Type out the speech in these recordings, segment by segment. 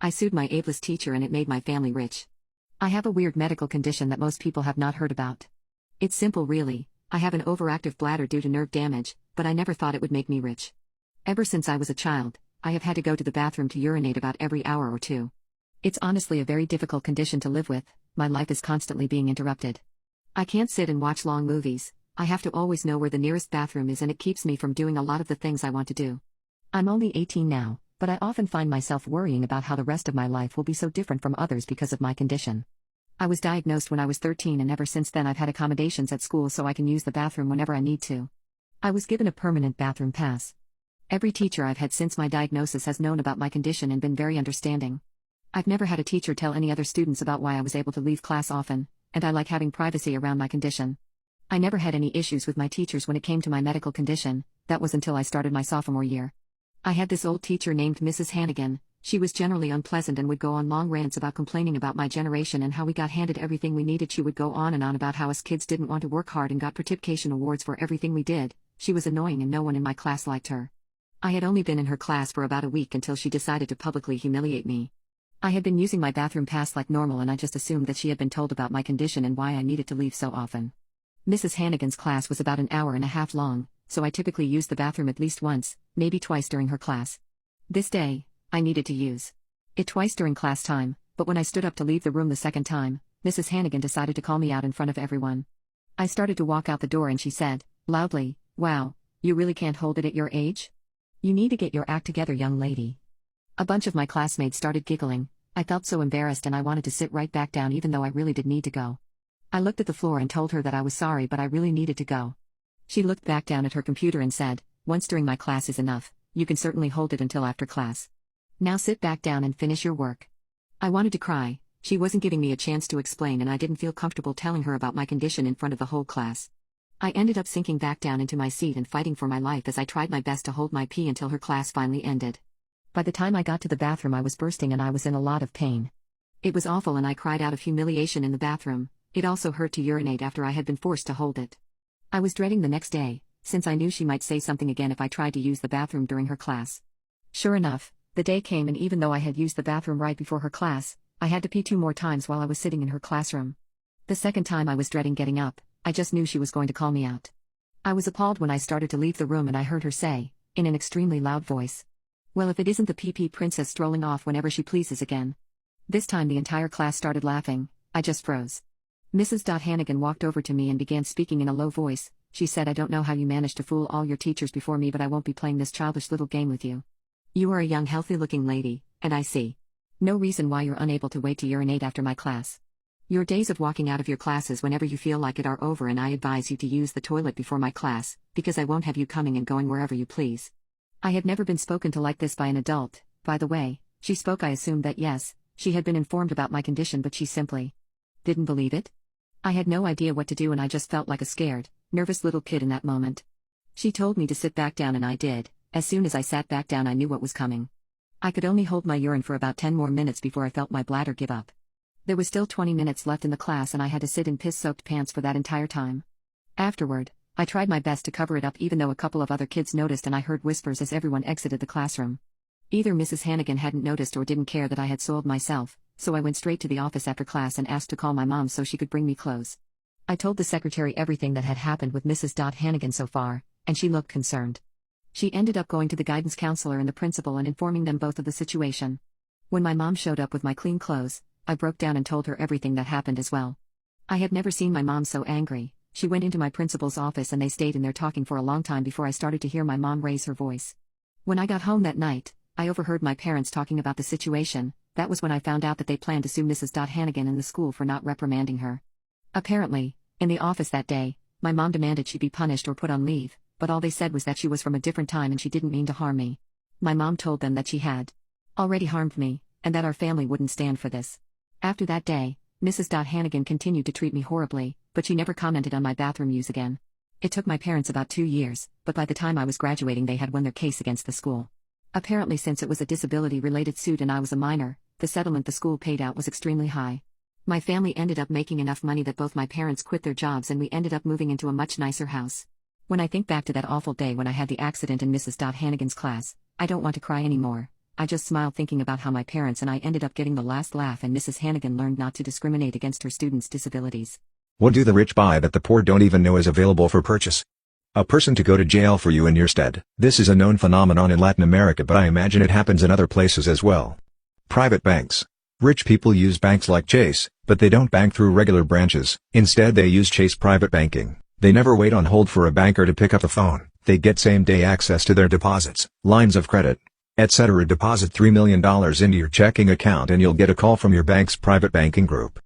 I sued my ableist teacher and it made my family rich. I have a weird medical condition that most people have not heard about. It's simple really, I have an overactive bladder due to nerve damage, but I never thought it would make me rich. Ever since I was a child, I have had to go to the bathroom to urinate about every hour or two. It's honestly a very difficult condition to live with, my life is constantly being interrupted. I can't sit and watch long movies, I have to always know where the nearest bathroom is and it keeps me from doing a lot of the things I want to do. I'm only 18 now, but I often find myself worrying about how the rest of my life will be so different from others because of my condition. I was diagnosed when I was 13 and ever since then I've had accommodations at school so I can use the bathroom whenever I need to. I was given a permanent bathroom pass. Every teacher I've had since my diagnosis has known about my condition and been very understanding. I've never had a teacher tell any other students about why I was able to leave class often, and I like having privacy around my condition. I never had any issues with my teachers when it came to my medical condition, that was until I started my sophomore year. I had this old teacher named Mrs. Hannigan. She was generally unpleasant and would go on long rants about complaining about my generation and how we got handed everything we needed. She would go on and on about how us kids didn't want to work hard and got participation awards for everything we did. She was annoying and no one in my class liked her. I had only been in her class for about a week until she decided to publicly humiliate me. I had been using my bathroom pass like normal and I just assumed that she had been told about my condition and why I needed to leave so often. Mrs. Hannigan's class was about an hour and a half long, so I typically used the bathroom at least once, maybe twice during her class. This day, I needed to use it twice during class time, but when I stood up to leave the room the second time, Mrs. Hannigan decided to call me out in front of everyone. I started to walk out the door and she said, loudly, "Wow, you really can't hold it at your age? You need to get your act together, young lady." A bunch of my classmates started giggling. I felt so embarrassed and I wanted to sit right back down even though I really did need to go. I looked at the floor and told her that I was sorry but I really needed to go. She looked back down at her computer and said, "Once during my class is enough, you can certainly hold it until after class. Now sit back down and finish your work." I wanted to cry, she wasn't giving me a chance to explain and I didn't feel comfortable telling her about my condition in front of the whole class. I ended up sinking back down into my seat and fighting for my life as I tried my best to hold my pee until her class finally ended. By the time I got to the bathroom I was bursting and I was in a lot of pain. It was awful and I cried out of humiliation in the bathroom. It also hurt to urinate after I had been forced to hold it. I was dreading the next day, since I knew she might say something again if I tried to use the bathroom during her class. Sure enough, the day came and even though I had used the bathroom right before her class, I had to pee 2 more times while I was sitting in her classroom. The second time I was dreading getting up, I just knew she was going to call me out. I was appalled when I started to leave the room and I heard her say, in an extremely loud voice, "Well, if it isn't the PP princess strolling off whenever she pleases again." This time the entire class started laughing, I just froze. Mrs. Hannigan walked over to me and began speaking in a low voice. She said, "I don't know how you managed to fool all your teachers before me but I won't be playing this childish little game with you. You are a young healthy looking lady, and I see no reason why you're unable to wait to urinate after my class. Your days of walking out of your classes whenever you feel like it are over and I advise you to use the toilet before my class, because I won't have you coming and going wherever you please." I had never been spoken to like this by an adult. By the way, she spoke. I assumed that yes, she had been informed about my condition but she simply didn't believe it. I had no idea what to do and I just felt like a scared, nervous little kid in that moment. She told me to sit back down and I did. As soon as I sat back down I knew what was coming. I could only hold my urine for about 10 more minutes before I felt my bladder give up. There was still 20 minutes left in the class and I had to sit in piss-soaked pants for that entire time. Afterward, I tried my best to cover it up even though a couple of other kids noticed and I heard whispers as everyone exited the classroom. Either Mrs. Hannigan hadn't noticed or didn't care that I had soiled myself, so I went straight to the office after class and asked to call my mom so she could bring me clothes. I told the secretary everything that had happened with Mrs. Hannigan so far, and she looked concerned. She ended up going to the guidance counselor and the principal and informing them both of the situation. When my mom showed up with my clean clothes, I broke down and told her everything that happened as well. I had never seen my mom so angry. She went into my principal's office and they stayed in there talking for a long time before I started to hear my mom raise her voice. When I got home that night, I overheard my parents talking about the situation. That was when I found out that they planned to sue Mrs. Hannigan and the school for not reprimanding her. Apparently, in the office that day, my mom demanded she be punished or put on leave, but all they said was that she was from a different time and she didn't mean to harm me. My mom told them that she had already harmed me, and that our family wouldn't stand for this. After that day, Mrs. Hannigan continued to treat me horribly, but she never commented on my bathroom use again. It took my parents about 2 years, but by the time I was graduating they had won their case against the school. Apparently, since it was a disability-related suit and I was a minor, the settlement the school paid out was extremely high. My family ended up making enough money that both my parents quit their jobs and we ended up moving into a much nicer house. When I think back to that awful day when I had the accident in Mrs. Hannigan's class, I don't want to cry anymore. I just smile thinking about how my parents and I ended up getting the last laugh and Mrs. Hannigan learned not to discriminate against her students' disabilities. What do the rich buy that the poor don't even know is available for purchase? A person to go to jail for you in your stead. This is a known phenomenon in Latin America, but I imagine it happens in other places as well. Private banks. Rich people use banks like Chase, but they don't bank through regular branches. Instead they use Chase Private Banking. They never wait on hold for a banker to pick up the phone. They get same-day access to their deposits, lines of credit, etc. Deposit $3 million into your checking account and you'll get a call from your bank's private banking group.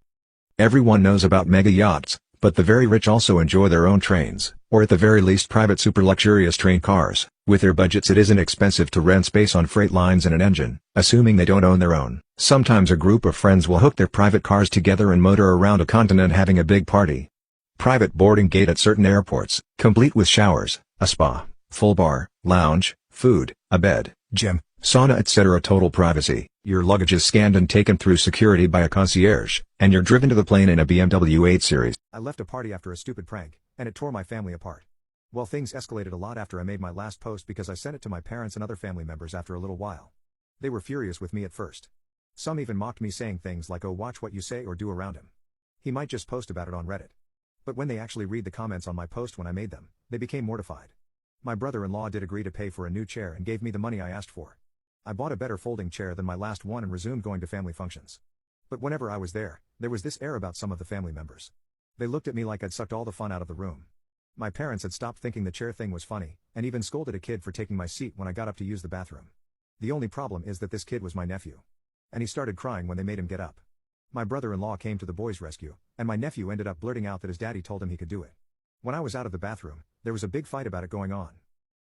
Everyone knows about mega yachts, but the very rich also enjoy their own trains, or at the very least private super luxurious train cars. With their budgets it isn't expensive to rent space on freight lines and an engine, assuming they don't own their own. Sometimes a group of friends will hook their private cars together and motor around a continent having a big party. Private boarding gate at certain airports, complete with showers, a spa, full bar, lounge, food, a bed, gym, sauna etc. Total privacy. Your luggage is scanned and taken through security by a concierge, and you're driven to the plane in a BMW 8 Series. I left a party after a stupid prank, and it tore my family apart. Well, things escalated a lot after I made my last post because I sent it to my parents and other family members after a little while. They were furious with me at first. Some even mocked me saying things like, "Oh, watch what you say or do around him. He might just post about it on Reddit." But when they actually read the comments on my post when I made them, they became mortified. My brother-in-law did agree to pay for a new chair and gave me the money I asked for. I bought a better folding chair than my last one and resumed going to family functions. But whenever I was there was this air about some of the family members. They looked at me like I'd sucked all the fun out of the room. My parents had stopped thinking the chair thing was funny, and even scolded a kid for taking my seat when I got up to use the bathroom. The only problem is that this kid was my nephew. And he started crying when they made him get up. My brother-in-law came to the boys' rescue, and my nephew ended up blurting out that his daddy told him he could do it. When I was out of the bathroom, there was a big fight about it going on.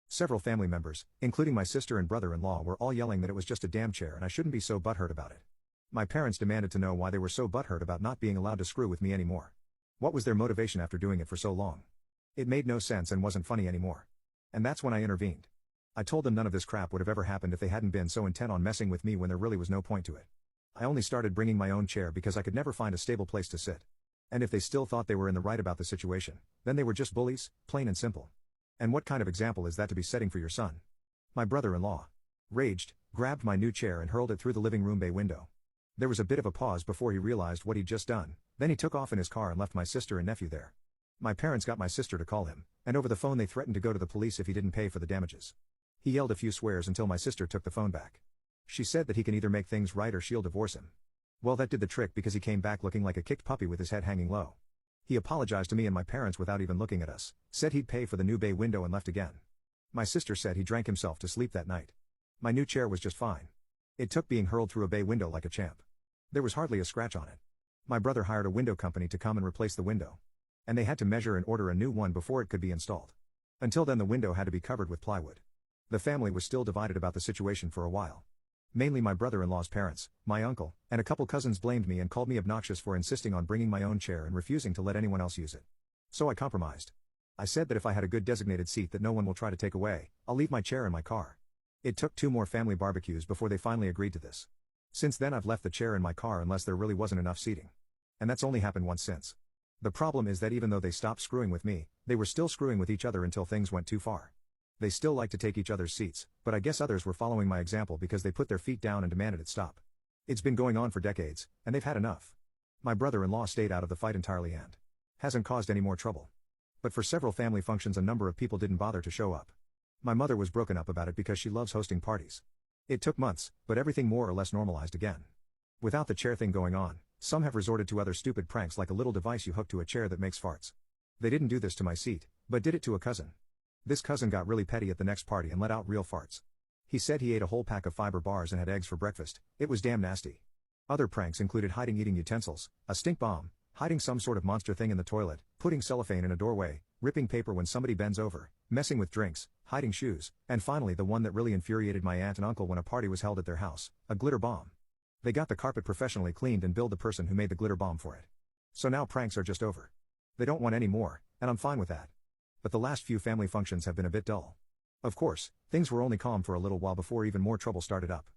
Several family members, including my sister and brother-in-law, were all yelling that it was just a damn chair and I shouldn't be so butthurt about it. My parents demanded to know why they were so butthurt about not being allowed to screw with me anymore. What was their motivation after doing it for so long? It made no sense and wasn't funny anymore. And that's when I intervened. I told them none of this crap would have ever happened if they hadn't been so intent on messing with me when there really was no point to it. I only started bringing my own chair because I could never find a stable place to sit. And if they still thought they were in the right about the situation, then they were just bullies, plain and simple. And what kind of example is that to be setting for your son? My brother-in-law raged, grabbed my new chair and hurled it through the living room bay window. There was a bit of a pause before he realized what he'd just done, then he took off in his car and left my sister and nephew there. My parents got my sister to call him, and over the phone they threatened to go to the police if he didn't pay for the damages. He yelled a few swears until my sister took the phone back. She said that he can either make things right or she'll divorce him. Well, that did the trick because he came back looking like a kicked puppy with his head hanging low. He apologized to me and my parents without even looking at us, said he'd pay for the new bay window and left again. My sister said he drank himself to sleep that night. My new chair was just fine. It took being hurled through a bay window like a champ. There was hardly a scratch on it. My brother hired a window company to come and replace the window. And they had to measure and order a new one before it could be installed. Until then the window had to be covered with plywood. The family was still divided about the situation for a while. Mainly my brother-in-law's parents, my uncle, and a couple cousins blamed me and called me obnoxious for insisting on bringing my own chair and refusing to let anyone else use it. So I compromised. I said that if I had a good designated seat that no one will try to take away, I'll leave my chair in my car. It took 2 more family barbecues before they finally agreed to this. Since then I've left the chair in my car unless there really wasn't enough seating. And that's only happened once since. The problem is that even though they stopped screwing with me, they were still screwing with each other until things went too far. They still like to take each other's seats, but I guess others were following my example because they put their feet down and demanded it stop. It's been going on for decades, and they've had enough. My brother-in-law stayed out of the fight entirely and hasn't caused any more trouble. But for several family functions a number of people didn't bother to show up. My mother was broken up about it because she loves hosting parties. It took months, but everything more or less normalized again. Without the chair thing going on, some have resorted to other stupid pranks like a little device you hook to a chair that makes farts. They didn't do this to my seat, but did it to a cousin. This cousin got really petty at the next party and let out real farts. He said he ate a whole pack of fiber bars and had eggs for breakfast. It was damn nasty. Other pranks included hiding eating utensils, a stink bomb, hiding some sort of monster thing in the toilet, putting cellophane in a doorway, ripping paper when somebody bends over, messing with drinks, hiding shoes, and finally the one that really infuriated my aunt and uncle when a party was held at their house, a glitter bomb. They got the carpet professionally cleaned and billed the person who made the glitter bomb for it. So now pranks are just over. They don't want any more, and I'm fine with that. But the last few family functions have been a bit dull. Of course, things were only calm for a little while before even more trouble started up.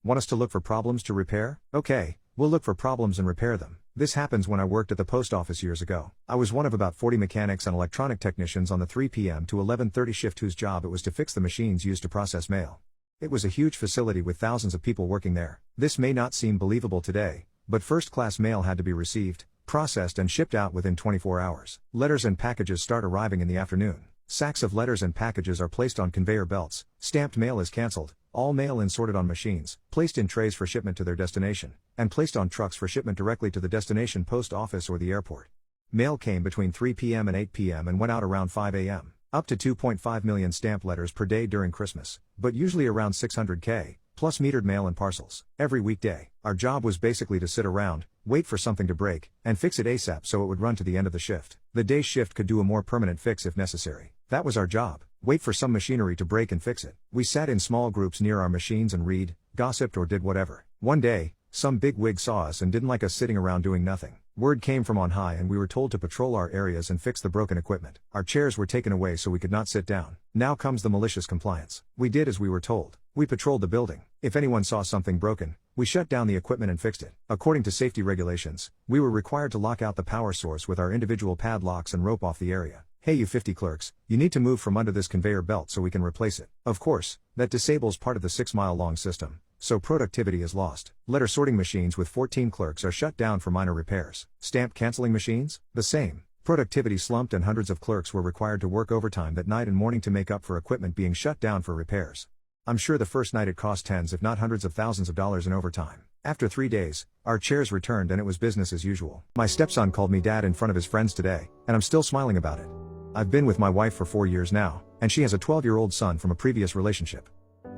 Want us to look for problems to repair? Okay, we'll look for problems and repair them. This happens when I worked at the post office years ago. I was one of about 40 mechanics and electronic technicians on the 3 p.m. to 11:30 shift whose job it was to fix the machines used to process mail. It was a huge facility with thousands of people working there. This may not seem believable today, but first-class mail had to be received, processed and shipped out within 24 hours. Letters and packages start arriving in the afternoon. Sacks of letters and packages are placed on conveyor belts, stamped mail is cancelled, all mail insorted on machines, placed in trays for shipment to their destination, and placed on trucks for shipment directly to the destination post office or the airport. Mail came between 3 p.m. and 8 p.m. and went out around 5 a.m. Up to 2.5 million stamped letters per day during Christmas, but usually around 600K, plus metered mail and parcels. Every weekday, our job was basically to sit around, wait for something to break, and fix it ASAP so it would run to the end of the shift. The day shift could do a more permanent fix if necessary. That was our job, wait for some machinery to break and fix it. We sat in small groups near our machines and read, gossiped or did whatever. One day, some big wig saw us and didn't like us sitting around doing nothing. Word came from on high and we were told to patrol our areas and fix the broken equipment. Our chairs were taken away so we could not sit down. Now comes the malicious compliance. We did as we were told. We patrolled the building. If anyone saw something broken, we shut down the equipment and fixed it. According to safety regulations, we were required to lock out the power source with our individual padlocks and rope off the area. Hey you 50 clerks, you need to move from under this conveyor belt so we can replace it. Of course, that disables part of the 6-mile-long system, so productivity is lost. Letter sorting machines with 14 clerks are shut down for minor repairs. Stamp canceling machines? The same. Productivity slumped and hundreds of clerks were required to work overtime that night and morning to make up for equipment being shut down for repairs. I'm sure the first night it cost tens if not hundreds of thousands of dollars in overtime. After 3 days, our chairs returned and it was business as usual. My stepson called me dad in front of his friends today, and I'm still smiling about it. I've been with my wife for 4 years now, and she has a 12-year-old son from a previous relationship.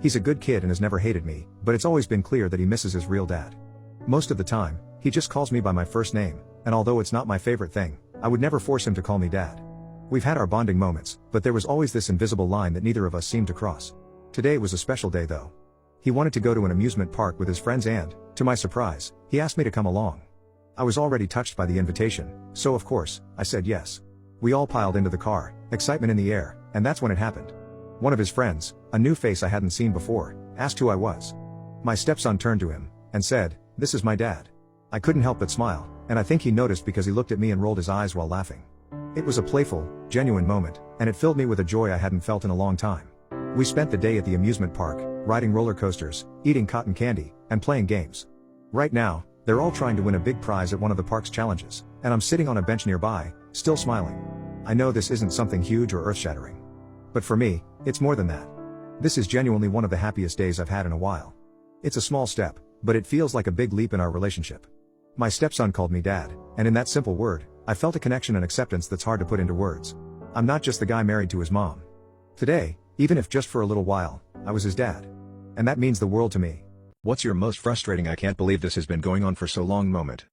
He's a good kid and has never hated me, but it's always been clear that he misses his real dad. Most of the time, he just calls me by my first name, and although it's not my favorite thing, I would never force him to call me dad. We've had our bonding moments, but there was always this invisible line that neither of us seemed to cross. Today was a special day though. He wanted to go to an amusement park with his friends and, to my surprise, he asked me to come along. I was already touched by the invitation, so of course, I said yes. We all piled into the car, excitement in the air, and that's when it happened. One of his friends, a new face I hadn't seen before, asked who I was. My stepson turned to him, and said, "This is my dad." I couldn't help but smile, and I think he noticed because he looked at me and rolled his eyes while laughing. It was a playful, genuine moment, and it filled me with a joy I hadn't felt in a long time. We spent the day at the amusement park, riding roller coasters, eating cotton candy, and playing games. Right now, they're all trying to win a big prize at one of the park's challenges, and I'm sitting on a bench nearby, still smiling. I know this isn't something huge or earth-shattering. But for me, it's more than that. This is genuinely one of the happiest days I've had in a while. It's a small step, but it feels like a big leap in our relationship. My stepson called me dad, and in that simple word, I felt a connection and acceptance that's hard to put into words. I'm not just the guy married to his mom. Today, even if just for a little while, I was his dad. And that means the world to me. What's your most frustrating "I can't believe this has been going on for so long" moment?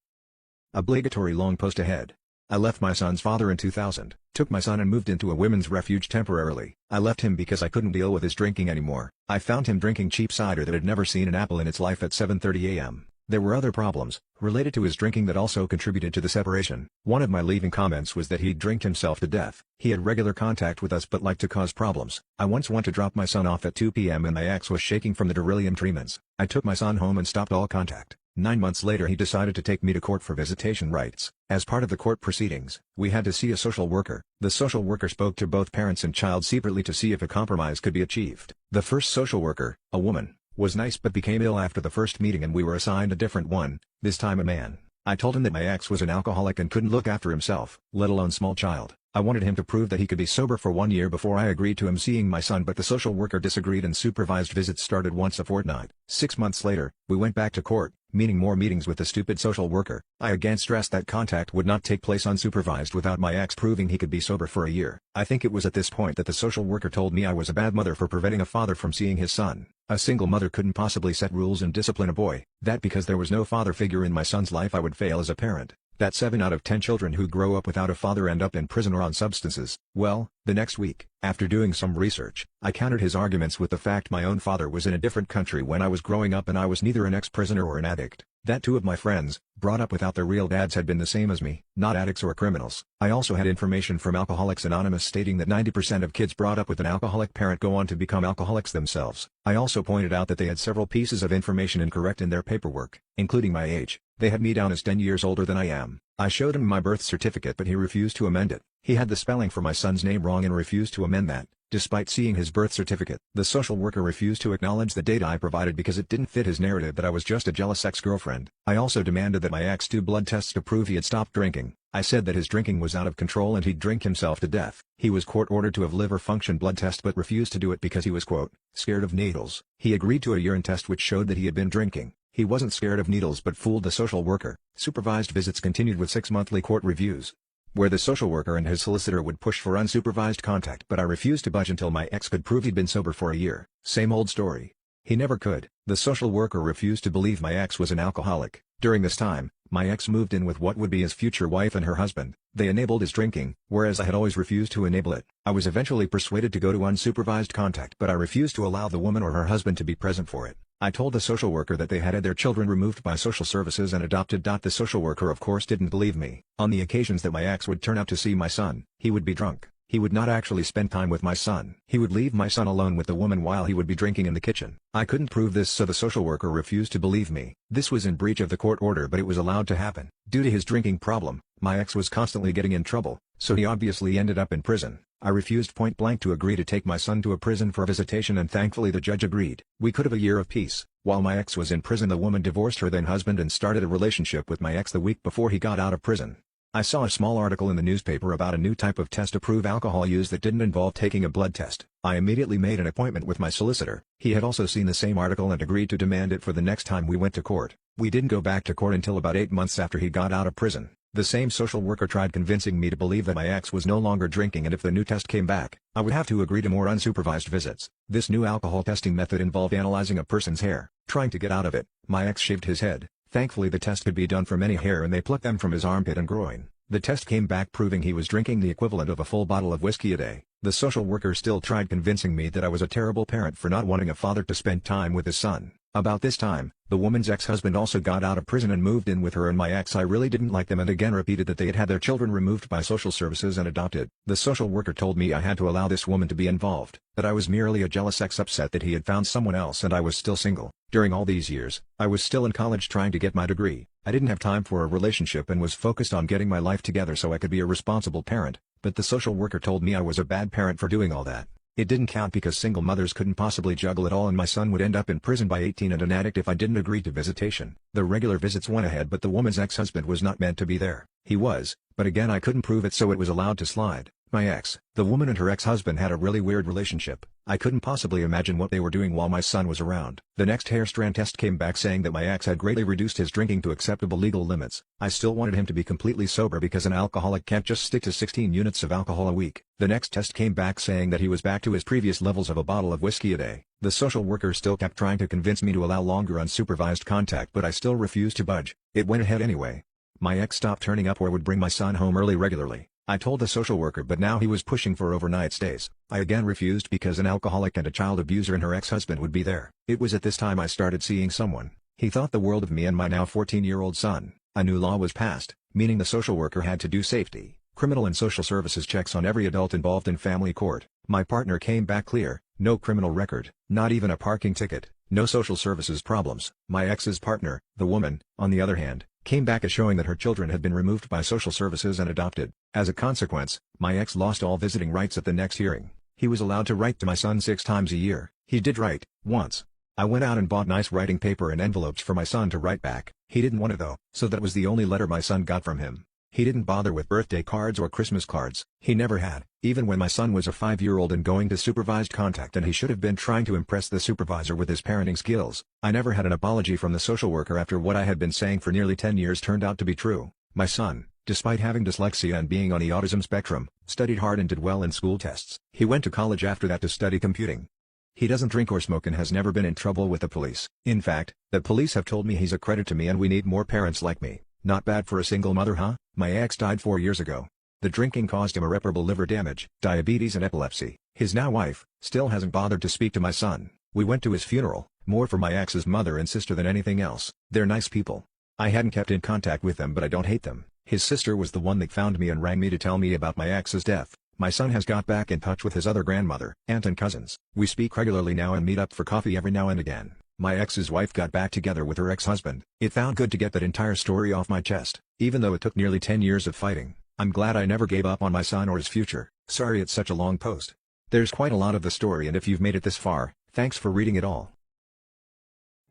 Obligatory long post ahead. I left my son's father in 2000, took my son and moved into a women's refuge temporarily. I left him because I couldn't deal with his drinking anymore. I found him drinking cheap cider that had never seen an apple in its life at 7:30 a.m. There were other problems, related to his drinking that also contributed to the separation. One of my leaving comments was that he'd drink himself to death. He had regular contact with us but liked to cause problems. I once went to drop my son off at 2 p.m. and my ex was shaking from the delirium tremens. I took my son home and stopped all contact. 9 months later he decided to take me to court for visitation rights. As part of the court proceedings, we had to see a social worker. The social worker spoke to both parents and child secretly to see if a compromise could be achieved. The first social worker, a woman, was nice but became ill after the first meeting and we were assigned a different one, this time a man. I told him that my ex was an alcoholic and couldn't look after himself, let alone small child. I wanted him to prove that he could be sober for 1 year before I agreed to him seeing my son, but the social worker disagreed and supervised visits started once a fortnight. 6 months later, we went back to court, meaning more meetings with the stupid social worker. I again stressed that contact would not take place unsupervised without my ex proving he could be sober for a year. I think it was at this point that the social worker told me I was a bad mother for preventing a father from seeing his son. A single mother couldn't possibly set rules and discipline a boy. That because there was no father figure in my son's life I would fail as a parent. That 7 out of 10 children who grow up without a father end up in prison or on substances. Well, the next week, after doing some research, I countered his arguments with the fact my own father was in a different country when I was growing up and I was neither an ex-prisoner or an addict. That 2 of my friends, brought up without their real dads, had been the same as me, not addicts or criminals. I also had information from Alcoholics Anonymous stating that 90% of kids brought up with an alcoholic parent go on to become alcoholics themselves. I also pointed out that they had several pieces of information incorrect in their paperwork, including my age. They had me down as 10 years older than I am. I showed him my birth certificate but he refused to amend it. He had the spelling for my son's name wrong and refused to amend that. despite seeing his birth certificate. The social worker refused to acknowledge the data I provided because it didn't fit his narrative that I was just a jealous ex-girlfriend. I also demanded that my ex do blood tests to prove he had stopped drinking. I said that his drinking was out of control and he'd drink himself to death. He was court-ordered to have liver function blood test but refused to do it because he was quote, scared of needles. He agreed to a urine test which showed that he had been drinking. He wasn't scared of needles but fooled the social worker. Supervised visits continued with 6 monthly court reviews, where the social worker and his solicitor would push for unsupervised contact but I refused to budge until my ex could prove he'd been sober for a year. Same old story. He never could. The social worker refused to believe my ex was an alcoholic. During this time, my ex moved in with what would be his future wife and her husband. They enabled his drinking, whereas I had always refused to enable it. I was eventually persuaded to go to unsupervised contact but I refused to allow the woman or her husband to be present for it. I told the social worker that they had their children removed by social services and adopted. The social worker of course didn't believe me. On the occasions that my ex would turn out to see my son, he would be drunk. He would not actually spend time with my son. He would leave my son alone with the woman while he would be drinking in the kitchen. I couldn't prove this so the social worker refused to believe me. This was in breach of the court order but it was allowed to happen. Due to his drinking problem, my ex was constantly getting in trouble, so he obviously ended up in prison. I refused point blank to agree to take my son to a prison for visitation and thankfully the judge agreed. We could have a year of peace. While my ex was in prison the woman divorced her then husband and started a relationship with my ex the week before he got out of prison. I saw a small article in the newspaper about a new type of test to prove alcohol use that didn't involve taking a blood test. I immediately made an appointment with my solicitor. He had also seen the same article and agreed to demand it for the next time we went to court. We didn't go back to court until about 8 months after he got out of prison. The same social worker tried convincing me to believe that my ex was no longer drinking and if the new test came back, I would have to agree to more unsupervised visits. This new alcohol testing method involved analyzing a person's hair. Trying to get out of it, my ex shaved his head. Thankfully the test could be done from any hair and they plucked them from his armpit and groin. The test came back proving he was drinking the equivalent of a full bottle of whiskey a day. The social worker still tried convincing me that I was a terrible parent for not wanting a father to spend time with his son. About this time, the woman's ex-husband also got out of prison and moved in with her and my ex. I really didn't like them and again repeated that they had their children removed by social services and adopted. The social worker told me I had to allow this woman to be involved, that I was merely a jealous ex upset that he had found someone else and I was still single. During all these years, I was still in college trying to get my degree. I didn't have time for a relationship and was focused on getting my life together so I could be a responsible parent, but the social worker told me I was a bad parent for doing all that. It didn't count because single mothers couldn't possibly juggle it all and my son would end up in prison by 18 and an addict if I didn't agree to visitation. The regular visits went ahead but the woman's ex-husband was not meant to be there. He was, but again I couldn't prove it so it was allowed to slide. My ex, the woman and her ex-husband had a really weird relationship. I couldn't possibly imagine what they were doing while my son was around. The next hair strand test came back saying that my ex had greatly reduced his drinking to acceptable legal limits. I still wanted him to be completely sober because an alcoholic can't just stick to 16 units of alcohol a week. The next test came back saying that he was back to his previous levels of a bottle of whiskey a day. The social worker still kept trying to convince me to allow longer unsupervised contact but I still refused to budge. It went ahead anyway. My ex stopped turning up or would bring my son home early regularly. I told the social worker but now he was pushing for overnight stays. I again refused because an alcoholic and a child abuser and her ex-husband would be there. It was at this time I started seeing someone. He thought the world of me and my now 14-year-old son. A new law was passed, meaning the social worker had to do safety, criminal and social services checks on every adult involved in family court. My partner came back clear, no criminal record, not even a parking ticket, no social services problems. My ex's partner, the woman, on the other hand, came back as showing that her children had been removed by social services and adopted. As a consequence, my ex lost all visiting rights at the next hearing. He was allowed to write to my son 6 times a year. He did write, once. I went out and bought nice writing paper and envelopes for my son to write back. He didn't want it though, so that was the only letter my son got from him. He didn't bother with birthday cards or Christmas cards. He never had. Even when my son was a 5-year-old and going to supervised contact and he should have been trying to impress the supervisor with his parenting skills, I never had an apology from the social worker after what I had been saying for nearly 10 years turned out to be true. My son, despite having dyslexia and being on the autism spectrum, studied hard and did well in school tests. He went to college after that to study computing. He doesn't drink or smoke and has never been in trouble with the police. In fact, the police have told me he's a credit to me and we need more parents like me. Not bad for a single mother, huh? My ex died 4 years ago. The drinking caused him irreparable liver damage, diabetes and epilepsy. His now wife, still hasn't bothered to speak to my son. We went to his funeral, more for my ex's mother and sister than anything else. They're nice people. I hadn't kept in contact with them but I don't hate them. His sister was the one that found me and rang me to tell me about my ex's death. My son has got back in touch with his other grandmother, aunt and cousins. We speak regularly now and meet up for coffee every now and again. My ex's wife got back together with her ex-husband. It felt good to get that entire story off my chest, even though it took nearly 10 years of fighting. I'm glad I never gave up on my son or his future. Sorry it's such a long post. There's quite a lot of the story, and if you've made it this far, thanks for reading it all.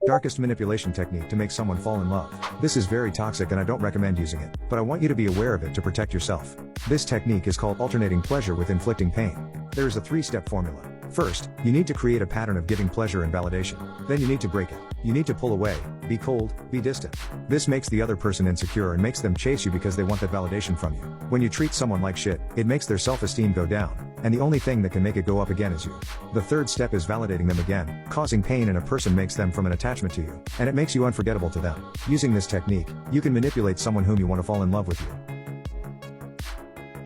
Darkest manipulation technique to make someone fall in love. This is very toxic and I don't recommend using it, but I want you to be aware of it to protect yourself. This technique is called alternating pleasure with inflicting pain. There is a 3-step formula. First, you need to create a pattern of giving pleasure and validation. Then you need to break it. You need to pull away, be cold, be distant. This makes the other person insecure and makes them chase you because they want that validation from you. When you treat someone like shit, it makes their self-esteem go down, and the only thing that can make it go up again is you. The third step is validating them again. Causing pain in a person makes them from an attachment to you, and it makes you unforgettable to them. Using this technique, you can manipulate someone whom you want to fall in love with you.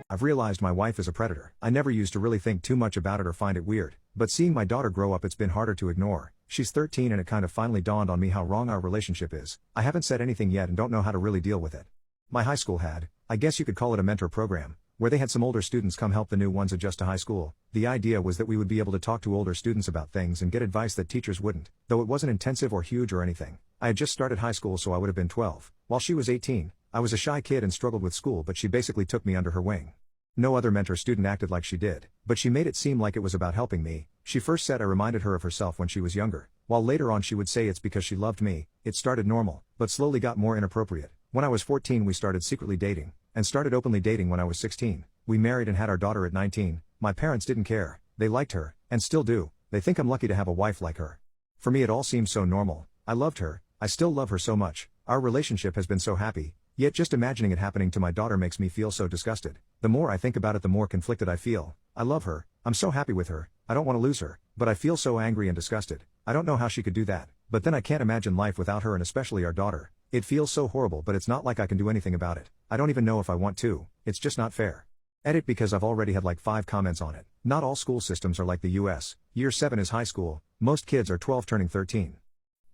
I've realized my wife is a predator. I never used to really think too much about it or find it weird, but seeing my daughter grow up, it's been harder to ignore. She's 13 and it kind of finally dawned on me how wrong our relationship is. I haven't said anything yet and don't know how to really deal with it. My high school had, I guess you could call it a mentor program, where they had some older students come help the new ones adjust to high school. The idea was that we would be able to talk to older students about things and get advice that teachers wouldn't, though it wasn't intensive or huge or anything. I had just started high school, so I would have been 12. While she was 18, I was a shy kid and struggled with school, but she basically took me under her wing. No other mentor student acted like she did, but she made it seem like it was about helping me. She first said I reminded her of herself when she was younger, while later on she would say it's because she loved me. It started normal, but slowly got more inappropriate. When I was 14 we started secretly dating, and started openly dating when I was 16. We married and had our daughter at 19. My parents didn't care. They liked her, and still do. They think I'm lucky to have a wife like her. For me it all seems so normal. I loved her. I still love her so much. Our relationship has been so happy. Yet just imagining it happening to my daughter makes me feel so disgusted. The more I think about it, the more conflicted I feel. I love her. I'm so happy with her. I don't want to lose her. But I feel so angry and disgusted. I don't know how she could do that. But then I can't imagine life without her, and especially our daughter. It feels so horrible, but it's not like I can do anything about it. I don't even know if I want to. It's just not fair. Edit, because I've already had like 5 comments on it. Not all school systems are like the US. Year 7 is high school. Most kids are 12 turning 13.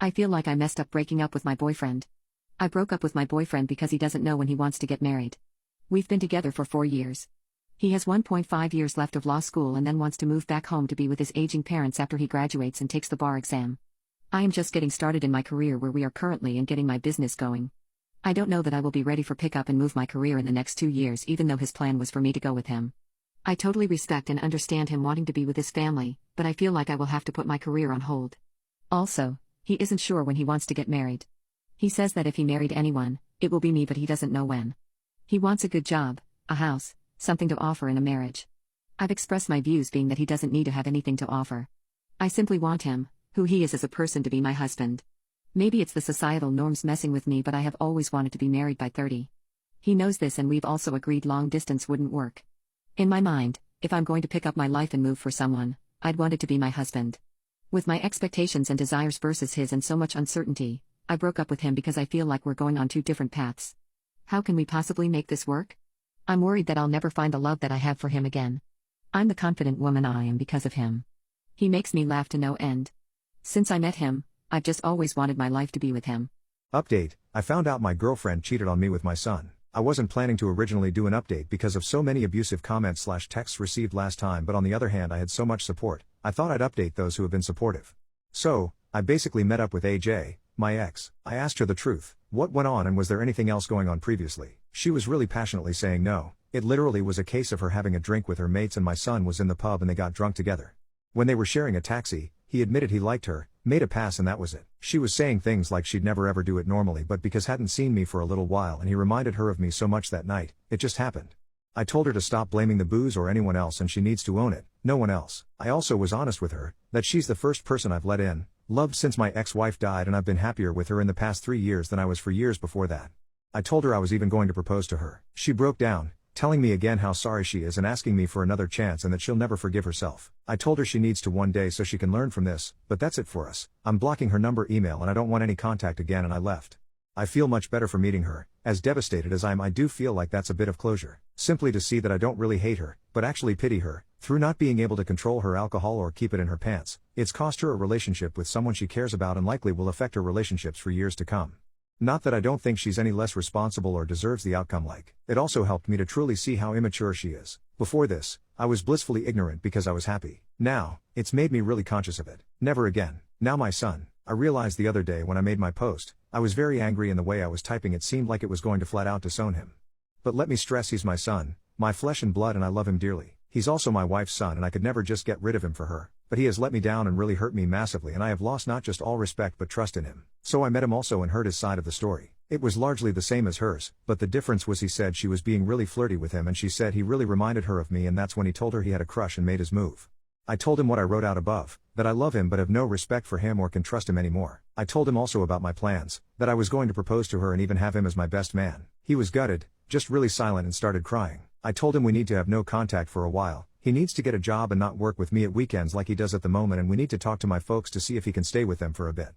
I feel like I messed up breaking up with my boyfriend. I broke up with my boyfriend because he doesn't know when he wants to get married. We've been together for 4 years. He has 1.5 years left of law school and then wants to move back home to be with his aging parents after he graduates and takes the bar exam. I am just getting started in my career where we are currently and getting my business going. I don't know that I will be ready for pickup and move my career in the next 2 years, even though his plan was for me to go with him. I totally respect and understand him wanting to be with his family, but I feel like I will have to put my career on hold. Also, he isn't sure when he wants to get married. He says that if he married anyone, it will be me, but he doesn't know when. He wants a good job, a house, something to offer in a marriage. I've expressed my views, being that he doesn't need to have anything to offer. I simply want him, who he is as a person, to be my husband. Maybe it's the societal norms messing with me, but I have always wanted to be married by 30. He knows this, and we've also agreed long distance wouldn't work. In my mind, if I'm going to pick up my life and move for someone, I'd want it to be my husband. With my expectations and desires versus his and so much uncertainty, I broke up with him because I feel like we're going on 2 different paths. How can we possibly make this work? I'm worried that I'll never find the love that I have for him again. I'm the confident woman I am because of him. He makes me laugh to no end. Since I met him, I've just always wanted my life to be with him. Update: I found out my girlfriend cheated on me with my son. I wasn't planning to originally do an update because of so many abusive comments/texts received last time, but on the other hand I had so much support, I thought I'd update those who have been supportive. So, I basically met up with AJ, my ex. I asked her the truth, what went on and was there anything else going on previously. She was really passionately saying no. It literally was a case of her having a drink with her mates and my son was in the pub and they got drunk together. When they were sharing a taxi, he admitted he liked her, made a pass, and that was it. She was saying things like she'd never ever do it normally, but because hadn't seen me for a little while and he reminded her of me so much that night, it just happened. I told her to stop blaming the booze or anyone else and she needs to own it, no one else. I also was honest with her, that she's the first person I've let in, loved since my ex-wife died, and I've been happier with her in the past 3 years than I was for years before that. I told her I was even going to propose to her. She broke down, telling me again how sorry she is and asking me for another chance and that she'll never forgive herself. I told her she needs to one day so she can learn from this, but that's it for us. I'm blocking her number, email, and I don't want any contact again, and I left. I feel much better for meeting her. As devastated as I am, I do feel like that's a bit of closure. Simply to see that I don't really hate her, but actually pity her, through not being able to control her alcohol or keep it in her pants. It's cost her a relationship with someone she cares about and likely will affect her relationships for years to come. Not that I don't think she's any less responsible or deserves the outcome. It also helped me to truly see how immature she is. Before this, I was blissfully ignorant because I was happy. Now, it's made me really conscious of it. Never again. Now my son. I realized the other day when I made my post, I was very angry, and the way I was typing it seemed like it was going to flat out disown him. But let me stress, he's my son, my flesh and blood, and I love him dearly. He's also my wife's son and I could never just get rid of him for her, but he has let me down and really hurt me massively and I have lost not just all respect but trust in him. So I met him also and heard his side of the story. It was largely the same as hers, but the difference was he said she was being really flirty with him and she said he really reminded her of me and that's when he told her he had a crush and made his move. I told him what I wrote out above, that I love him but have no respect for him or can trust him anymore. I told him also about my plans, that I was going to propose to her and even have him as my best man. He was gutted, just really silent and started crying. I told him we need to have no contact for a while, he needs to get a job and not work with me at weekends like he does at the moment and we need to talk to my folks to see if he can stay with them for a bit.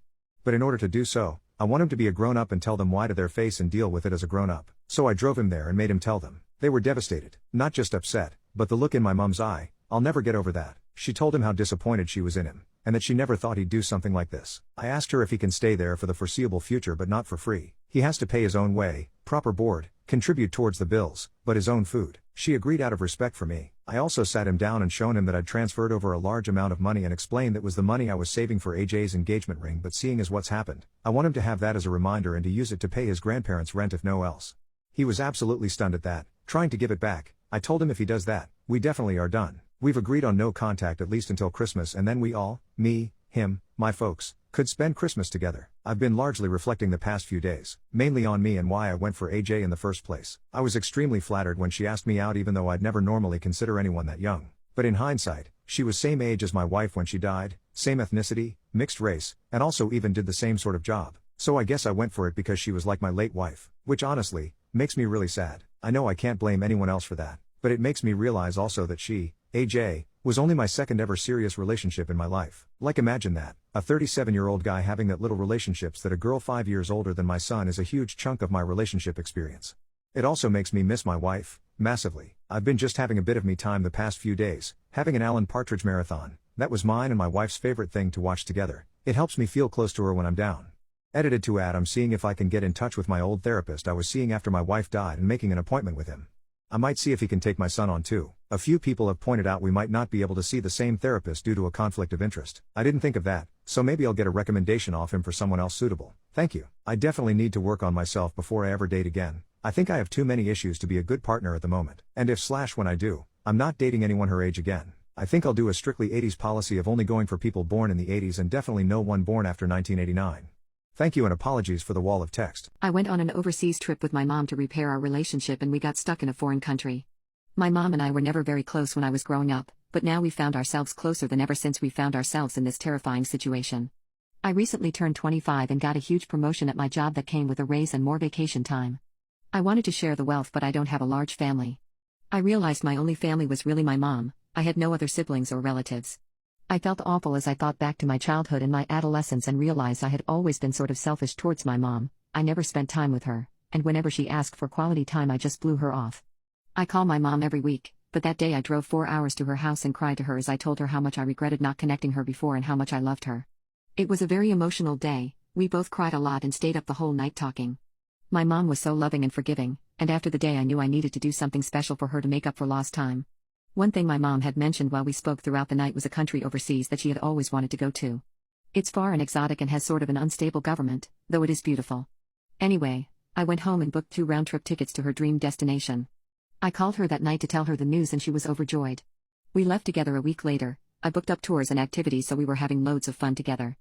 But in order to do so, I want him to be a grown-up and tell them why to their face and deal with it as a grown-up. So I drove him there and made him tell them. They were devastated, not just upset, but the look in my mom's eye, I'll never get over that. She told him how disappointed she was in him, and that she never thought he'd do something like this. I asked her if he can stay there for the foreseeable future but not for free. He has to pay his own way, proper board, contribute towards the bills, but his own food. She agreed out of respect for me. I also sat him down and shown him that I'd transferred over a large amount of money and explained that was the money I was saving for AJ's engagement ring but seeing as what's happened, I want him to have that as a reminder and to use it to pay his grandparents' rent if no else. He was absolutely stunned at that, trying to give it back. I told him if he does that, we definitely are done. We've agreed on no contact at least until Christmas and then we all, me, him, my folks, could spend Christmas together. I've been largely reflecting the past few days, mainly on me and why I went for AJ in the first place. I was extremely flattered when she asked me out even though I'd never normally consider anyone that young. But in hindsight, she was same age as my wife when she died, same ethnicity, mixed race, and also even did the same sort of job. So I guess I went for it because she was like my late wife, which honestly, makes me really sad. I know I can't blame anyone else for that, but it makes me realize also that she, AJ, was only my second ever serious relationship in my life. Like imagine that, a 37-year-old guy having that little relationships that a girl 5 years older than my son is a huge chunk of my relationship experience. It also makes me miss my wife, massively. I've been just having a bit of me time the past few days, having an Alan Partridge marathon. That was mine and my wife's favorite thing to watch together. It helps me feel close to her when I'm down. Edited to add, I'm seeing if I can get in touch with my old therapist I was seeing after my wife died and making an appointment with him. I might see if he can take my son on too. A few people have pointed out we might not be able to see the same therapist due to a conflict of interest. I didn't think of that, so maybe I'll get a recommendation off him for someone else suitable. Thank you. I definitely need to work on myself before I ever date again. I think I have too many issues to be a good partner at the moment. And if when I do, I'm not dating anyone her age again. I think I'll do a strictly 80s policy of only going for people born in the 80s and definitely no one born after 1989. Thank you and apologies for the wall of text. I went on an overseas trip with my mom to repair our relationship and we got stuck in a foreign country. My mom and I were never very close when I was growing up, but now we found ourselves closer than ever since we found ourselves in this terrifying situation. I recently turned 25 and got a huge promotion at my job that came with a raise and more vacation time. I wanted to share the wealth but I don't have a large family. I realized my only family was really my mom. I had no other siblings or relatives. I felt awful as I thought back to my childhood and my adolescence and realized I had always been sort of selfish towards my mom. I never spent time with her, and whenever she asked for quality time I just blew her off. I call my mom every week, but that day I drove 4 hours to her house and cried to her as I told her how much I regretted not connecting her before and how much I loved her. It was a very emotional day, we both cried a lot and stayed up the whole night talking. My mom was so loving and forgiving, and after the day I knew I needed to do something special for her to make up for lost time. One thing my mom had mentioned while we spoke throughout the night was a country overseas that she had always wanted to go to. It's far and exotic and has sort of an unstable government, though it is beautiful. Anyway, I went home and booked 2 round-trip tickets to her dream destination. I called her that night to tell her the news and she was overjoyed. We left together a week later. I booked up tours and activities so we were having loads of fun together.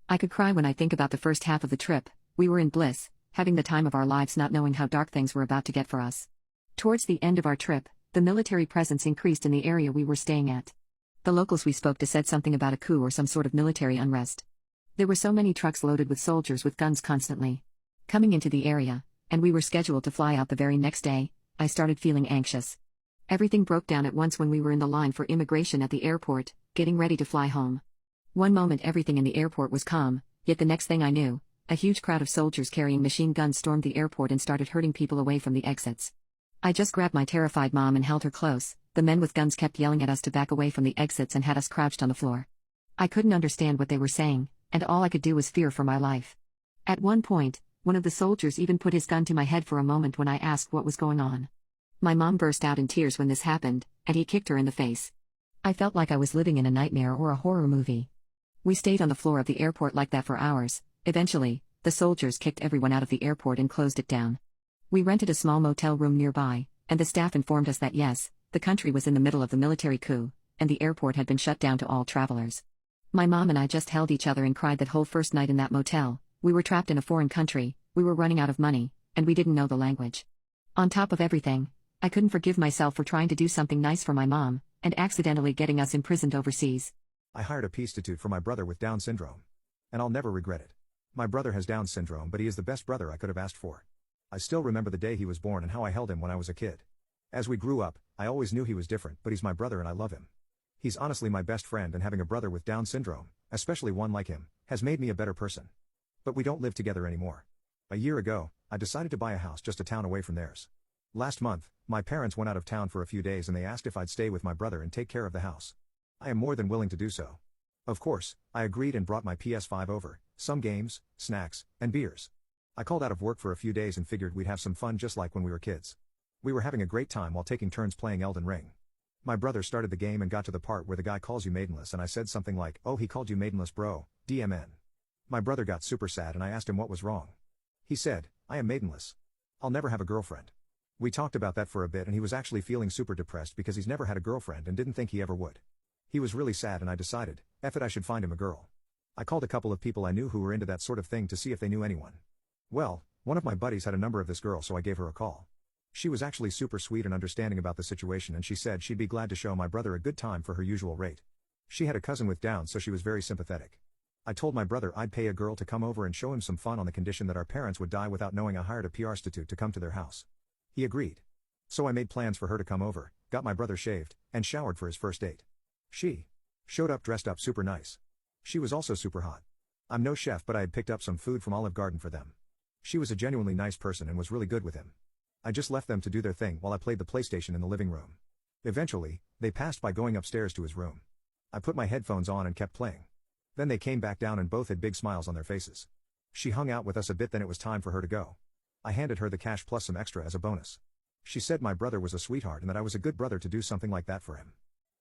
I could cry when I think about the first half of the trip. We were in bliss, having the time of our lives not knowing how dark things were about to get for us. Towards the end of our trip, the military presence increased in the area we were staying at. The locals we spoke to said something about a coup or some sort of military unrest. There were so many trucks loaded with soldiers with guns constantly coming into the area, and we were scheduled to fly out the very next day. I started feeling anxious. Everything broke down at once when we were in the line for immigration at the airport, getting ready to fly home. One moment everything in the airport was calm, yet the next thing I knew, a huge crowd of soldiers carrying machine guns stormed the airport and started herding people away from the exits. I just grabbed my terrified mom and held her close. The men with guns kept yelling at us to back away from the exits and had us crouched on the floor. I couldn't understand what they were saying, and all I could do was fear for my life. At one point, one of the soldiers even put his gun to my head for a moment when I asked what was going on. My mom burst out in tears when this happened, and he kicked her in the face. I felt like I was living in a nightmare or a horror movie. We stayed on the floor of the airport like that for hours. Eventually, the soldiers kicked everyone out of the airport and closed it down. We rented a small motel room nearby, and the staff informed us that yes, the country was in the middle of the military coup, and the airport had been shut down to all travelers. My mom and I just held each other and cried that whole first night in that motel. We were trapped in a foreign country, we were running out of money, and we didn't know the language. On top of everything, I couldn't forgive myself for trying to do something nice for my mom, and accidentally getting us imprisoned overseas. I hired a prostitute for my brother with Down syndrome. And I'll never regret it. My brother has Down syndrome, but he is the best brother I could have asked for. I still remember the day he was born and how I held him when I was a kid. As we grew up, I always knew he was different, but he's my brother and I love him. He's honestly my best friend, and having a brother with Down syndrome, especially one like him, has made me a better person. But we don't live together anymore. A year ago, I decided to buy a house just a town away from theirs. Last month, my parents went out of town for a few days and they asked if I'd stay with my brother and take care of the house. I am more than willing to do so. Of course, I agreed and brought my PS5 over, some games, snacks, and beers. I called out of work for a few days and figured we'd have some fun just like when we were kids. We were having a great time while taking turns playing Elden Ring. My brother started the game and got to the part where the guy calls you maidenless, and I said something like, "Oh, he called you maidenless, bro, DMN." My brother got super sad and I asked him what was wrong. He said, "I am maidenless. I'll never have a girlfriend." We talked about that for a bit and he was actually feeling super depressed because he's never had a girlfriend and didn't think he ever would. He was really sad and I decided, F it, I should find him a girl. I called a couple of people I knew who were into that sort of thing to see if they knew anyone. Well, one of my buddies had a number of this girl, so I gave her a call. She was actually super sweet and understanding about the situation, and she said she'd be glad to show my brother a good time for her usual rate. She had a cousin with Down, so she was very sympathetic. I told my brother I'd pay a girl to come over and show him some fun on the condition that our parents would die without knowing I hired a prostitute to come to their house. He agreed. So I made plans for her to come over, got my brother shaved, and showered for his first date. She showed up dressed up super nice. She was also super hot. I'm no chef, but I had picked up some food from Olive Garden for them. She was a genuinely nice person and was really good with him. I just left them to do their thing while I played the PlayStation in the living room. Eventually, they passed by going upstairs to his room. I put my headphones on and kept playing. Then they came back down and both had big smiles on their faces. She hung out with us a bit, then it was time for her to go. I handed her the cash plus some extra as a bonus. She said my brother was a sweetheart and that I was a good brother to do something like that for him.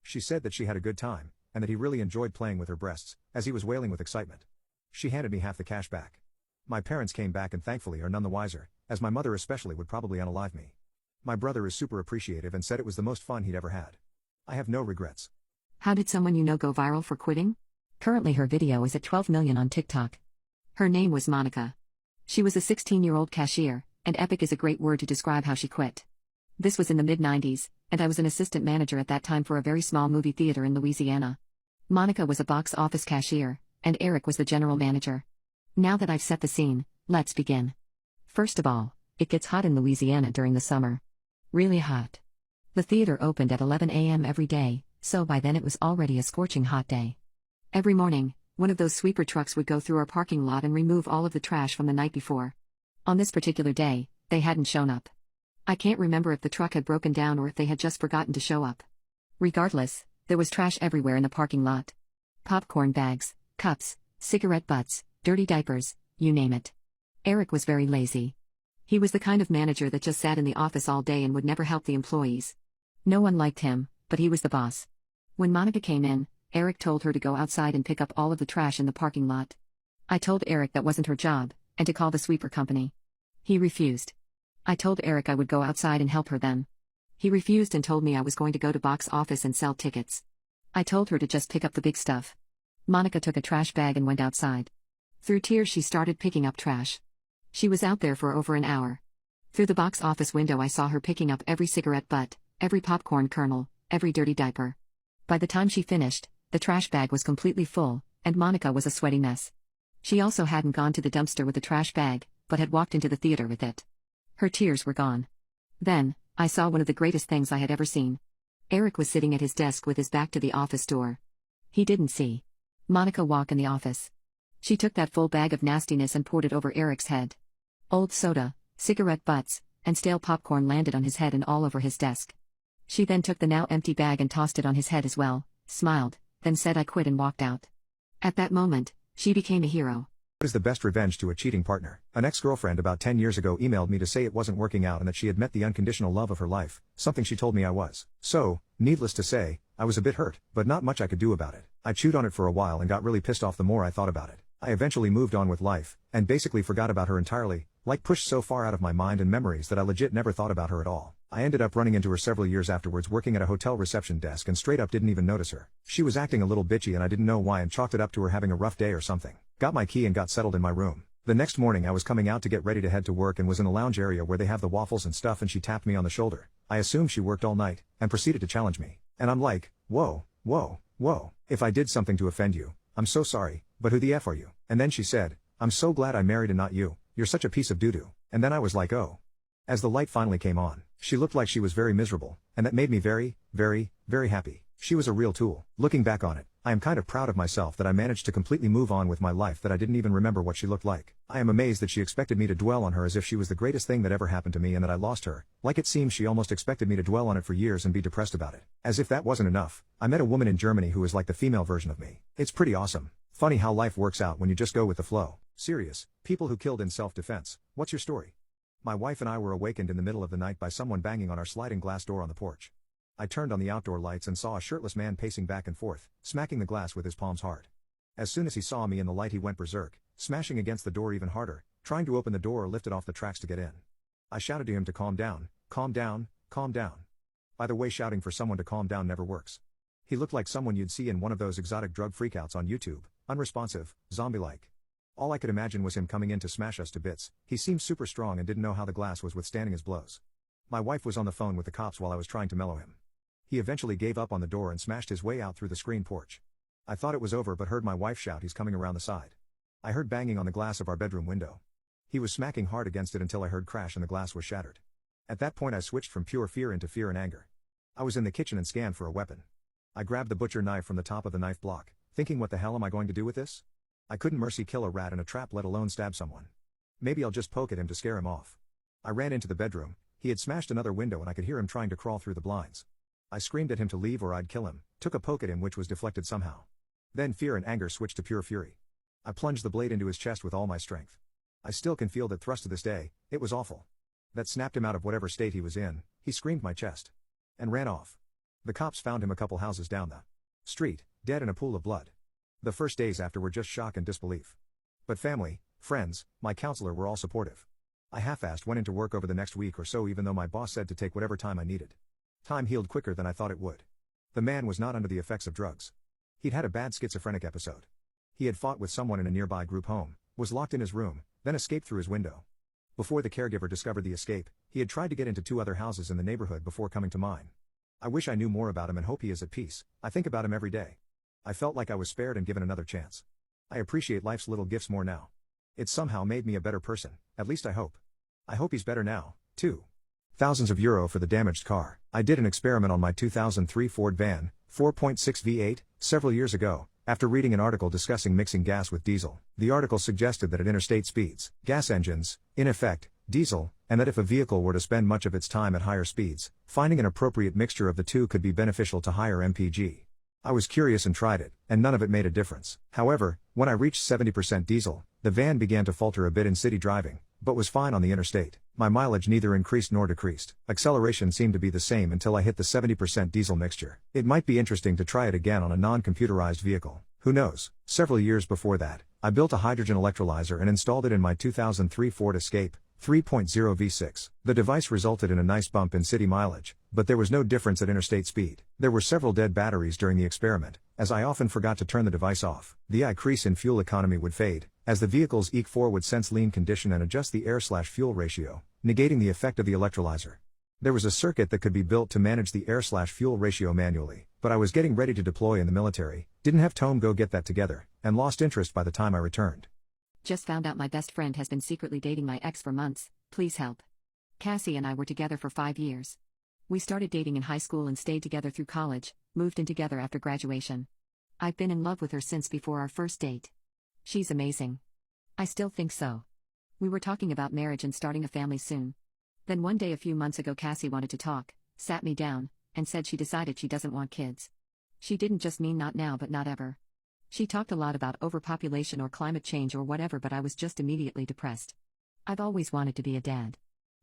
She said that she had a good time, and that he really enjoyed playing with her breasts, as he was wailing with excitement. She handed me half the cash back. My parents came back and thankfully are none the wiser, as my mother especially would probably unalive me. My brother is super appreciative and said it was the most fun he'd ever had. I have no regrets. How did someone you know go viral for quitting? Currently her video is at 12 million on TikTok. Her name was Monica. She was a 16-year-old cashier, and epic is a great word to describe how she quit. This was in the mid-90s, and I was an assistant manager at that time for a very small movie theater in Louisiana. Monica was a box office cashier, and Eric was the general manager. Now that I've set the scene, let's begin. First of all, it gets hot in Louisiana during the summer. Really hot. The theater opened at 11 a.m. every day, so by then it was already a scorching hot day. Every morning, one of those sweeper trucks would go through our parking lot and remove all of the trash from the night before. On this particular day, they hadn't shown up. I can't remember if the truck had broken down or if they had just forgotten to show up. Regardless, there was trash everywhere in the parking lot. Popcorn bags, cups, cigarette butts, dirty diapers, you name it. Eric was very lazy. He was the kind of manager that just sat in the office all day and would never help the employees. No one liked him, but he was the boss. When Monica came in, Eric told her to go outside and pick up all of the trash in the parking lot. I told Eric that wasn't her job, and to call the sweeper company. He refused. I told Eric I would go outside and help her then. He refused and told me I was going to go to box office and sell tickets. I told her to just pick up the big stuff. Monica took a trash bag and went outside. Through tears she started picking up trash. She was out there for over an hour. Through the box office window I saw her picking up every cigarette butt, every popcorn kernel, every dirty diaper. By the time she finished, the trash bag was completely full, and Monica was a sweaty mess. She also hadn't gone to the dumpster with the trash bag, but had walked into the theater with it. Her tears were gone. Then, I saw one of the greatest things I had ever seen. Eric was sitting at his desk with his back to the office door. He didn't see Monica walk in the office. She took that full bag of nastiness and poured it over Eric's head. Old soda, cigarette butts, and stale popcorn landed on his head and all over his desk. She then took the now empty bag and tossed it on his head as well, smiled, then said I quit and walked out. At that moment, she became a hero. What is the best revenge to a cheating partner? An ex-girlfriend about 10 years ago emailed me to say it wasn't working out and that she had met the unconditional love of her life, something she told me I was. So, needless to say, I was a bit hurt, but not much I could do about it. I chewed on it for a while and got really pissed off the more I thought about it. I eventually moved on with life, and basically forgot about her entirely, like pushed so far out of my mind and memories that I legit never thought about her at all. I ended up running into her several years afterwards working at a hotel reception desk and straight up didn't even notice her. She was acting a little bitchy and I didn't know why and chalked it up to her having a rough day or something. Got my key and got settled in my room. The next morning I was coming out to get ready to head to work and was in the lounge area where they have the waffles and stuff and she tapped me on the shoulder. I assumed she worked all night, and proceeded to challenge me. And I'm like, whoa, whoa, whoa, if I did something to offend you, I'm so sorry, but who the F are you? And then she said, I'm so glad I married and not you, you're such a piece of doo-doo. And then I was like oh. As the light finally came on, she looked like she was very miserable, and that made me very, very, very happy. She was a real tool. Looking back on it, I am kind of proud of myself that I managed to completely move on with my life that I didn't even remember what she looked like. I am amazed that she expected me to dwell on her as if she was the greatest thing that ever happened to me and that I lost her, like it seems she almost expected me to dwell on it for years and be depressed about it. As if that wasn't enough, I met a woman in Germany who is like the female version of me. It's pretty awesome. Funny how life works out when you just go with the flow. Serious, people who killed in self-defense, what's your story? My wife and I were awakened in the middle of the night by someone banging on our sliding glass door on the porch. I turned on the outdoor lights and saw a shirtless man pacing back and forth, smacking the glass with his palms hard. As soon as he saw me in the light he went berserk, smashing against the door even harder, trying to open the door or lift it off the tracks to get in. I shouted to him to calm down, calm down, calm down. By the way, shouting for someone to calm down never works. He looked like someone you'd see in one of those exotic drug freakouts on YouTube, unresponsive, zombie-like. All I could imagine was him coming in to smash us to bits. He seemed super strong and didn't know how the glass was withstanding his blows. My wife was on the phone with the cops while I was trying to mellow him. He eventually gave up on the door and smashed his way out through the screen porch. I thought it was over but heard my wife shout he's coming around the side. I heard banging on the glass of our bedroom window. He was smacking hard against it until I heard crash and the glass was shattered. At that point I switched from pure fear into fear and anger. I was in the kitchen and scanned for a weapon. I grabbed the butcher knife from the top of the knife block, thinking what the hell am I going to do with this? I couldn't mercy kill a rat in a trap, let alone stab someone. Maybe I'll just poke at him to scare him off. I ran into the bedroom. He had smashed another window and I could hear him trying to crawl through the blinds. I screamed at him to leave or I'd kill him, took a poke at him which was deflected somehow. Then fear and anger switched to pure fury. I plunged the blade into his chest with all my strength. I still can feel that thrust to this day. It was awful. That snapped him out of whatever state he was in. He screamed my chest. And ran off. The cops found him a couple houses down the street, dead in a pool of blood. The first days after were just shock and disbelief. But family, friends, my counselor were all supportive. I half-assed went into work over the next week or so even though my boss said to take whatever time I needed. Time healed quicker than I thought it would. The man was not under the effects of drugs. He'd had a bad schizophrenic episode. He had fought with someone in a nearby group home, was locked in his room, then escaped through his window. Before the caregiver discovered the escape, he had tried to get into 2 other houses in the neighborhood before coming to mine. I wish I knew more about him and hope he is at peace. I think about him every day. I felt like I was spared and given another chance. I appreciate life's little gifts more now. It somehow made me a better person, at least I hope. I hope he's better now, too. Thousands of euro for the damaged car. I did an experiment on my 2003 Ford van, 4.6 V8, several years ago, after reading an article discussing mixing gas with diesel. The article suggested that at interstate speeds, gas engines, in effect, diesel, and that if a vehicle were to spend much of its time at higher speeds, finding an appropriate mixture of the two could be beneficial to higher MPG. I was curious and tried it, and none of it made a difference. However, when I reached 70% diesel, the van began to falter a bit in city driving, but was fine on the interstate. My mileage neither increased nor decreased. Acceleration seemed to be the same until I hit the 70% diesel mixture. It might be interesting to try it again on a non-computerized vehicle. Who knows? Several years before that, I built a hydrogen electrolyzer and installed it in my 2003 Ford Escape 3.0 V6. The device resulted in a nice bump in city mileage, but there was no difference at interstate speed. There were several dead batteries during the experiment, as I often forgot to turn the device off. The increase in fuel economy would fade, as the vehicle's EC4 would sense lean condition and adjust the air/fuel ratio, negating the effect of the electrolyzer. There was a circuit that could be built to manage the air/fuel ratio manually, but I was getting ready to deploy in the military, didn't have time to go get that together, and lost interest by the time I returned. Just found out my best friend has been secretly dating my ex for months, please help. Cassie and I were together for 5 years. We started dating in high school and stayed together through college, moved in together after graduation. I've been in love with her since before our first date. She's amazing. I still think so. We were talking about marriage and starting a family soon. Then one day a few months ago Cassie wanted to talk, sat me down, and said she decided she doesn't want kids. She didn't just mean not now but not ever. She talked a lot about overpopulation or climate change or whatever, but I was just immediately depressed. I've always wanted to be a dad.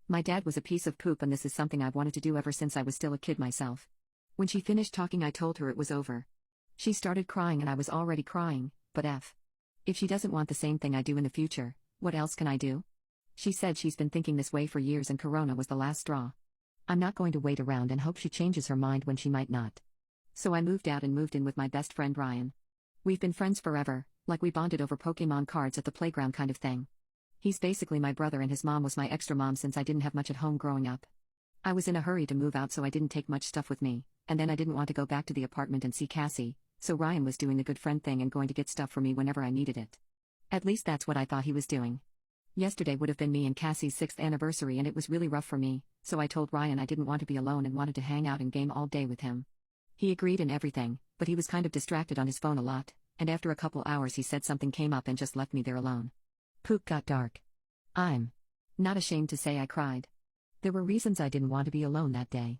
My dad was a piece of poop and this is something I've wanted to do ever since I was still a kid myself. When she finished talking I told her it was over. She started crying and I was already crying, but if she doesn't want the same thing I do in the future, what else can I do? She said she's been thinking this way for years and Corona was the last straw. I'm not going to wait around and hope she changes her mind when she might not. So I moved out and moved in with my best friend Ryan. We've been friends forever, like we bonded over Pokemon cards at the playground kind of thing. He's basically my brother and his mom was my extra mom since I didn't have much at home growing up. I was in a hurry to move out so I didn't take much stuff with me, and then I didn't want to go back to the apartment and see Cassie, so Ryan was doing the good friend thing and going to get stuff for me whenever I needed it. At least that's what I thought he was doing. Yesterday would have been me and Cassie's 6th anniversary and it was really rough for me, so I told Ryan I didn't want to be alone and wanted to hang out and game all day with him. He agreed and everything, but he was kind of distracted on his phone a lot, and after a couple hours he said something came up and just left me there alone. Poop got dark. I'm not ashamed to say I cried. There were reasons I didn't want to be alone that day.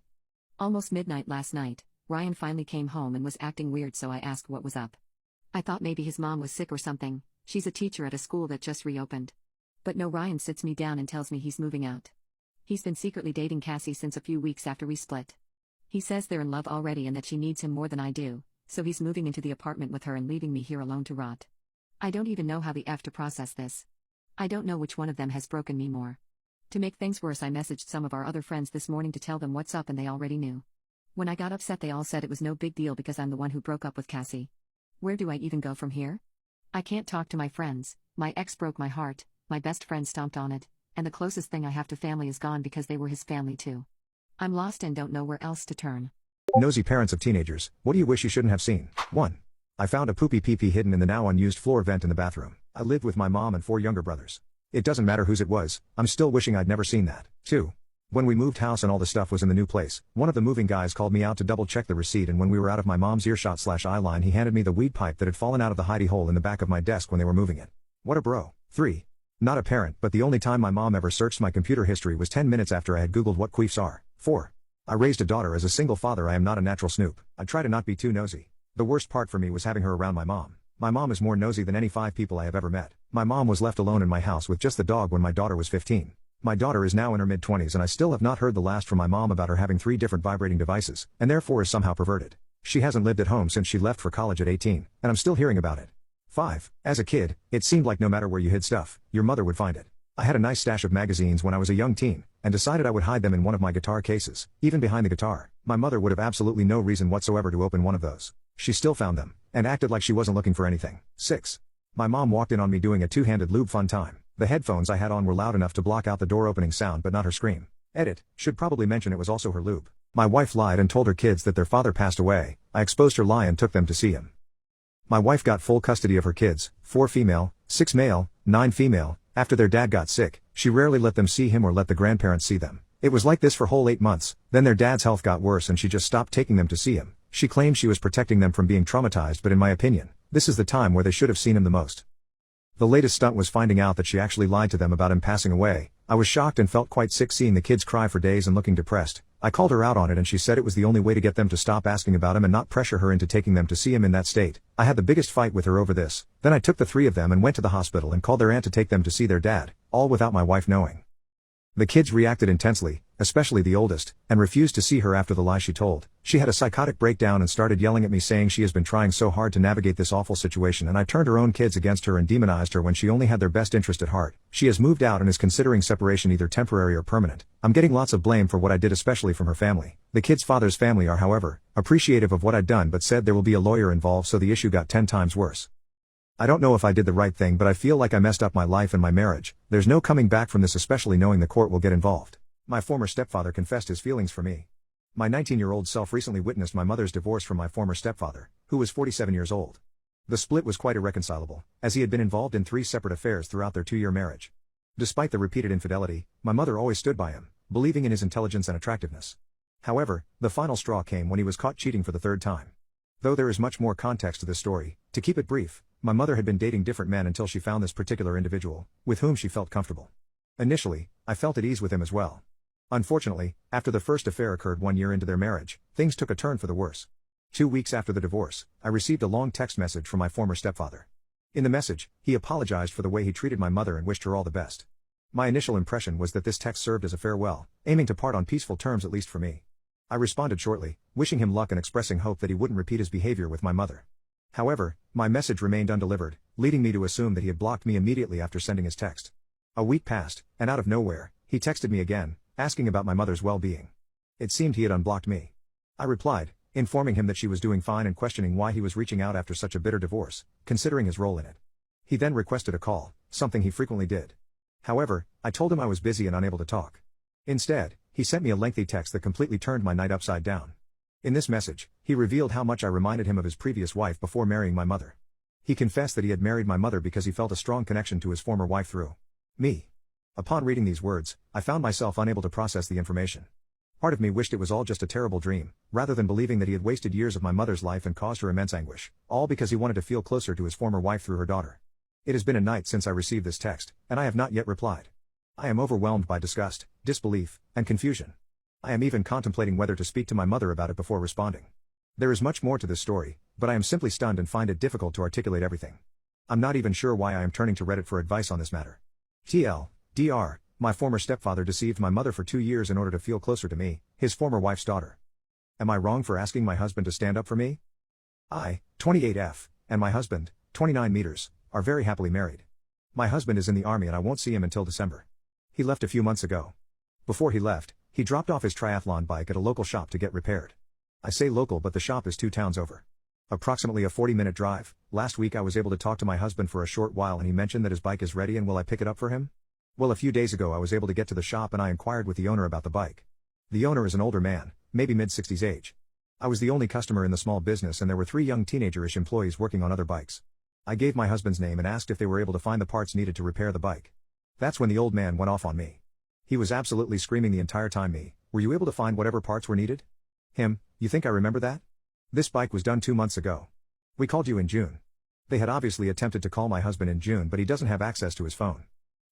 Almost midnight last night, Ryan finally came home and was acting weird, so I asked what was up. I thought maybe his mom was sick or something. She's a teacher at a school that just reopened. But no, Ryan sits me down and tells me he's moving out. He's been secretly dating Cassie since a few weeks after we split. He says they're in love already and that she needs him more than I do, so he's moving into the apartment with her and leaving me here alone to rot. I don't even know how the F to process this. I don't know which one of them has broken me more. To make things worse, I messaged some of our other friends this morning to tell them what's up and they already knew. When I got upset, they all said it was no big deal because I'm the one who broke up with Cassie. Where do I even go from here? I can't talk to my friends, my ex broke my heart, my best friend stomped on it, and the closest thing I have to family is gone because they were his family too. I'm lost and don't know where else to turn. Nosy parents of teenagers, what do you wish you shouldn't have seen? 1. I found a poopy pee-pee hidden in the now unused floor vent in the bathroom. I lived with my mom and 4 younger brothers. It doesn't matter whose it was, I'm still wishing I'd never seen that. 2. When we moved house and all the stuff was in the new place, one of the moving guys called me out to double check the receipt, and when we were out of my mom's earshot/eye line, he handed me the weed pipe that had fallen out of the hidey hole in the back of my desk when they were moving it. What a bro. 3. Not a parent, but the only time my mom ever searched my computer history was 10 minutes after I had googled what queefs are. 4. I raised a daughter as a single father. I am not a natural snoop. I try to not be too nosy. The worst part for me was having her around my mom. My mom is more nosy than any 5 people I have ever met. My mom was left alone in my house with just the dog when my daughter was 15. My daughter is now in her mid-20s and I still have not heard the last from my mom about her having 3 different vibrating devices, and therefore is somehow perverted. She hasn't lived at home since she left for college at 18, and I'm still hearing about it. 5. As a kid, it seemed like no matter where you hid stuff, your mother would find it. I had a nice stash of magazines when I was a young teen, and decided I would hide them in one of my guitar cases, even behind the guitar. My mother would have absolutely no reason whatsoever to open one of those. She still found them, and acted like she wasn't looking for anything. 6. My mom walked in on me doing a 2-handed lube fun time. The headphones I had on were loud enough to block out the door opening sound but not her scream. Edit, should probably mention it was also her lube. My wife lied and told her kids that their father passed away. I exposed her lie and took them to see him. My wife got full custody of her kids, 4 female, 6 male, 9 female. After their dad got sick, she rarely let them see him or let the grandparents see them. It was like this for whole 8 months, then their dad's health got worse and she just stopped taking them to see him. She claimed she was protecting them from being traumatized, but in my opinion, this is the time where they should have seen him the most. The latest stunt was finding out that she actually lied to them about him passing away. I was shocked and felt quite sick seeing the kids cry for days and looking depressed. I called her out on it and she said it was the only way to get them to stop asking about him and not pressure her into taking them to see him in that state. I had the biggest fight with her over this. Then I took the 3 of them and went to the hospital and called their aunt to take them to see their dad, all without my wife knowing. The kids reacted intensely, especially the oldest, and refused to see her after the lie she told. She had a psychotic breakdown and started yelling at me saying she has been trying so hard to navigate this awful situation, and I turned her own kids against her and demonized her when she only had their best interest at heart. She has moved out and is considering separation, either temporary or permanent. I'm getting lots of blame for what I did, especially from her family. The kid's father's family are, however, appreciative of what I'd done but said there will be a lawyer involved, so the issue got 10 times worse. I don't know if I did the right thing, but I feel like I messed up my life and my marriage. There's no coming back from this, especially knowing the court will get involved. My former stepfather confessed his feelings for me. My 19-year-old self recently witnessed my mother's divorce from my former stepfather, who was 47 years old. The split was quite irreconcilable, as he had been involved in 3 separate affairs throughout their 2-year marriage. Despite the repeated infidelity, my mother always stood by him, believing in his intelligence and attractiveness. However, the final straw came when he was caught cheating for the 3rd time. Though there is much more context to this story, to keep it brief, my mother had been dating different men until she found this particular individual, with whom she felt comfortable. Initially, I felt at ease with him as well. Unfortunately, after the first affair occurred 1 year into their marriage, things took a turn for the worse. 2 weeks after the divorce, I received a long text message from my former stepfather. In the message, he apologized for the way he treated my mother and wished her all the best. My initial impression was that this text served as a farewell, aiming to part on peaceful terms, at least for me. I responded shortly, wishing him luck and expressing hope that he wouldn't repeat his behavior with my mother. However, my message remained undelivered, leading me to assume that he had blocked me immediately after sending his text. A week passed, and out of nowhere, he texted me again, asking about my mother's well-being. It seemed he had unblocked me. I replied, informing him that she was doing fine and questioning why he was reaching out after such a bitter divorce, considering his role in it. He then requested a call, something he frequently did. However, I told him I was busy and unable to talk. Instead, he sent me a lengthy text that completely turned my night upside down. In this message, he revealed how much I reminded him of his previous wife before marrying my mother. He confessed that he had married my mother because he felt a strong connection to his former wife through me. Upon reading these words, I found myself unable to process the information. Part of me wished it was all just a terrible dream, rather than believing that he had wasted years of my mother's life and caused her immense anguish, all because he wanted to feel closer to his former wife through her daughter. It has been a night since I received this text, and I have not yet replied. I am overwhelmed by disgust, disbelief, and confusion. I am even contemplating whether to speak to my mother about it before responding. There is much more to this story, but I am simply stunned and find it difficult to articulate everything. I'm not even sure why I am turning to Reddit for advice on this matter. TL.Dr. My former stepfather deceived my mother for 2 years in order to feel closer to me, his former wife's daughter. Am I wrong for asking my husband to stand up for me? I, 28F, and my husband, 29 meters, are very happily married. My husband is in the army and I won't see him until December. He left a few months ago. Before he left, he dropped off his triathlon bike at a local shop to get repaired. I say local, but the shop is 2 towns over. Approximately a 40-minute drive. Last week I was able to talk to my husband for a short while and he mentioned that his bike is ready and will I pick it up for him? Well, a few days ago I was able to get to the shop and I inquired with the owner about the bike. The owner is an older man, maybe mid-60s age. I was the only customer in the small business and there were 3 young teenager-ish employees working on other bikes. I gave my husband's name and asked if they were able to find the parts needed to repair the bike. That's when the old man went off on me. He was absolutely screaming the entire time. Were you able to find whatever parts were needed? Him, you think I remember that? This bike was done 2 months ago. We called you in June. They had obviously attempted to call my husband in June, but he doesn't have access to his phone.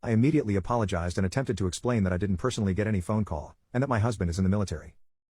I immediately apologized and attempted to explain that I didn't personally get any phone call, and that my husband is in the military.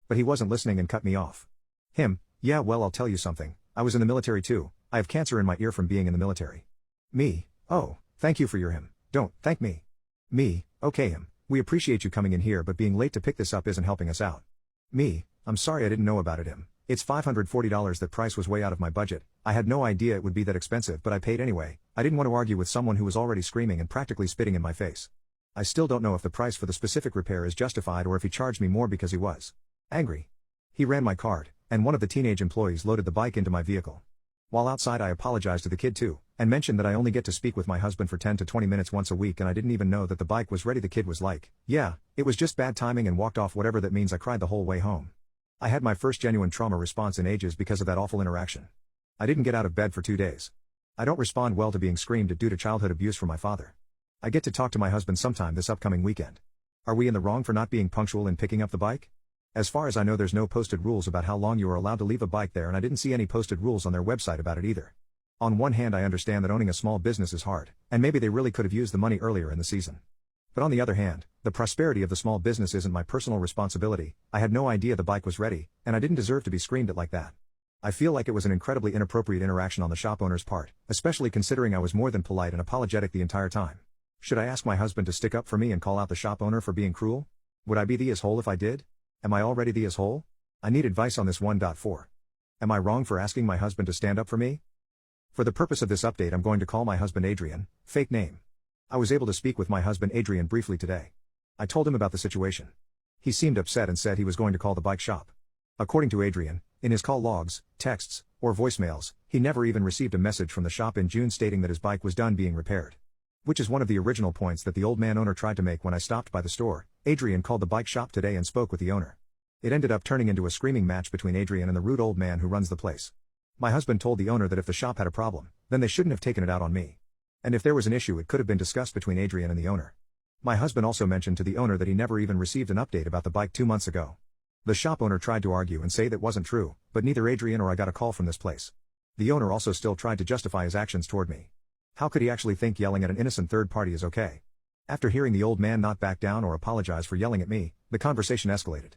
But he wasn't listening and cut me off. Him, yeah, well, I'll tell you something, I was in the military too. I have cancer in my ear from being in the military. Me, oh, thank you for your him, don't thank me. Me, okay him, we appreciate you coming in here, but being late to pick this up isn't helping us out. Me, I'm sorry I didn't know about it him. It's $540. That price was way out of my budget. I had no idea it would be that expensive, but I paid anyway. I didn't want to argue with someone who was already screaming and practically spitting in my face. I still don't know if the price for the specific repair is justified or if he charged me more because he was angry. He ran my card, and one of the teenage employees loaded the bike into my vehicle. While outside I apologized to the kid too, and mentioned that I only get to speak with my husband for 10 to 20 minutes once a week and I didn't even know that the bike was ready. The kid was like, yeah, it was just bad timing, and walked off. Whatever that means. I cried the whole way home. I had my first genuine trauma response in ages because of that awful interaction. I didn't get out of bed for 2 days. I don't respond well to being screamed at due to childhood abuse from my father. I get to talk to my husband sometime this upcoming weekend. Are we in the wrong for not being punctual in picking up the bike? As far as I know, there's no posted rules about how long you are allowed to leave a bike there, and I didn't see any posted rules on their website about it either. On one hand, I understand that owning a small business is hard, and maybe they really could have used the money earlier in the season. But on the other hand, the prosperity of the small business isn't my personal responsibility. I had no idea the bike was ready, and I didn't deserve to be screamed at like that. I feel like it was an incredibly inappropriate interaction on the shop owner's part, especially considering I was more than polite and apologetic the entire time. Should I ask my husband to stick up for me and call out the shop owner for being cruel? Would I be the asshole if I did? Am I already the asshole? I need advice on this 1.4. Am I wrong for asking my husband to stand up for me? For the purpose of this update, I'm going to call my husband Adrian, fake name. I was able to speak with my husband Adrian briefly today. I told him about the situation. He seemed upset and said he was going to call the bike shop. According to Adrian, in his call logs, texts, or voicemails, he never even received a message from the shop in June stating that his bike was done being repaired. Which is one of the original points that the old man owner tried to make when I stopped by the store. Adrian called the bike shop today and spoke with the owner. It ended up turning into a screaming match between Adrian and the rude old man who runs the place. My husband told the owner that if the shop had a problem, then they shouldn't have taken it out on me. And if there was an issue, it could have been discussed between Adrian and the owner. My husband also mentioned to the owner that he never even received an update about the bike 2 months ago. The shop owner tried to argue and say that wasn't true, but neither Adrian or I got a call from this place. The owner also still tried to justify his actions toward me. How could he actually think yelling at an innocent third party is okay? After hearing the old man not back down or apologize for yelling at me, the conversation escalated.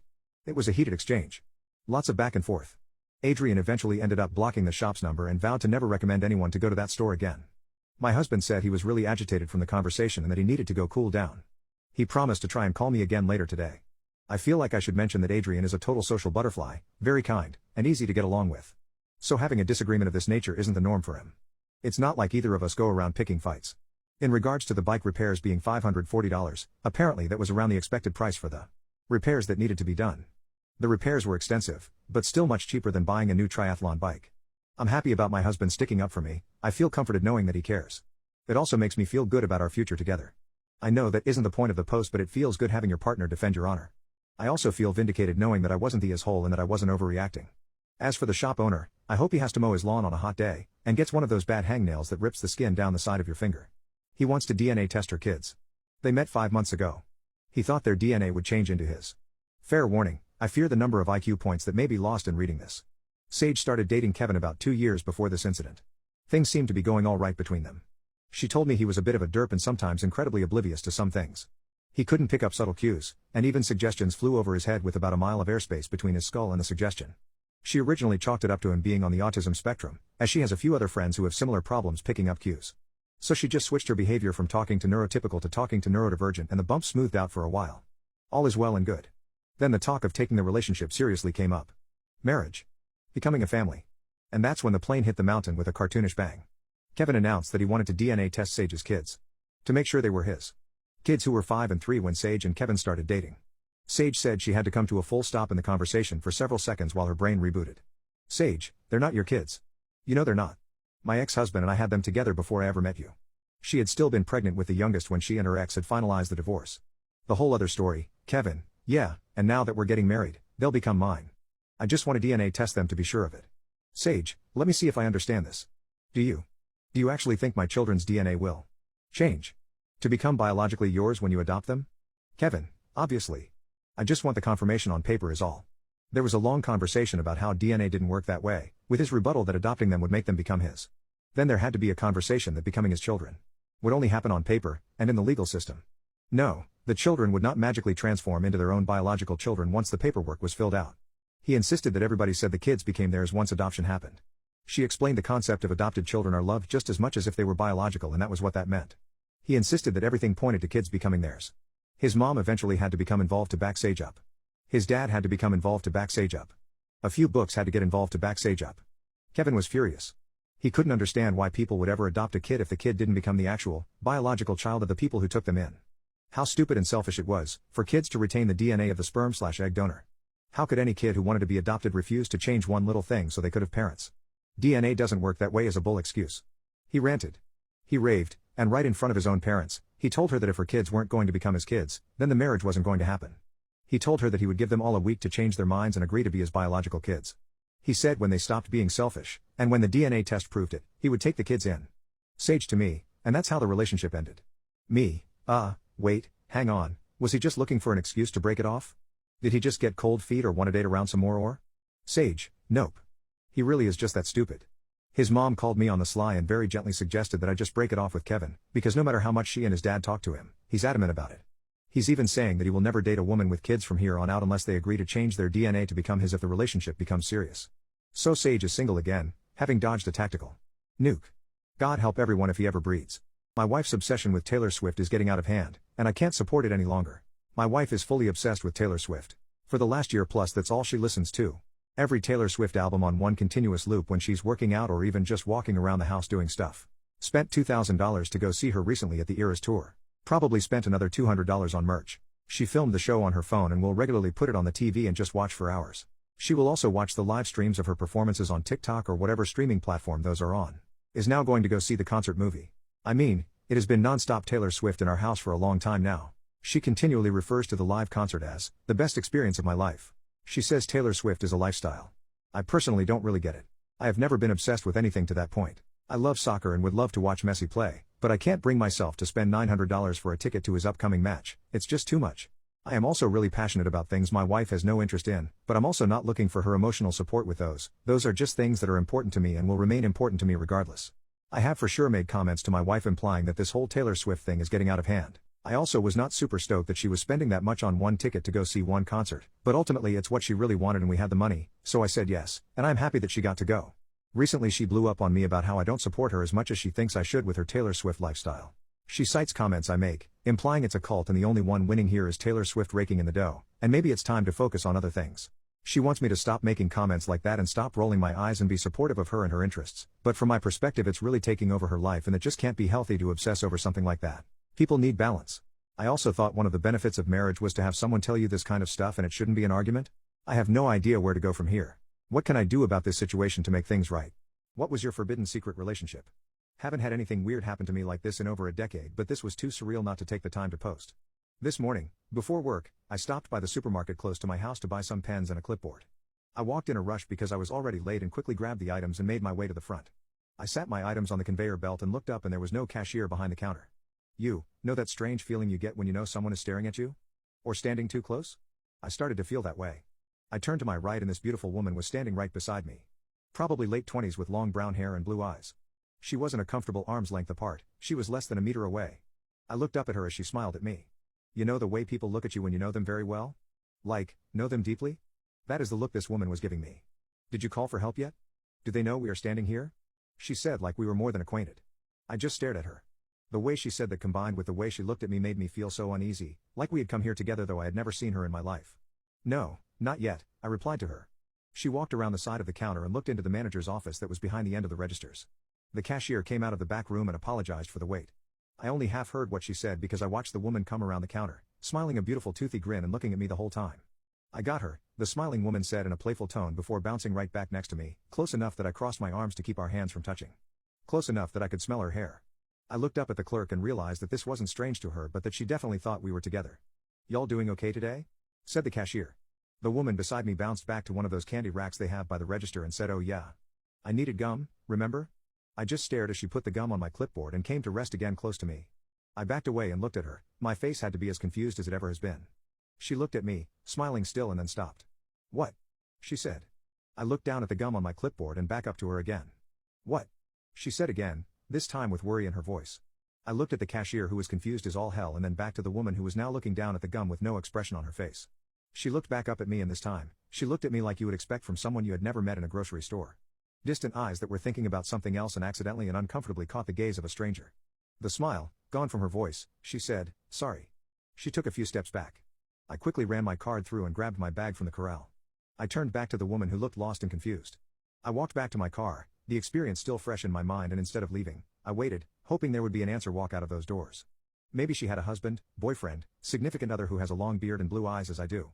It was a heated exchange. Lots of back and forth. Adrian eventually ended up blocking the shop's number and vowed to never recommend anyone to go to that store again. My husband said he was really agitated from the conversation and that he needed to go cool down. He promised to try and call me again later today. I feel like I should mention that Adrian is a total social butterfly, very kind, and easy to get along with. So having a disagreement of this nature isn't the norm for him. It's not like either of us go around picking fights. In regards to the bike repairs being $540, apparently that was around the expected price for the repairs that needed to be done. The repairs were extensive, but still much cheaper than buying a new triathlon bike. I'm happy about my husband sticking up for me. I feel comforted knowing that he cares. It also makes me feel good about our future together. I know that isn't the point of the post, but it feels good having your partner defend your honor. I also feel vindicated knowing that I wasn't the asshole and that I wasn't overreacting. As for the shop owner, I hope he has to mow his lawn on a hot day, and gets one of those bad hangnails that rips the skin down the side of your finger. He wants to DNA test her kids. They met 5 months ago. He thought their DNA would change into his. Fair warning, I fear the number of IQ points that may be lost in reading this. Sage started dating Kevin about 2 years before this incident. Things seemed to be going all right between them. She told me he was a bit of a derp and sometimes incredibly oblivious to some things. He couldn't pick up subtle cues, and even suggestions flew over his head with about a mile of airspace between his skull and the suggestion. She originally chalked it up to him being on the autism spectrum, as she has a few other friends who have similar problems picking up cues. So she just switched her behavior from talking to neurotypical to talking to neurodivergent, and the bump smoothed out for a while. All is well and good. Then the talk of taking the relationship seriously came up. Marriage. Becoming a family. And that's when the plane hit the mountain with a cartoonish bang. Kevin announced that he wanted to DNA test Sage's kids. To make sure they were his. Kids who were 5 and 3 when Sage and Kevin started dating. Sage said she had to come to a full stop in the conversation for several seconds while her brain rebooted. Sage, they're not your kids. You know they're not. My ex-husband and I had them together before I ever met you. She had still been pregnant with the youngest when she and her ex had finalized the divorce. The whole other story, Kevin, yeah, and now that we're getting married, they'll become mine. I just want to DNA test them to be sure of it. Sage, let me see if I understand this. Do you actually think my children's DNA will change to become biologically yours when you adopt them? Kevin, obviously. I just want the confirmation on paper is all. There was a long conversation about how DNA didn't work that way, with his rebuttal that adopting them would make them become his. Then there had to be a conversation that becoming his children would only happen on paper, and in the legal system. No, the children would not magically transform into their own biological children once the paperwork was filled out. He insisted that everybody said the kids became theirs once adoption happened. She explained the concept of adopted children are loved just as much as if they were biological, and that was what that meant. He insisted that everything pointed to kids becoming theirs. His mom eventually had to become involved to back Sage up. His dad had to become involved to back Sage up. A few books had to get involved to back Sage up. Kevin was furious. He couldn't understand why people would ever adopt a kid if the kid didn't become the actual, biological child of the people who took them in. How stupid and selfish it was, for kids to retain the DNA of the sperm/egg donor. How could any kid who wanted to be adopted refuse to change one little thing so they could have parents? DNA doesn't work that way is a bull excuse. He ranted. He raved, and right in front of his own parents, he told her that if her kids weren't going to become his kids, then the marriage wasn't going to happen. He told her that he would give them all a week to change their minds and agree to be his biological kids. He said when they stopped being selfish, and when the DNA test proved it, he would take the kids in. Sage to me, and that's how the relationship ended. Me, wait, hang on, was he just looking for an excuse to break it off? Did he just get cold feet or want to date around some more or? Sage, nope. He really is just that stupid. His mom called me on the sly and very gently suggested that I just break it off with Kevin, because no matter how much she and his dad talk to him, he's adamant about it. He's even saying that he will never date a woman with kids from here on out unless they agree to change their DNA to become his if the relationship becomes serious. So Sage is single again, having dodged a tactical nuke. God help everyone if he ever breeds. My wife's obsession with Taylor Swift is getting out of hand, and I can't support it any longer. My wife is fully obsessed with Taylor Swift. For the last year plus that's all she listens to. Every Taylor Swift album on one continuous loop when she's working out or even just walking around the house doing stuff. Spent $2,000 to go see her recently at the Eras tour. Probably spent another $200 on merch. She filmed the show on her phone and will regularly put it on the TV and just watch for hours. She will also watch the live streams of her performances on TikTok or whatever streaming platform those are on. Is now going to go see the concert movie. I mean, it has been non-stop Taylor Swift in our house for a long time now. She continually refers to the live concert as the best experience of my life. She says Taylor Swift is a lifestyle. I personally don't really get it. I have never been obsessed with anything to that point. I love soccer and would love to watch Messi play, but I can't bring myself to spend $900 for a ticket to his upcoming match. It's just too much. I am also really passionate about things my wife has no interest in, but I'm also not looking for her emotional support with those. Those are just things that are important to me and will remain important to me regardless. I have for sure made comments to my wife implying that this whole Taylor Swift thing is getting out of hand. I also was not super stoked that she was spending that much on one ticket to go see one concert, but ultimately it's what she really wanted and we had the money, so I said yes, and I'm happy that she got to go. Recently she blew up on me about how I don't support her as much as she thinks I should with her Taylor Swift lifestyle. She cites comments I make, implying it's a cult and the only one winning here is Taylor Swift raking in the dough, and maybe it's time to focus on other things. She wants me to stop making comments like that and stop rolling my eyes and be supportive of her and her interests, but from my perspective it's really taking over her life and it just can't be healthy to obsess over something like that. People need balance. I also thought one of the benefits of marriage was to have someone tell you this kind of stuff and it shouldn't be an argument. I have no idea where to go from here. What can I do about this situation to make things right? What was your forbidden secret relationship? Haven't had anything weird happen to me like this in over a decade, but this was too surreal not to take the time to post. This morning, before work, I stopped by the supermarket close to my house to buy some pens and a clipboard. I walked in a rush because I was already late and quickly grabbed the items and made my way to the front. I sat my items on the conveyor belt and looked up and there was no cashier behind the counter. You know that strange feeling you get when you know someone is staring at you? Or standing too close? I started to feel that way. I turned to my right and this beautiful woman was standing right beside me. Probably late 20s with long brown hair and blue eyes. She wasn't a comfortable arm's length apart, she was less than a meter away. I looked up at her as she smiled at me. You know the way people look at you when you know them very well? Like, know them deeply? That is the look this woman was giving me. Did you call for help yet? Do they know we are standing here? She said like we were more than acquainted. I just stared at her. The way she said that combined with the way she looked at me made me feel so uneasy, like we had come here together though I had never seen her in my life. No, not yet, I replied to her. She walked around the side of the counter and looked into the manager's office that was behind the end of the registers. The cashier came out of the back room and apologized for the wait. I only half heard what she said because I watched the woman come around the counter, smiling a beautiful toothy grin and looking at me the whole time. I got her, the smiling woman said in a playful tone before bouncing right back next to me, close enough that I crossed my arms to keep our hands from touching. Close enough that I could smell her hair. I looked up at the clerk and realized that this wasn't strange to her but that she definitely thought we were together. Y'all doing okay today? Said the cashier. The woman beside me bounced back to one of those candy racks they have by the register and said, oh yeah. I needed gum, remember? I just stared as she put the gum on my clipboard and came to rest again close to me. I backed away and looked at her, my face had to be as confused as it ever has been. She looked at me, smiling still and then stopped. What? She said. I looked down at the gum on my clipboard and back up to her again. What? She said again, this time with worry in her voice. I looked at the cashier who was confused as all hell and then back to the woman who was now looking down at the gum with no expression on her face. She looked back up at me and this time, she looked at me like you would expect from someone you had never met in a grocery store. Distant eyes that were thinking about something else and accidentally and uncomfortably caught the gaze of a stranger. The smile, gone from her voice, she said, sorry. She took a few steps back. I quickly ran my card through and grabbed my bag from the corral. I turned back to the woman who looked lost and confused. I walked back to my car, the experience still fresh in my mind and instead of leaving, I waited, hoping there would be an answer walk out of those doors. Maybe she had a husband, boyfriend, significant other who has a long beard and blue eyes as I do.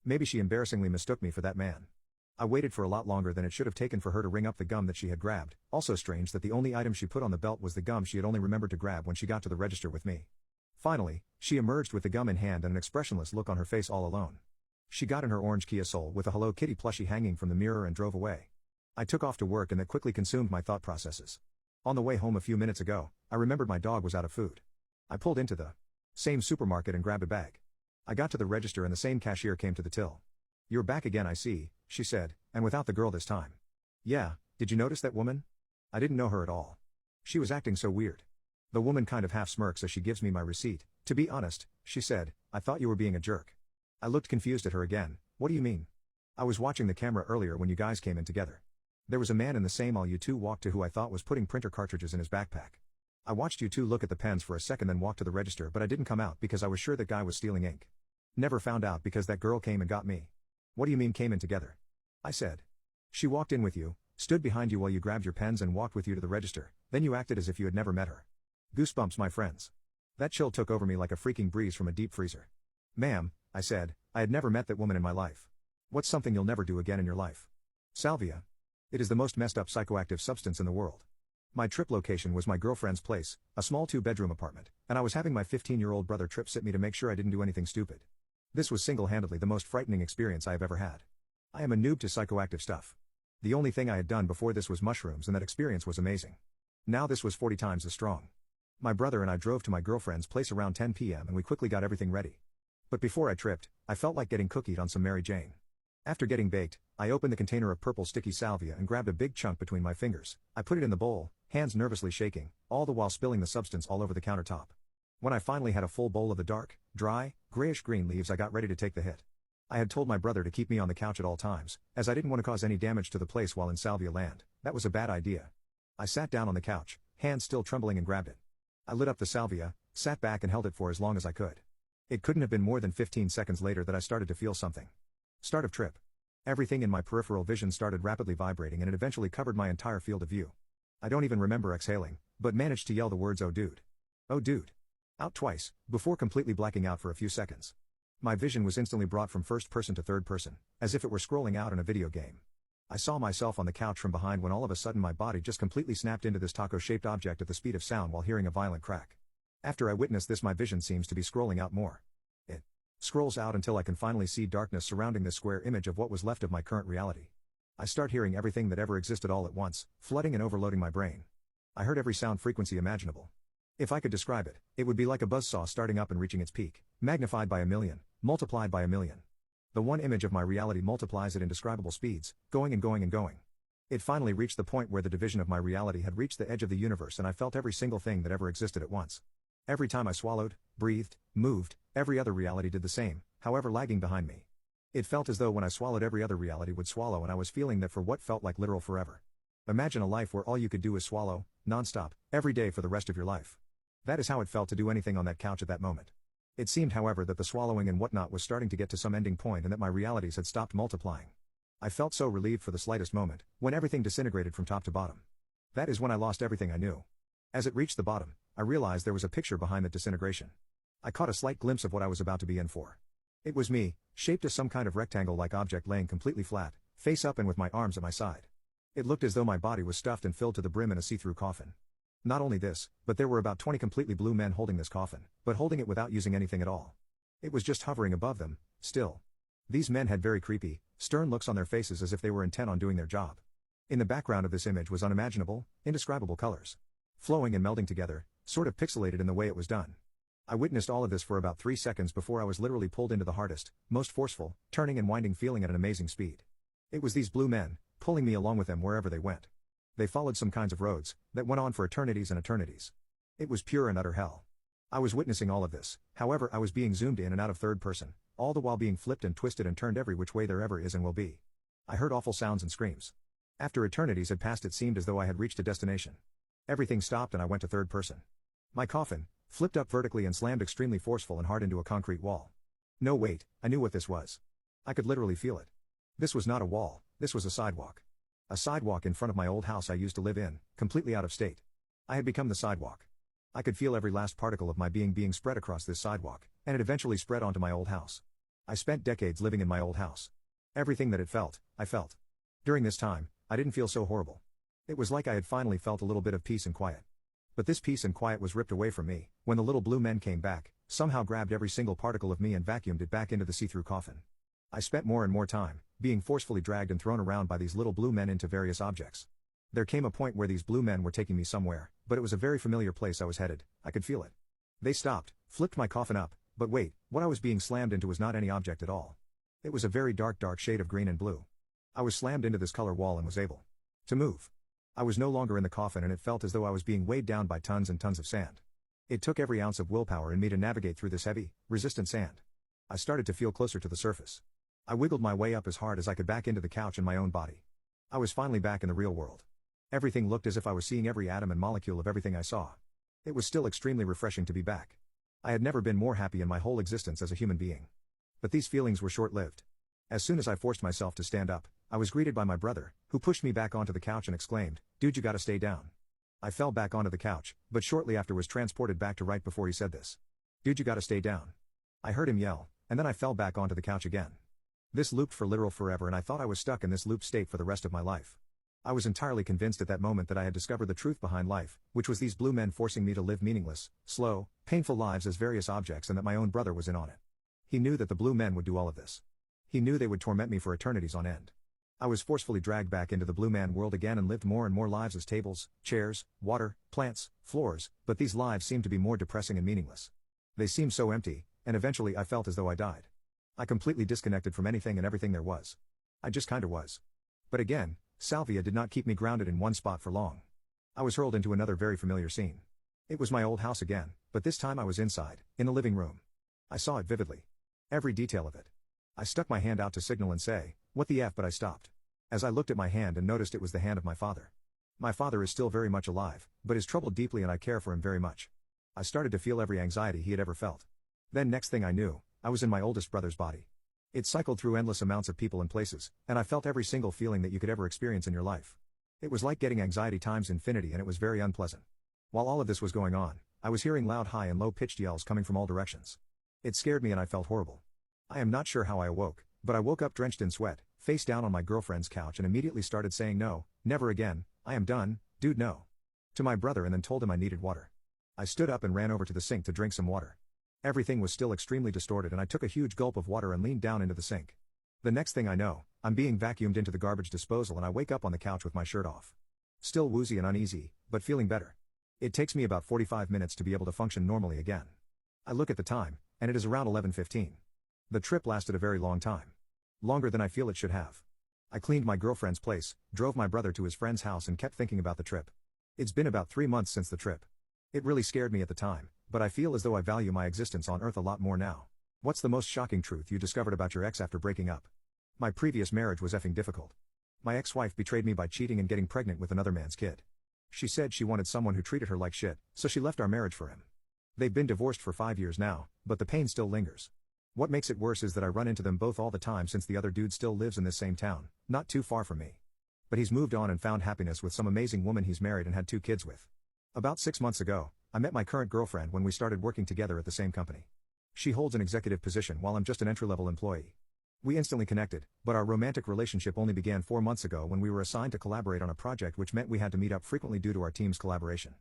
Maybe she embarrassingly mistook me for that man. I waited for a lot longer than it should have taken for her to ring up the gum that she had grabbed, also strange that the only item she put on the belt was the gum she had only remembered to grab when she got to the register with me. Finally, she emerged with the gum in hand and an expressionless look on her face all alone. She got in her orange Kia Soul with a Hello Kitty plushie hanging from the mirror and drove away. I took off to work and that quickly consumed my thought processes. On the way home a few minutes ago, I remembered my dog was out of food. I pulled into the same supermarket and grabbed a bag. I got to the register and the same cashier came to the till. You're back again I see, she said, and without the girl this time. Yeah, did you notice that woman? I didn't know her at all. She was acting so weird. The woman kind of half smirks as she gives me my receipt. To be honest, she said, I thought you were being a jerk. I looked confused at her again. What do you mean? I was watching the camera earlier when you guys came in together. There was a man in the same aisle you two walked to who I thought was putting printer cartridges in his backpack. I watched you two look at the pens for a second then walk to the register but I didn't come out because I was sure that guy was stealing ink. Never found out because that girl came and got me. What do you mean came in together? I said. She walked in with you, stood behind you while you grabbed your pens and walked with you to the register, then you acted as if you had never met her. Goosebumps my friends. That chill took over me like a freaking breeze from a deep freezer. Ma'am, I said, I had never met that woman in my life. What's something you'll never do again in your life? Salvia. It is the most messed up psychoactive substance in the world. My trip location was my girlfriend's place, a small 2-bedroom apartment, and I was having my 15-year-old brother trip sit me to make sure I didn't do anything stupid. This was single-handedly the most frightening experience I have ever had. I am a noob to psychoactive stuff. The only thing I had done before this was mushrooms and that experience was amazing. Now this was 40 times as strong. My brother and I drove to my girlfriend's place around 10 p.m. and we quickly got everything ready. But before I tripped, I felt like getting cookied on some Mary Jane. After getting baked, I opened the container of purple sticky salvia and grabbed a big chunk between my fingers. I put it in the bowl, hands nervously shaking, all the while spilling the substance all over the countertop. When I finally had a full bowl of the dark, dry, grayish-green leaves I got ready to take the hit. I had told my brother to keep me on the couch at all times, as I didn't want to cause any damage to the place while in salvia land. That was a bad idea. I sat down on the couch, hands still trembling and grabbed it. I lit up the salvia, sat back and held it for as long as I could. It couldn't have been more than 15 seconds later that I started to feel something. Start of trip. Everything in my peripheral vision started rapidly vibrating and it eventually covered my entire field of view. I don't even remember exhaling, but managed to yell the words "Oh dude. Oh dude." Out twice, before completely blacking out for a few seconds. My vision was instantly brought from first person to third person, as if it were scrolling out in a video game. I saw myself on the couch from behind when all of a sudden my body just completely snapped into this taco-shaped object at the speed of sound while hearing a violent crack. After I witnessed this, my vision seems to be scrolling out more. It scrolls out until I can finally see darkness surrounding this square image of what was left of my current reality. I start hearing everything that ever existed all at once, flooding and overloading my brain. I heard every sound frequency imaginable. If I could describe it, it would be like a buzzsaw starting up and reaching its peak, magnified by 1,000,000, multiplied by 1,000,000. The one image of my reality multiplies at indescribable speeds, going and going and going. It finally reached the point where the division of my reality had reached the edge of the universe, and I felt every single thing that ever existed at once. Every time I swallowed, breathed, moved, every other reality did the same, however lagging behind me. It felt as though when I swallowed, every other reality would swallow, and I was feeling that for what felt like literal forever. Imagine a life where all you could do is swallow, non-stop, every day for the rest of your life. That is how it felt to do anything on that couch at that moment. It seemed, however, that the swallowing and whatnot was starting to get to some ending point and that my realities had stopped multiplying. I felt so relieved for the slightest moment, when everything disintegrated from top to bottom. That is when I lost everything I knew. As it reached the bottom, I realized there was a picture behind the disintegration. I caught a slight glimpse of what I was about to be in for. It was me, shaped as some kind of rectangle-like object laying completely flat, face up and with my arms at my side. It looked as though my body was stuffed and filled to the brim in a see-through coffin. Not only this, but there were about 20 completely blue men holding this coffin, but holding it without using anything at all. It was just hovering above them, still. These men had very creepy, stern looks on their faces as if they were intent on doing their job. In the background of this image was unimaginable, indescribable colors. Flowing and melding together, sort of pixelated in the way it was done. I witnessed all of this for about 3 seconds before I was literally pulled into the hardest, most forceful, turning and winding feeling at an amazing speed. It was these blue men, pulling me along with them wherever they went. They followed some kinds of roads, that went on for eternities and eternities. It was pure and utter hell. I was witnessing all of this, however I was being zoomed in and out of third person, all the while being flipped and twisted and turned every which way there ever is and will be. I heard awful sounds and screams. After eternities had passed, it seemed as though I had reached a destination. Everything stopped and I went to third person. My coffin, flipped up vertically and slammed extremely forceful and hard into a concrete wall. No wait, I knew what this was. I could literally feel it. This was not a wall, this was a sidewalk. A sidewalk in front of my old house I used to live in, completely out of state. I had become the sidewalk. I could feel every last particle of my being spread across this sidewalk, and it eventually spread onto my old house. I spent decades living in my old house. Everything that it felt, I felt. During this time, I didn't feel so horrible. It was like I had finally felt a little bit of peace and quiet. But this peace and quiet was ripped away from me, when the little blue men came back, somehow grabbed every single particle of me and vacuumed it back into the see-through coffin. I spent more and more time, being forcefully dragged and thrown around by these little blue men into various objects. There came a point where these blue men were taking me somewhere, but it was a very familiar place I was headed, I could feel it. They stopped, flipped my coffin up, but wait, what I was being slammed into was not any object at all. It was a very dark shade of green and blue. I was slammed into this color wall and was able to move. I was no longer in the coffin and it felt as though I was being weighed down by tons and tons of sand. It took every ounce of willpower in me to navigate through this heavy, resistant sand. I started to feel closer to the surface. I wiggled my way up as hard as I could back into the couch in my own body. I was finally back in the real world. Everything looked as if I was seeing every atom and molecule of everything I saw. It was still extremely refreshing to be back. I had never been more happy in my whole existence as a human being. But these feelings were short-lived. As soon as I forced myself to stand up, I was greeted by my brother, who pushed me back onto the couch and exclaimed, "Dude, you gotta stay down." I fell back onto the couch, but shortly after was transported back to right before he said this. "Dude, you gotta stay down." I heard him yell, and then I fell back onto the couch again. This looped for literal forever and I thought I was stuck in this loop state for the rest of my life. I was entirely convinced at that moment that I had discovered the truth behind life, which was these blue men forcing me to live meaningless, slow, painful lives as various objects and that my own brother was in on it. He knew that the blue men would do all of this. He knew they would torment me for eternities on end. I was forcefully dragged back into the blue man world again and lived more and more lives as tables, chairs, water, plants, floors, but these lives seemed to be more depressing and meaningless. They seemed so empty, and eventually I felt as though I died. I completely disconnected from anything and everything there was. I just kinda was. But again, salvia did not keep me grounded in one spot for long. I was hurled into another very familiar scene. It was my old house again, but this time I was inside, in the living room. I saw it vividly. Every detail of it. I stuck my hand out to signal and say, "What the F?" but I stopped. As I looked at my hand and noticed it was the hand of my father. My father is still very much alive, but is troubled deeply and I care for him very much. I started to feel every anxiety he had ever felt. Then next thing I knew, I was in my oldest brother's body. It cycled through endless amounts of people and places, and I felt every single feeling that you could ever experience in your life. It was like getting anxiety times infinity and it was very unpleasant. While all of this was going on, I was hearing loud high and low pitched yells coming from all directions. It scared me and I felt horrible. I am not sure how I awoke, but I woke up drenched in sweat, face down on my girlfriend's couch and immediately started saying no, never again, I am done, dude no. To my brother and then told him I needed water. I stood up and ran over to the sink to drink some water. Everything was still extremely distorted and I took a huge gulp of water and leaned down into the sink. The next thing I know, I'm being vacuumed into the garbage disposal and I wake up on the couch with my shirt off. Still woozy and uneasy, but feeling better. It takes me about 45 minutes to be able to function normally again. I look at the time, and it is around 11:15. The trip lasted a very long time. Longer than I feel it should have. I cleaned my girlfriend's place, drove my brother to his friend's house and kept thinking about the trip. It's been about 3 months since the trip. It really scared me at the time, but I feel as though I value my existence on Earth a lot more now. What's the most shocking truth you discovered about your ex after breaking up? My previous marriage was effing difficult. My ex-wife betrayed me by cheating and getting pregnant with another man's kid. She said she wanted someone who treated her like shit, so she left our marriage for him. They've been divorced for 5 years now, but the pain still lingers. What makes it worse is that I run into them both all the time since the other dude still lives in this same town, not too far from me. But he's moved on and found happiness with some amazing woman he's married and had 2 kids with. About 6 months ago, I met my current girlfriend when we started working together at the same company. She holds an executive position while I'm just an entry-level employee. We instantly connected, but our romantic relationship only began 4 months ago when we were assigned to collaborate on a project which meant we had to meet up frequently due to our team's collaboration.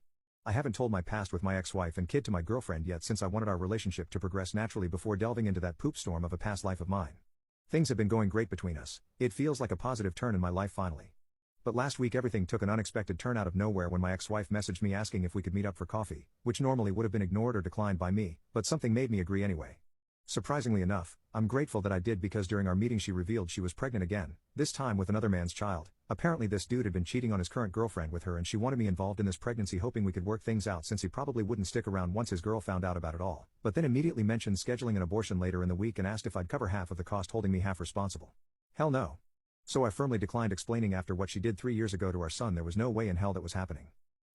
I haven't told my past with my ex-wife and kid to my girlfriend yet since I wanted our relationship to progress naturally before delving into that poop storm of a past life of mine. Things have been going great between us, it feels like a positive turn in my life finally. But last week everything took an unexpected turn out of nowhere when my ex-wife messaged me asking if we could meet up for coffee, which normally would have been ignored or declined by me, but something made me agree anyway. Surprisingly enough, I'm grateful that I did because during our meeting she revealed she was pregnant again, this time with another man's child. Apparently this dude had been cheating on his current girlfriend with her and she wanted me involved in this pregnancy hoping we could work things out since he probably wouldn't stick around once his girl found out about it all, but then immediately mentioned scheduling an abortion later in the week and asked if I'd cover half of the cost holding me half responsible. Hell no. So I firmly declined explaining after what she did 3 years ago to our son there was no way in hell that was happening.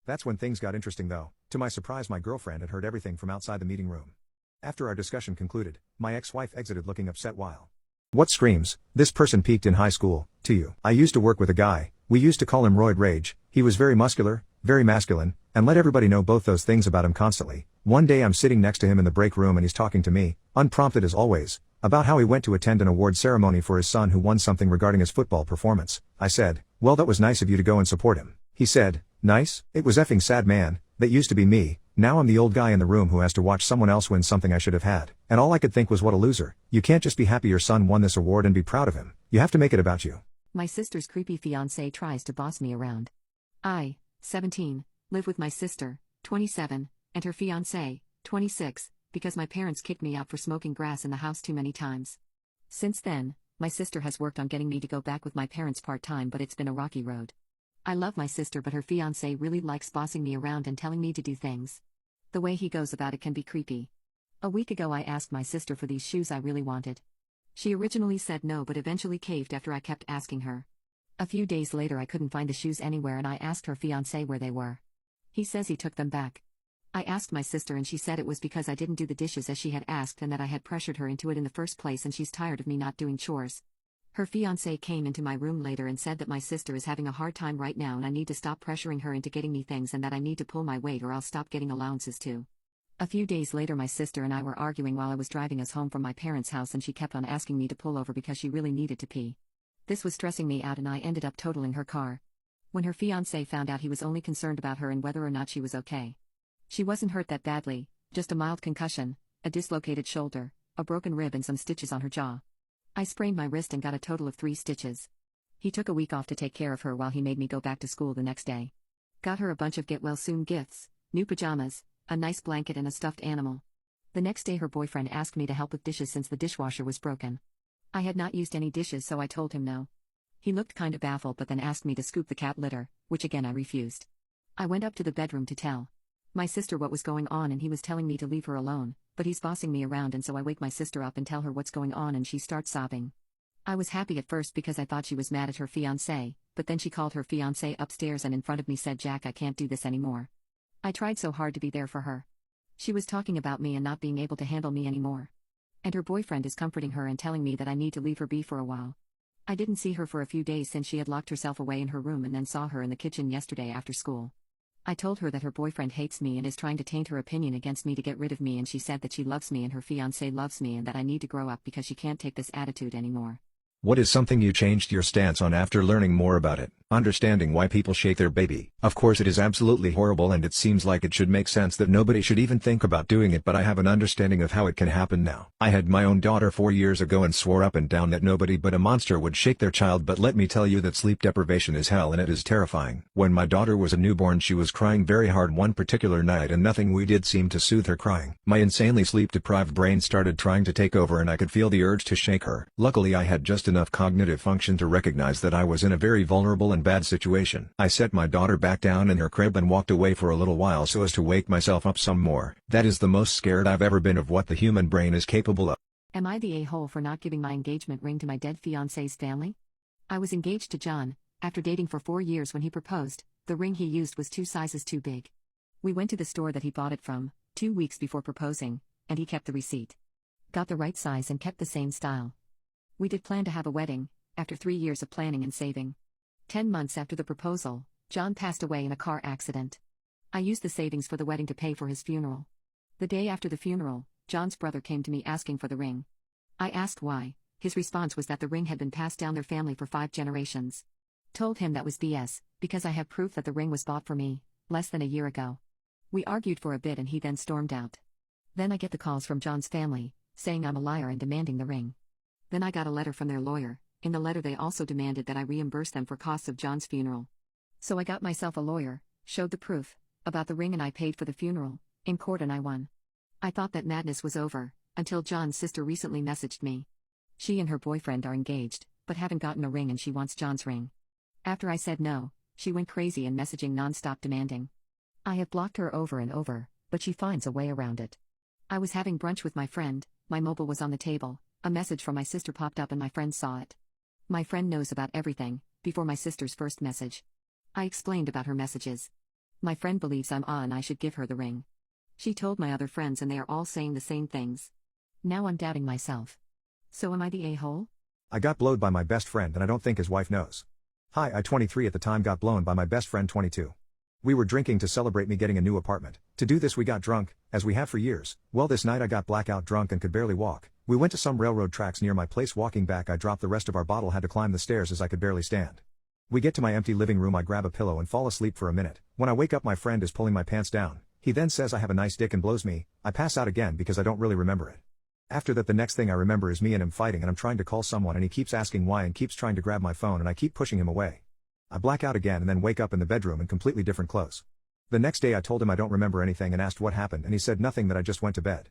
That's when things got interesting though. To my surprise my girlfriend had heard everything from outside the meeting room. After our discussion concluded, my ex-wife exited looking upset while. What screams, this person peaked in high school, to you. I used to work with a guy, we used to call him Roid Rage, he was very muscular, very masculine, and let everybody know both those things about him constantly. One day I'm sitting next to him in the break room and he's talking to me, unprompted as always, about how he went to attend an award ceremony for his son who won something regarding his football performance. I said, well that was nice of you to go and support him. He said, nice? It was effing sad man, that used to be me. Now I'm the old guy in the room who has to watch someone else win something I should have had. And all I could think was what a loser. You can't just be happy your son won this award and be proud of him. You have to make it about you. My sister's creepy fiancé tries to boss me around. I, 17, live with my sister, 27, and her fiancé, 26, because my parents kicked me out for smoking grass in the house too many times. Since then, my sister has worked on getting me to go back with my parents part-time but it's been a rocky road. I love my sister but her fiancé really likes bossing me around and telling me to do things. The way he goes about it can be creepy. A week ago I asked my sister for these shoes I really wanted. She originally said no but eventually caved after I kept asking her. A few days later I couldn't find the shoes anywhere and I asked her fiancé where they were. He says he took them back. I asked my sister and she said it was because I didn't do the dishes as she had asked and that I had pressured her into it in the first place and she's tired of me not doing chores. Her fiancé came into my room later and said that my sister is having a hard time right now and I need to stop pressuring her into getting me things and that I need to pull my weight or I'll stop getting allowances too. A few days later my sister and I were arguing while I was driving us home from my parents' house and she kept on asking me to pull over because she really needed to pee. This was stressing me out and I ended up totaling her car. When her fiancé found out he was only concerned about her and whether or not she was okay. She wasn't hurt that badly, just a mild concussion, a dislocated shoulder, a broken rib and some stitches on her jaw. I sprained my wrist and got a total of 3 stitches. He took a week off to take care of her while he made me go back to school the next day. Got her a bunch of get-well-soon gifts, new pajamas, a nice blanket and a stuffed animal. The next day her boyfriend asked me to help with dishes since the dishwasher was broken. I had not used any dishes so I told him no. He looked kinda baffled but then asked me to scoop the cat litter, which again I refused. I went up to the bedroom to tell my sister what was going on and he was telling me to leave her alone, but he's bossing me around and so I wake my sister up and tell her what's going on and she starts sobbing. I was happy at first because I thought she was mad at her fiancé, but then she called her fiancé upstairs and in front of me said, Jack, I can't do this anymore. I tried so hard to be there for her. She was talking about me and not being able to handle me anymore. And her boyfriend is comforting her and telling me that I need to leave her be for a while. I didn't see her for a few days since she had locked herself away in her room and then saw her in the kitchen yesterday after school. I told her that her boyfriend hates me and is trying to taint her opinion against me to get rid of me, and she said that she loves me and her fiancé loves me and that I need to grow up because she can't take this attitude anymore. What is something you changed your stance on after learning more about it? Understanding why people shake their baby. Of course it is absolutely horrible and it seems like it should make sense that nobody should even think about doing it, but I have an understanding of how it can happen now. I had my own daughter 4 years ago and swore up and down that nobody but a monster would shake their child, but let me tell you that sleep deprivation is hell and it is terrifying. When my daughter was a newborn she was crying very hard one particular night and nothing we did seemed to soothe her crying. My insanely sleep-deprived brain started trying to take over and I could feel the urge to shake her. Luckily I had just enough cognitive function to recognize that I was in a very vulnerable and bad situation. I set my daughter back down in her crib and walked away for a little while so as to wake myself up some more. That is the most scared I've ever been of what the human brain is capable of. Am I the a-hole for not giving my engagement ring to my dead fiancé's family? I was engaged to John. After dating for 4 years when he proposed, the ring he used was 2 sizes too big. We went to the store that he bought it from, 2 weeks before proposing, and he kept the receipt. Got the right size and kept the same style. We did plan to have a wedding, after 3 years of planning and saving. 10 months after the proposal, John passed away in a car accident. I used the savings for the wedding to pay for his funeral. The day after the funeral, John's brother came to me asking for the ring. I asked why. His response was that the ring had been passed down their family for 5 generations. Told him that was BS, because I have proof that the ring was bought for me, less than a year ago. We argued for a bit and he then stormed out. Then I get the calls from John's family, saying I'm a liar and demanding the ring. Then I got a letter from their lawyer. In the letter they also demanded that I reimburse them for costs of John's funeral. So I got myself a lawyer, showed the proof about the ring and I paid for the funeral, in court, and I won. I thought that madness was over, until John's sister recently messaged me. She and her boyfriend are engaged, but haven't gotten a ring and she wants John's ring. After I said no, she went crazy and messaging non-stop demanding. I have blocked her over and over, but she finds a way around it. I was having brunch with my friend, my mobile was on the table, a message from my sister popped up and my friend saw it. My friend knows about everything, before my sister's first message. I explained about her messages. My friend believes I'm and I should give her the ring. She told my other friends and they are all saying the same things. Now I'm doubting myself. So am I the a-hole? I got blowed by my best friend and I don't think his wife knows. Hi, I 23 at the time got blown by my best friend 22. We were drinking to celebrate me getting a new apartment. To do this we got drunk, as we have for years. Well, this night I got blackout drunk and could barely walk. We went to some railroad tracks near my place. Walking back I dropped the rest of our bottle, had to climb the stairs as I could barely stand. We get to my empty living room, I grab a pillow and fall asleep for a minute. When I wake up my friend is pulling my pants down. He then says I have a nice dick and blows me. I pass out again because I don't really remember it. After that the next thing I remember is me and him fighting and I'm trying to call someone and he keeps asking why and keeps trying to grab my phone and I keep pushing him away. I black out again and then wake up in the bedroom in completely different clothes. The next day I told him I don't remember anything and asked what happened and he said nothing, that I just went to bed.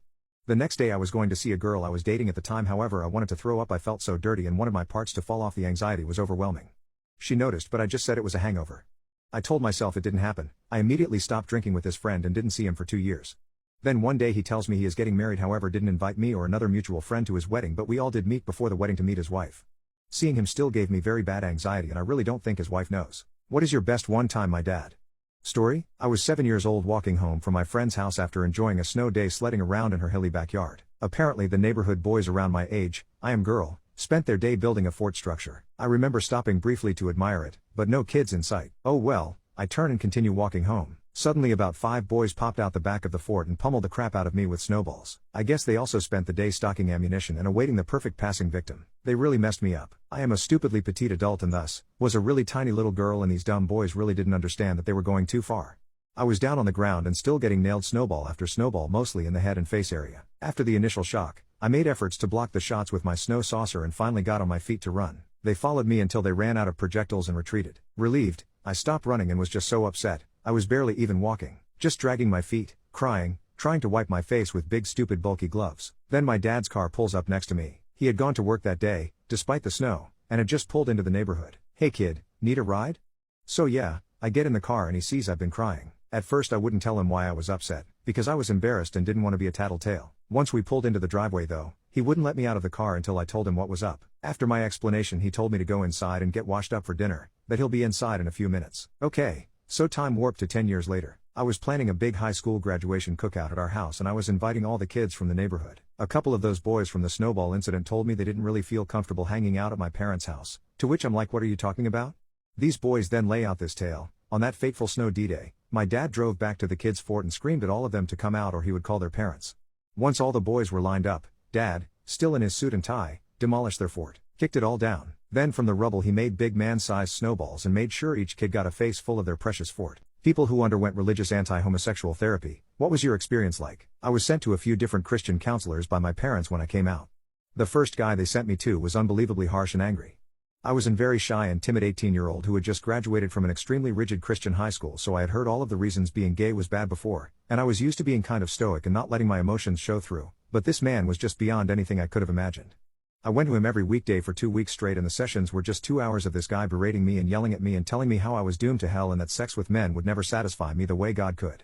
The next day I was going to see a girl I was dating at the time, however I wanted to throw up. I felt so dirty and wanted my parts to fall off. The anxiety was overwhelming. She noticed but I just said it was a hangover. I told myself it didn't happen. I immediately stopped drinking with this friend and didn't see him for 2 years. Then one day he tells me he is getting married, however didn't invite me or another mutual friend to his wedding, but we all did meet before the wedding to meet his wife. Seeing him still gave me very bad anxiety and I really don't think his wife knows. What is your best one time my dad? Story: I was 7 years old walking home from my friend's house after enjoying a snow day sledding around in her hilly backyard. Apparently the neighborhood boys around my age, I am girl, spent their day building a fort structure. I remember stopping briefly to admire it, but no kids in sight. Oh well, I turn and continue walking home. Suddenly about 5 boys popped out the back of the fort and pummeled the crap out of me with snowballs. I guess they also spent the day stocking ammunition and awaiting the perfect passing victim. They really messed me up. I am a stupidly petite adult and thus, was a really tiny little girl, and these dumb boys really didn't understand that they were going too far. I was down on the ground and still getting nailed snowball after snowball, mostly in the head and face area. After the initial shock, I made efforts to block the shots with my snow saucer and finally got on my feet to run. They followed me until they ran out of projectiles and retreated. Relieved, I stopped running and was just so upset, I was barely even walking, just dragging my feet, crying, trying to wipe my face with big stupid bulky gloves. Then my dad's car pulls up next to me. He had gone to work that day, despite the snow, and had just pulled into the neighborhood. Hey kid, need a ride? So yeah, I get in the car and he sees I've been crying. At first I wouldn't tell him why I was upset, because I was embarrassed and didn't want to be a tattletale. Once we pulled into the driveway though, he wouldn't let me out of the car until I told him what was up. After my explanation he told me to go inside and get washed up for dinner, that he'll be inside in a few minutes. Okay, so time warped to 10 years later. I was planning a big high school graduation cookout at our house and I was inviting all the kids from the neighborhood. A couple of those boys from the snowball incident told me they didn't really feel comfortable hanging out at my parents' house, to which I'm like, what are you talking about? These boys then lay out this tale. On that fateful snow D-Day, my dad drove back to the kids' fort and screamed at all of them to come out or he would call their parents. Once all the boys were lined up, Dad, still in his suit and tie, demolished their fort, kicked it all down. Then from the rubble he made big man-sized snowballs and made sure each kid got a face full of their precious fort. People who underwent religious anti-homosexual therapy, what was your experience like? I was sent to a few different Christian counselors by my parents when I came out. The first guy they sent me to was unbelievably harsh and angry. I was a very shy and timid 18-year-old who had just graduated from an extremely rigid Christian high school, so I had heard all of the reasons being gay was bad before, and I was used to being kind of stoic and not letting my emotions show through, but this man was just beyond anything I could have imagined. I went to him every weekday for 2 weeks straight, and the sessions were just 2 hours of this guy berating me and yelling at me and telling me how I was doomed to hell and that sex with men would never satisfy me the way God could.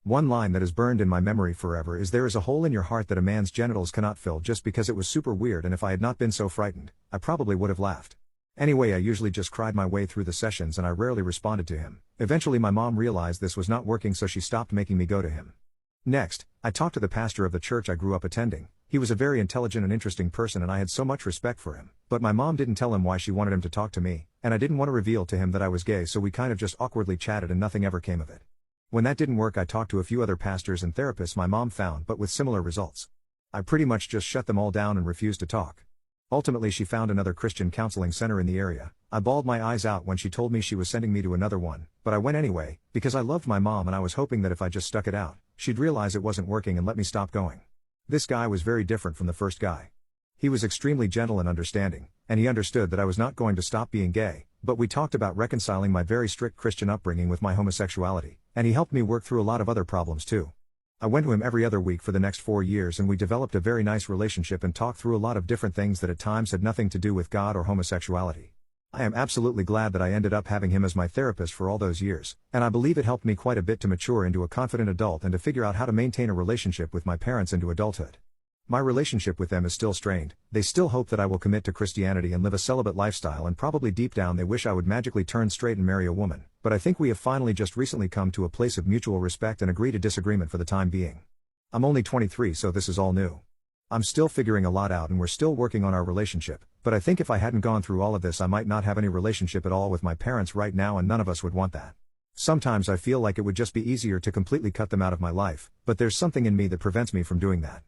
One line that is burned in my memory forever is, "There is a hole in your heart that a man's genitals cannot fill," just because it was super weird, and if I had not been so frightened, I probably would have laughed. Anyway, I usually just cried my way through the sessions and I rarely responded to him. Eventually my mom realized this was not working, so she stopped making me go to him. Next, I talked to the pastor of the church I grew up attending. He was a very intelligent and interesting person and I had so much respect for him, but my mom didn't tell him why she wanted him to talk to me, and I didn't want to reveal to him that I was gay, so we kind of just awkwardly chatted and nothing ever came of it. When that didn't work, I talked to a few other pastors and therapists my mom found, but with similar results. I pretty much just shut them all down and refused to talk. Ultimately she found another Christian counseling center in the area. I bawled my eyes out when she told me she was sending me to another one, but I went anyway, because I loved my mom and I was hoping that if I just stuck it out, she'd realize it wasn't working and let me stop going. This guy was very different from the first guy. He was extremely gentle and understanding, and he understood that I was not going to stop being gay, but we talked about reconciling my very strict Christian upbringing with my homosexuality, and he helped me work through a lot of other problems too. I went to him every other week for the next 4 years and we developed a very nice relationship and talked through a lot of different things that at times had nothing to do with God or homosexuality. I am absolutely glad that I ended up having him as my therapist for all those years, and I believe it helped me quite a bit to mature into a confident adult and to figure out how to maintain a relationship with my parents into adulthood. My relationship with them is still strained. They still hope that I will commit to Christianity and live a celibate lifestyle, and probably deep down they wish I would magically turn straight and marry a woman, but I think we have finally just recently come to a place of mutual respect and agree to disagreement for the time being. I'm only 23, so this is all new. I'm still figuring a lot out and we're still working on our relationship, but I think if I hadn't gone through all of this I might not have any relationship at all with my parents right now, and none of us would want that. Sometimes I feel like it would just be easier to completely cut them out of my life, but there's something in me that prevents me from doing that.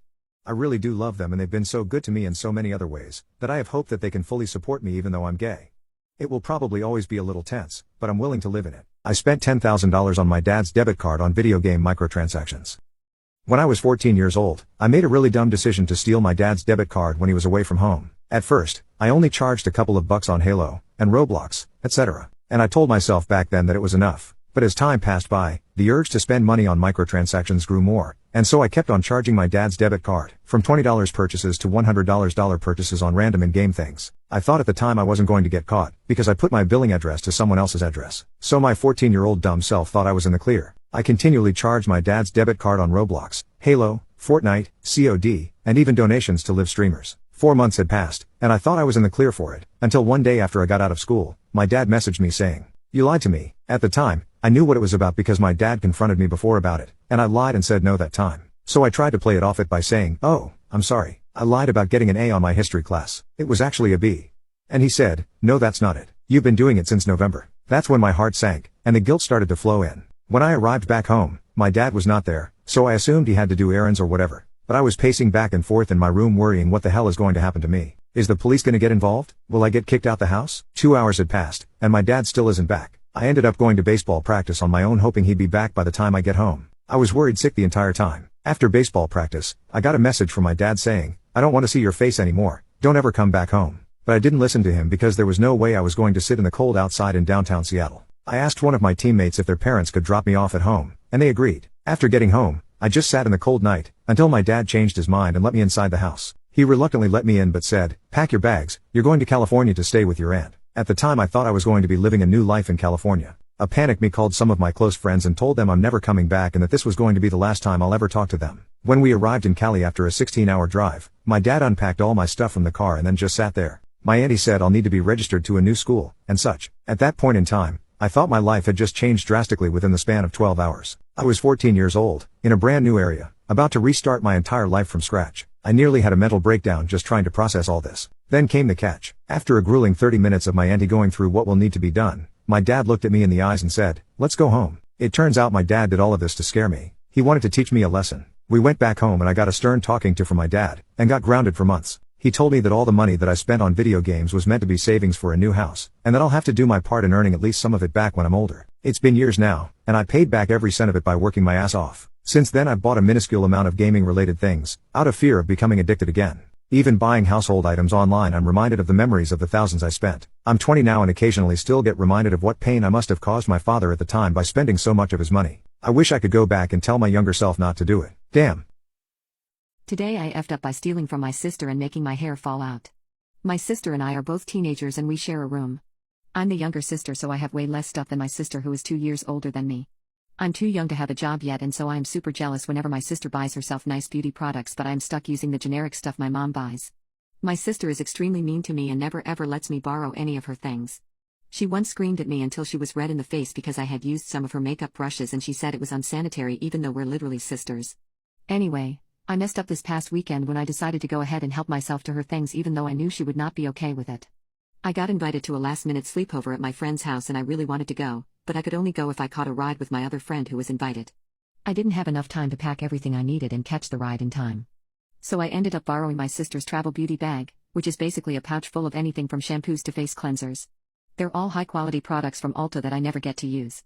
I really do love them and they've been so good to me in so many other ways, that I have hope that they can fully support me even though I'm gay. It will probably always be a little tense, but I'm willing to live in it. I spent $10,000 on my dad's debit card on video game microtransactions. When I was 14 years old, I made a really dumb decision to steal my dad's debit card when he was away from home. At first, I only charged a couple of bucks on Halo, and Roblox, etc. And I told myself back then that it was enough. But as time passed by, the urge to spend money on microtransactions grew more, and so I kept on charging my dad's debit card, from $20 purchases to $100 purchases on random in-game things. I thought at the time I wasn't going to get caught, because I put my billing address to someone else's address. So my 14-year-old dumb self thought I was in the clear. I continually charged my dad's debit card on Roblox, Halo, Fortnite, SUED, and even donations to live streamers. 4 months had passed, and I thought I was in the clear for it, until one day after I got out of school, my dad messaged me saying, "You lied to me." At the time, I knew what it was about because my dad confronted me before about it, and I lied and said no that time. So I tried to play it off by saying, "Oh, I'm sorry. I lied about getting an A on my history class. It was actually a B." And he said, "No, that's not it. You've been doing it since November." That's when my heart sank, and the guilt started to flow in. When I arrived back home, my dad was not there, so I assumed he had to do errands or whatever. But I was pacing back and forth in my room worrying what the hell is going to happen to me. Is the police going to get involved? Will I get kicked out the house? 2 hours had passed, and my dad still isn't back. I ended up going to baseball practice on my own, hoping he'd be back by the time I get home. I was worried sick the entire time. After baseball practice, I got a message from my dad saying, "I don't want to see your face anymore. Don't ever come back home." But I didn't listen to him because there was no way I was going to sit in the cold outside in downtown Seattle. I asked one of my teammates if their parents could drop me off at home, and they agreed. After getting home, I just sat in the cold night, until my dad changed his mind and let me inside the house. He reluctantly let me in but said, "Pack your bags, you're going to California to stay with your aunt." At the time I thought I was going to be living a new life in California. A panic me called some of my close friends and told them I'm never coming back and that this was going to be the last time I'll ever talk to them. When we arrived in Cali after a 16-hour drive, my dad unpacked all my stuff from the car and then just sat there. My auntie said I'll need to be registered to a new school, and such. At that point in time, I thought my life had just changed drastically within the span of 12 hours. I was 14 years old, in a brand new area, about to restart my entire life from scratch. I nearly had a mental breakdown just trying to process all this. Then came the catch. After a grueling 30 minutes of my auntie going through what will need to be done, My dad looked at me in the eyes and said, "Let's go home." It turns out my dad did all of this to scare me. He wanted to teach me a lesson. We went back home and I got a stern talking to from my dad, and got grounded for months. He told me that all the money that I spent on video games was meant to be savings for a new house, and that I'll have to do my part in earning at least some of it back when I'm older. It's been years now, and I paid back every cent of it by working my ass off. Since then I've bought a minuscule amount of gaming related things, out of fear of becoming addicted again. Even buying household items online, I'm reminded of the memories of the thousands I spent. I'm 20 now and occasionally still get reminded of what pain I must have caused my father at the time by spending so much of his money. I wish I could go back and tell my younger self not to do it. Damn. Today I effed up by stealing from my sister and making my hair fall out. My sister and I are both teenagers and we share a room. I'm the younger sister, so I have way less stuff than my sister, who is 2 years older than me. I'm too young to have a job yet, and so I am super jealous whenever my sister buys herself nice beauty products, but I am stuck using the generic stuff my mom buys. My sister is extremely mean to me and never ever lets me borrow any of her things. She once screamed at me until she was red in the face because I had used some of her makeup brushes, and she said it was unsanitary even though we're literally sisters. Anyway, I messed up this past weekend when I decided to go ahead and help myself to her things even though I knew she would not be okay with it. I got invited to a last-minute sleepover at my friend's house and I really wanted to go, but I could only go if I caught a ride with my other friend who was invited. I didn't have enough time to pack everything I needed and catch the ride in time. So I ended up borrowing my sister's travel beauty bag, which is basically a pouch full of anything from shampoos to face cleansers. They're all high-quality products from Ulta that I never get to use.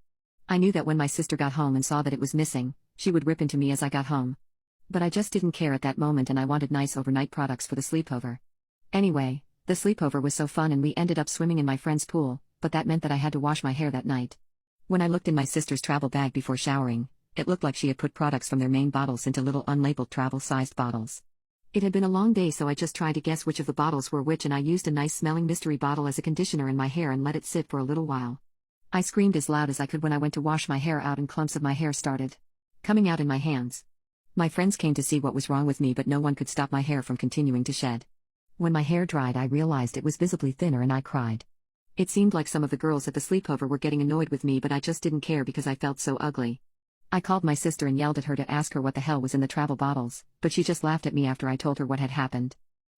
I knew that when my sister got home and saw that it was missing, she would rip into me as I got home. But I just didn't care at that moment, and I wanted nice overnight products for the sleepover. Anyway, the sleepover was so fun and we ended up swimming in my friend's pool, but that meant that I had to wash my hair that night. When I looked in my sister's travel bag before showering, it looked like she had put products from their main bottles into little unlabeled travel-sized bottles. It had been a long day, so I just tried to guess which of the bottles were which, and I used a nice-smelling mystery bottle as a conditioner in my hair and let it sit for a little while. I screamed as loud as I could when I went to wash my hair out and clumps of my hair started coming out in my hands. My friends came to see what was wrong with me, but no one could stop my hair from continuing to shed. When my hair dried, I realized it was visibly thinner and I cried. It seemed like some of the girls at the sleepover were getting annoyed with me, but I just didn't care because I felt so ugly. I called my sister and yelled at her to ask her what the hell was in the travel bottles, but she just laughed at me after I told her what had happened.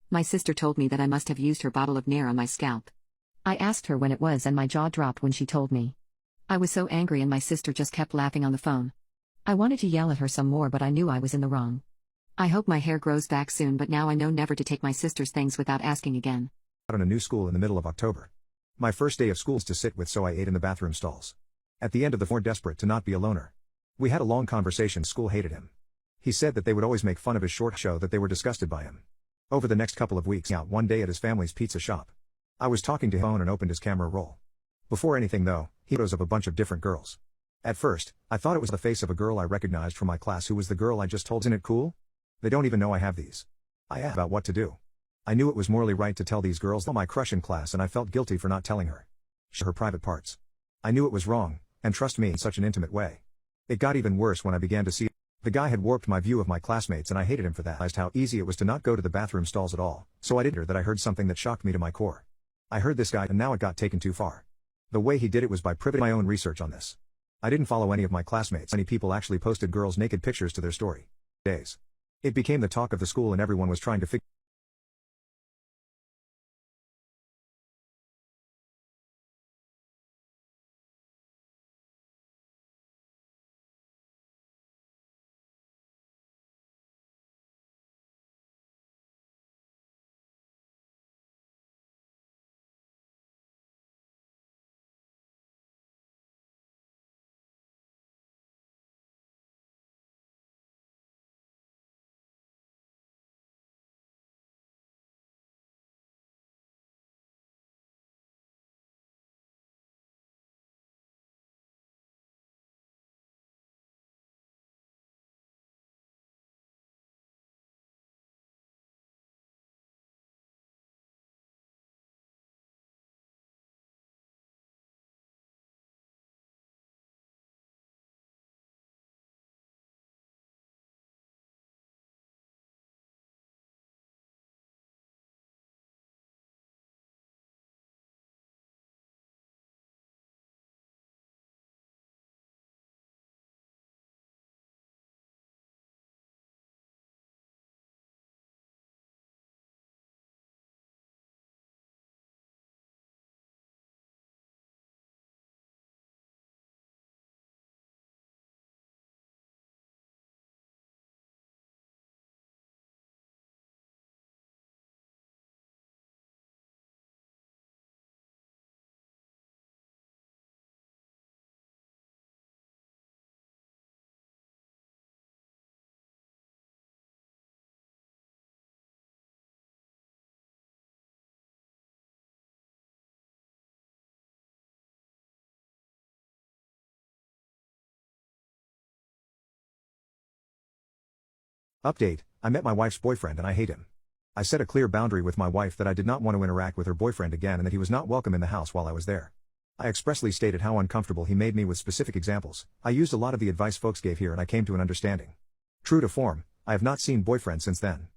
My sister told me that I must have used her bottle of Nair on my scalp. I asked her when it was and my jaw dropped when she told me. I was so angry and my sister just kept laughing on the phone. I wanted to yell at her some more, but I knew I was in the wrong. I hope my hair grows back soon, but now I know never to take my sister's things without asking again. On a new school in the middle of October. My first day of school to sit with, so I ate in the bathroom stalls. At the end of the more desperate to not be a loner. We had a long conversation. School hated him. He said that they would always make fun of his short show, that they were disgusted by him. Over the next couple of weeks, out one day at his family's pizza shop. I was talking to him and opened his camera roll. Before anything though, he photos of a bunch of different girls. At first, I thought it was the face of a girl I recognized from my class who was the girl I just told. Isn't it cool? They don't even know I have these. I asked about what to do. I knew it was morally right to tell these girls my crush in class, and I felt guilty for not telling her her private parts. I knew it was wrong, and trust me, in such an intimate way. It got even worse when I began to see the guy had warped my view of my classmates, and I hated him for that. I realized how easy it was to not go to the bathroom stalls at all, so I did her that I heard something that shocked me to my core. I heard this guy, and now it got taken too far. The way he did it was by privating my own research on this. I didn't follow any of my classmates. Many people actually posted girls' naked pictures to their story. Days. It became the talk of the school and everyone was trying to figure Update, I met my wife's boyfriend and I hate him. I set a clear boundary with my wife that I did not want to interact with her boyfriend again and that he was not welcome in the house while I was there. I expressly stated how uncomfortable he made me with specific examples. I used a lot of the advice folks gave here and I came to an understanding. True to form, I have not seen boyfriend since then.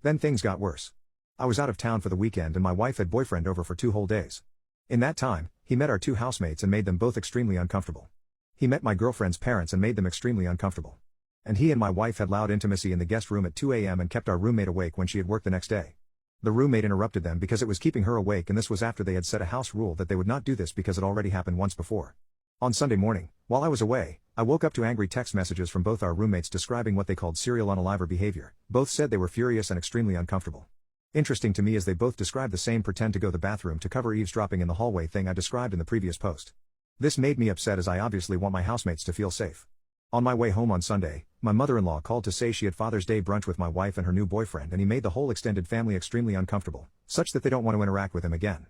Then things got worse. I was out of town for the weekend and my wife had boyfriend over for 2 whole days. In that time, he met our 2 housemates and made them both extremely uncomfortable. He met my girlfriend's parents and made them extremely uncomfortable. And he and my wife had loud intimacy in the guest room at 2 a.m. and kept our roommate awake when she had work the next day. The roommate interrupted them because it was keeping her awake, and this was after they had set a house rule that they would not do this because it already happened once before. On Sunday morning, while I was away, I woke up to angry text messages from both our roommates describing what they called serial unaliver behavior. Both said they were furious and extremely uncomfortable. Interesting to me is they both described the same pretend to go to the bathroom to cover eavesdropping in the hallway thing I described in the previous post. This made me upset as I obviously want my housemates to feel safe. On my way home on Sunday, my mother-in-law called to say she had Father's Day brunch with my wife and her new boyfriend and he made the whole extended family extremely uncomfortable, such that they don't want to interact with him again.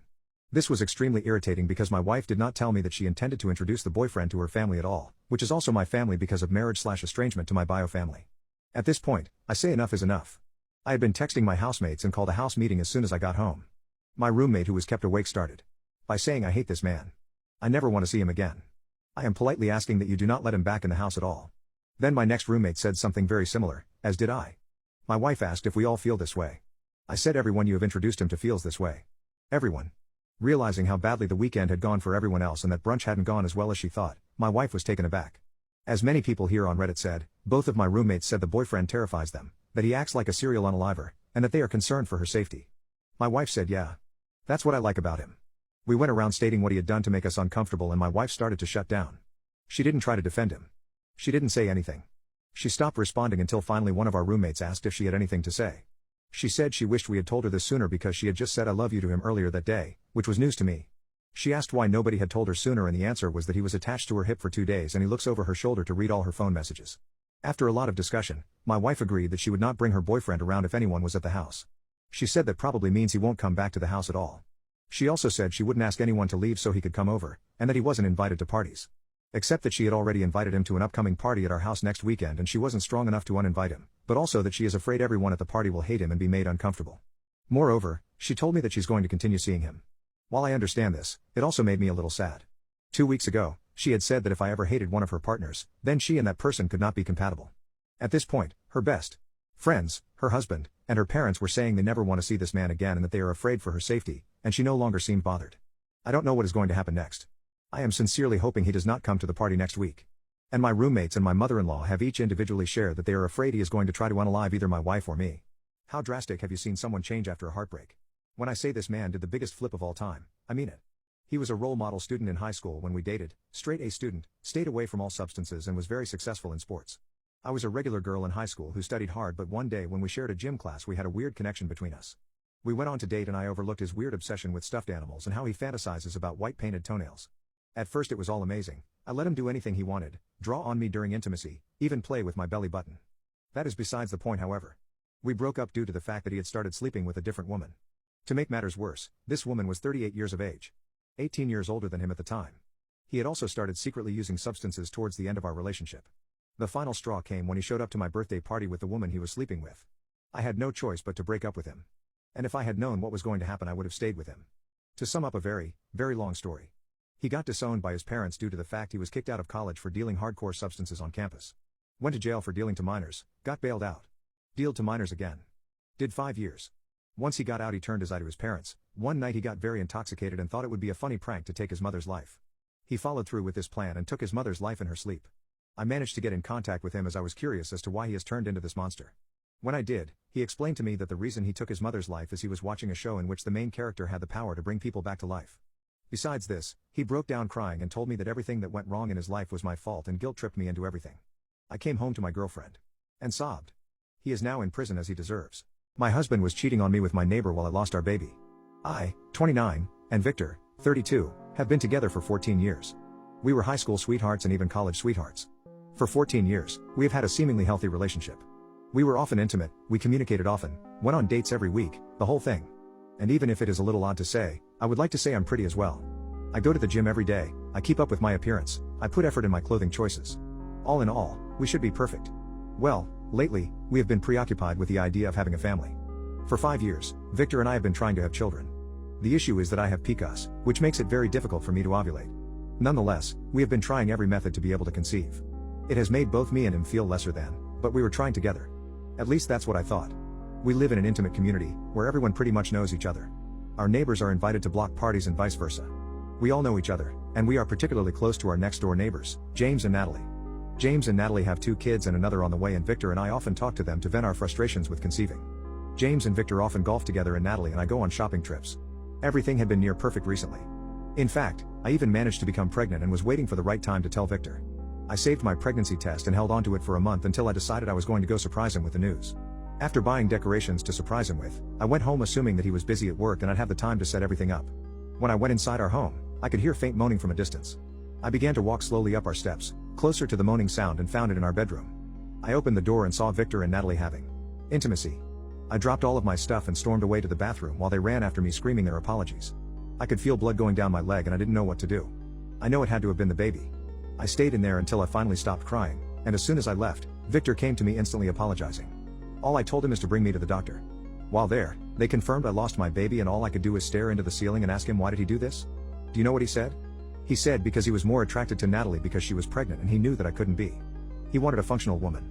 This was extremely irritating because my wife did not tell me that she intended to introduce the boyfriend to her family at all, which is also my family because of marriage/estrangement to my bio family. At this point, I say enough is enough. I had been texting my housemates and called a house meeting as soon as I got home. My roommate who was kept awake started by saying I hate this man. I never want to see him again. I am politely asking that you do not let him back in the house at all. Then my next roommate said something very similar, as did I. My wife asked if we all feel this way. I said everyone you have introduced him to feels this way. Everyone. Realizing how badly the weekend had gone for everyone else and that brunch hadn't gone as well as she thought, my wife was taken aback. As many people here on Reddit said, both of my roommates said the boyfriend terrifies them, that he acts like a serial unaliver, and that they are concerned for her safety. My wife said yeah. That's what I like about him. We went around stating what he had done to make us uncomfortable and my wife started to shut down. She didn't try to defend him. She didn't say anything. She stopped responding until finally one of our roommates asked if she had anything to say. She said she wished we had told her this sooner because she had just said I love you to him earlier that day, which was news to me. She asked why nobody had told her sooner and the answer was that he was attached to her hip for 2 days and he looks over her shoulder to read all her phone messages. After a lot of discussion, my wife agreed that she would not bring her boyfriend around if anyone was at the house. She said that probably means he won't come back to the house at all. She also said she wouldn't ask anyone to leave so he could come over, and that he wasn't invited to parties. Except that she had already invited him to an upcoming party at our house next weekend and she wasn't strong enough to uninvite him, but also that she is afraid everyone at the party will hate him and be made uncomfortable. Moreover, she told me that she's going to continue seeing him. While I understand this, it also made me a little sad. 2 weeks ago, she had said that if I ever hated one of her partners, then she and that person could not be compatible. At this point, her best friends, her husband, and her parents were saying they never want to see this man again and that they are afraid for her safety, and she no longer seemed bothered. I don't know what is going to happen next. I am sincerely hoping he does not come to the party next week. And my roommates and my mother-in-law have each individually shared that they are afraid he is going to try to unalive either my wife or me. How drastic have you seen someone change after a heartbreak? When I say this man did the biggest flip of all time, I mean it. He was a role model student in high school when we dated, straight A student, stayed away from all substances and was very successful in sports. I was a regular girl in high school who studied hard, but one day when we shared a gym class we had a weird connection between us. We went on to date and I overlooked his weird obsession with stuffed animals and how he fantasizes about white painted toenails. At first it was all amazing. I let him do anything he wanted, draw on me during intimacy, even play with my belly button. That is besides the point however. We broke up due to the fact that he had started sleeping with a different woman. To make matters worse, this woman was 38 years of age. 18 years older than him at the time. He had also started secretly using substances towards the end of our relationship. The final straw came when he showed up to my birthday party with the woman he was sleeping with. I had no choice but to break up with him. And if I had known what was going to happen I would have stayed with him. To sum up a very, very long story. He got disowned by his parents due to the fact he was kicked out of college for dealing hardcore substances on campus. Went to jail for dealing to minors, got bailed out. Dealed to minors again. Did 5 years. Once he got out he turned his eye to his parents. One night he got very intoxicated and thought it would be a funny prank to take his mother's life. He followed through with this plan and took his mother's life in her sleep. I managed to get in contact with him as I was curious as to why he has turned into this monster. When I did, he explained to me that the reason he took his mother's life is he was watching a show in which the main character had the power to bring people back to life. Besides this, he broke down crying and told me that everything that went wrong in his life was my fault and guilt-tripped me into everything. I came home to my girlfriend. And sobbed. He is now in prison as he deserves. My husband was cheating on me with my neighbor while I lost our baby. I, 29, and Victor, 32, have been together for 14 years. We were high school sweethearts and even college sweethearts. For 14 years, we have had a seemingly healthy relationship. We were often intimate, we communicated often, went on dates every week, the whole thing. And even if it is a little odd to say, I would like to say I'm pretty as well. I go to the gym every day, I keep up with my appearance, I put effort in my clothing choices. All in all, we should be perfect. Well, Lately, we have been preoccupied with the idea of having a family. For 5 years, Victor and I have been trying to have children. The issue is that I have PCOS, which makes it very difficult for me to ovulate. Nonetheless, we have been trying every method to be able to conceive. It has made both me and him feel lesser than, but we were trying together. At least that's what I thought. We live in an intimate community, where everyone pretty much knows each other. Our neighbors are invited to block parties and vice versa. We all know each other, and we are particularly close to our next door neighbors, James and Natalie. James and Natalie have 2 kids and another on the way, and Victor and I often talk to them to vent our frustrations with conceiving. James and Victor often golf together, and Natalie and I go on shopping trips. Everything had been near perfect recently. In fact, I even managed to become pregnant and was waiting for the right time to tell Victor. I saved my pregnancy test and held onto it for a month until I decided I was going to go surprise him with the news. After buying decorations to surprise him with, I went home assuming that he was busy at work and I'd have the time to set everything up. When I went inside our home, I could hear faint moaning from a distance. I began to walk slowly up our steps, closer to the moaning sound, and found it in our bedroom. I opened the door and saw Victor and Natalie having intimacy. I dropped all of my stuff and stormed away to the bathroom while they ran after me screaming their apologies. I could feel blood going down my leg and I didn't know what to do. I know it had to have been the baby. I stayed in there until I finally stopped crying, and as soon as I left, Victor came to me instantly apologizing. All I told him is to bring me to the doctor. While there, they confirmed I lost my baby, and all I could do was stare into the ceiling and ask him, why did he do this? Do you know what he said? He said because he was more attracted to Natalie because she was pregnant and he knew that I couldn't be. He wanted a functional woman.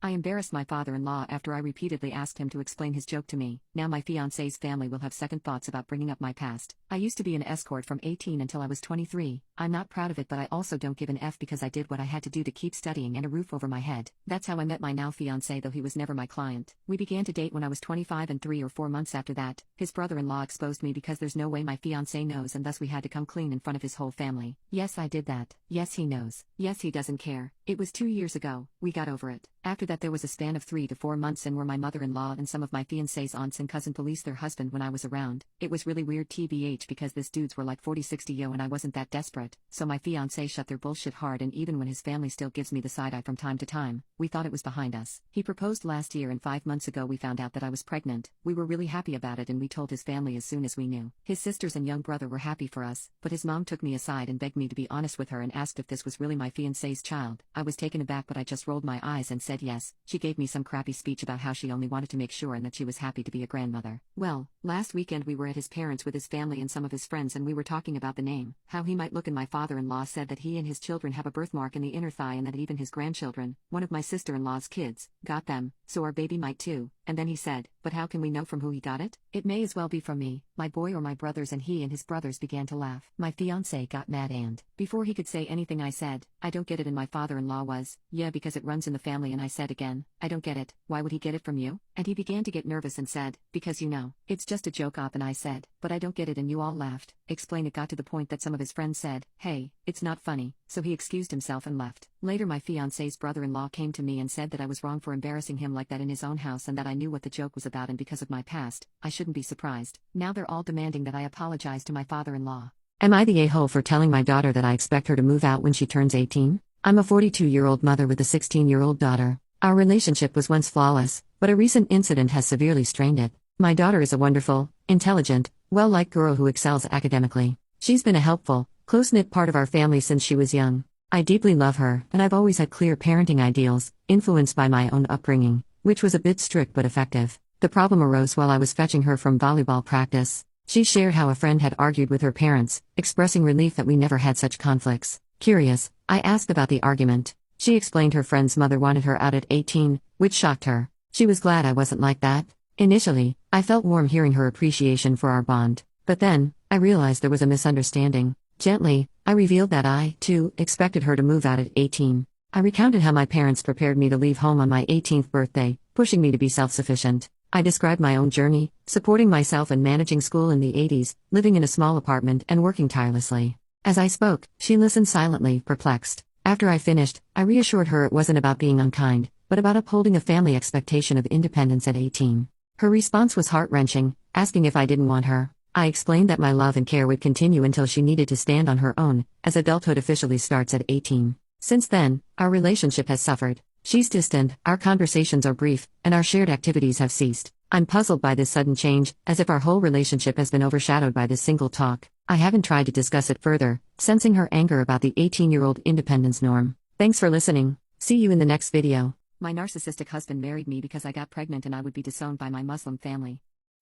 I embarrassed my father-in-law after I repeatedly asked him to explain his joke to me. Now my fiancé's family will have second thoughts about bringing up my past. I used to be an escort from 18 until I was 23. I'm not proud of it, but I also don't give an F because I did what I had to do to keep studying and a roof over my head. That's how I met my now fiancé, though he was never my client. We began to date when I was 25, and 3 or 4 months after that, his brother-in-law exposed me because there's no way my fiancé knows, and thus we had to come clean in front of his whole family. Yes, I did that. Yes, he knows. Yes, he doesn't care. It was 2 years ago. We got over it. After that there was a span of 3 to 4 months and where my mother-in-law and some of my fiancé's aunts and cousin policed their husband when I was around. It was really weird tbh because this dudes were like 40-60 yo and I wasn't that desperate, so my fiancé shut their bullshit hard, and even when his family still gives me the side eye from time to time, we thought it was behind us. He proposed last year and 5 months ago we found out that I was pregnant. We were really happy about it and we told his family as soon as we knew. His sisters and young brother were happy for us, but his mom took me aside and begged me to be honest with her and asked if this was really my fiancé's child. I was taken aback, but I just rolled my eyes and said yes. She gave me some crappy speech about how she only wanted to make sure and that she was happy to be a grandmother. Well, last weekend we were at his parents with his family and some of his friends, and we were talking about the name, how he might look, and my father-in-law said that he and his children have a birthmark in the inner thigh and that even his grandchildren, one of my sister-in-law's kids, got them, so our baby might too. And then he said, but how can we know from who he got it? It may as well be from me, my boy, or my brothers, and he and his brothers began to laugh. My fiancé got mad and, before he could say anything, I said, I don't get it, and my father-in-law was, yeah, because it runs in the family, and I said again, I don't get it, why would he get it from you? And he began to get nervous and said, because you know, it's just a joke op, and I said, but I don't get it, and you all laughed. Explain. It got to the point that some of his friends said, hey, it's not funny, so he excused himself and left. Later my fiancé's brother-in-law came to me and said that I was wrong for embarrassing him like that in his own house and that I knew what the joke was about, and because of my past, I shouldn't be surprised. Now they're all demanding that I apologize to my father-in-law. Am I the a-hole for telling my daughter that I expect her to move out when she turns 18? I'm a 42-year-old mother with a 16-year-old daughter. Our relationship was once flawless, but a recent incident has severely strained it. My daughter is a wonderful, intelligent, well-liked girl who excels academically. She's been a helpful, close-knit part of our family since she was young. I deeply love her, and I've always had clear parenting ideals, influenced by my own upbringing, which was a bit strict but effective. The problem arose while I was fetching her from volleyball practice. She shared how a friend had argued with her parents, expressing relief that we never had such conflicts. Curious, I asked about the argument. She explained her friend's mother wanted her out at 18, which shocked her. She was glad I wasn't like that. Initially, I felt warm hearing her appreciation for our bond, but then, I realized there was a misunderstanding. Gently, I revealed that I, too, expected her to move out at 18. I recounted how my parents prepared me to leave home on my 18th birthday, pushing me to be self-sufficient. I described my own journey, supporting myself and managing school in the 80s, living in a small apartment and working tirelessly. As I spoke, she listened silently, perplexed. After I finished, I reassured her it wasn't about being unkind, but about upholding a family expectation of independence at 18. Her response was heart-wrenching, asking if I didn't want her. I explained that my love and care would continue until she needed to stand on her own, as adulthood officially starts at 18. Since then, our relationship has suffered. She's distant, our conversations are brief, and our shared activities have ceased. I'm puzzled by this sudden change, as if our whole relationship has been overshadowed by this single talk. I haven't tried to discuss it further, sensing her anger about the 18-year-old independence norm. Thanks for listening. See you in the next video. My narcissistic husband married me because I got pregnant and I would be disowned by my Muslim family.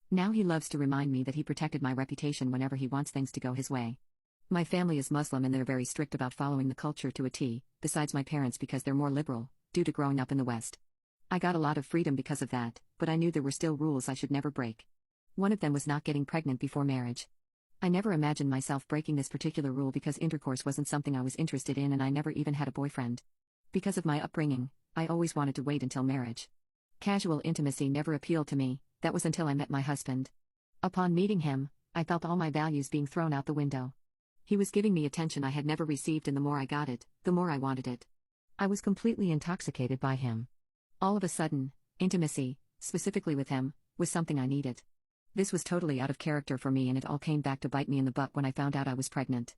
Now he loves to remind me that he protected my reputation whenever he wants things to go his way. My family is Muslim and they're very strict about following the culture to a T, besides my parents because they're more liberal, due to growing up in the West. I got a lot of freedom because of that, but I knew there were still rules I should never break. One of them was not getting pregnant before marriage. I never imagined myself breaking this particular rule because intercourse wasn't something I was interested in and I never even had a boyfriend. Because of my upbringing, I always wanted to wait until marriage. Casual intimacy never appealed to me, that was until I met my husband. Upon meeting him, I felt all my values being thrown out the window. He was giving me attention I had never received and the more I got it, the more I wanted it. I was completely intoxicated by him. All of a sudden, intimacy, specifically with him, was something I needed. This was totally out of character for me and it all came back to bite me in the butt when I found out I was pregnant.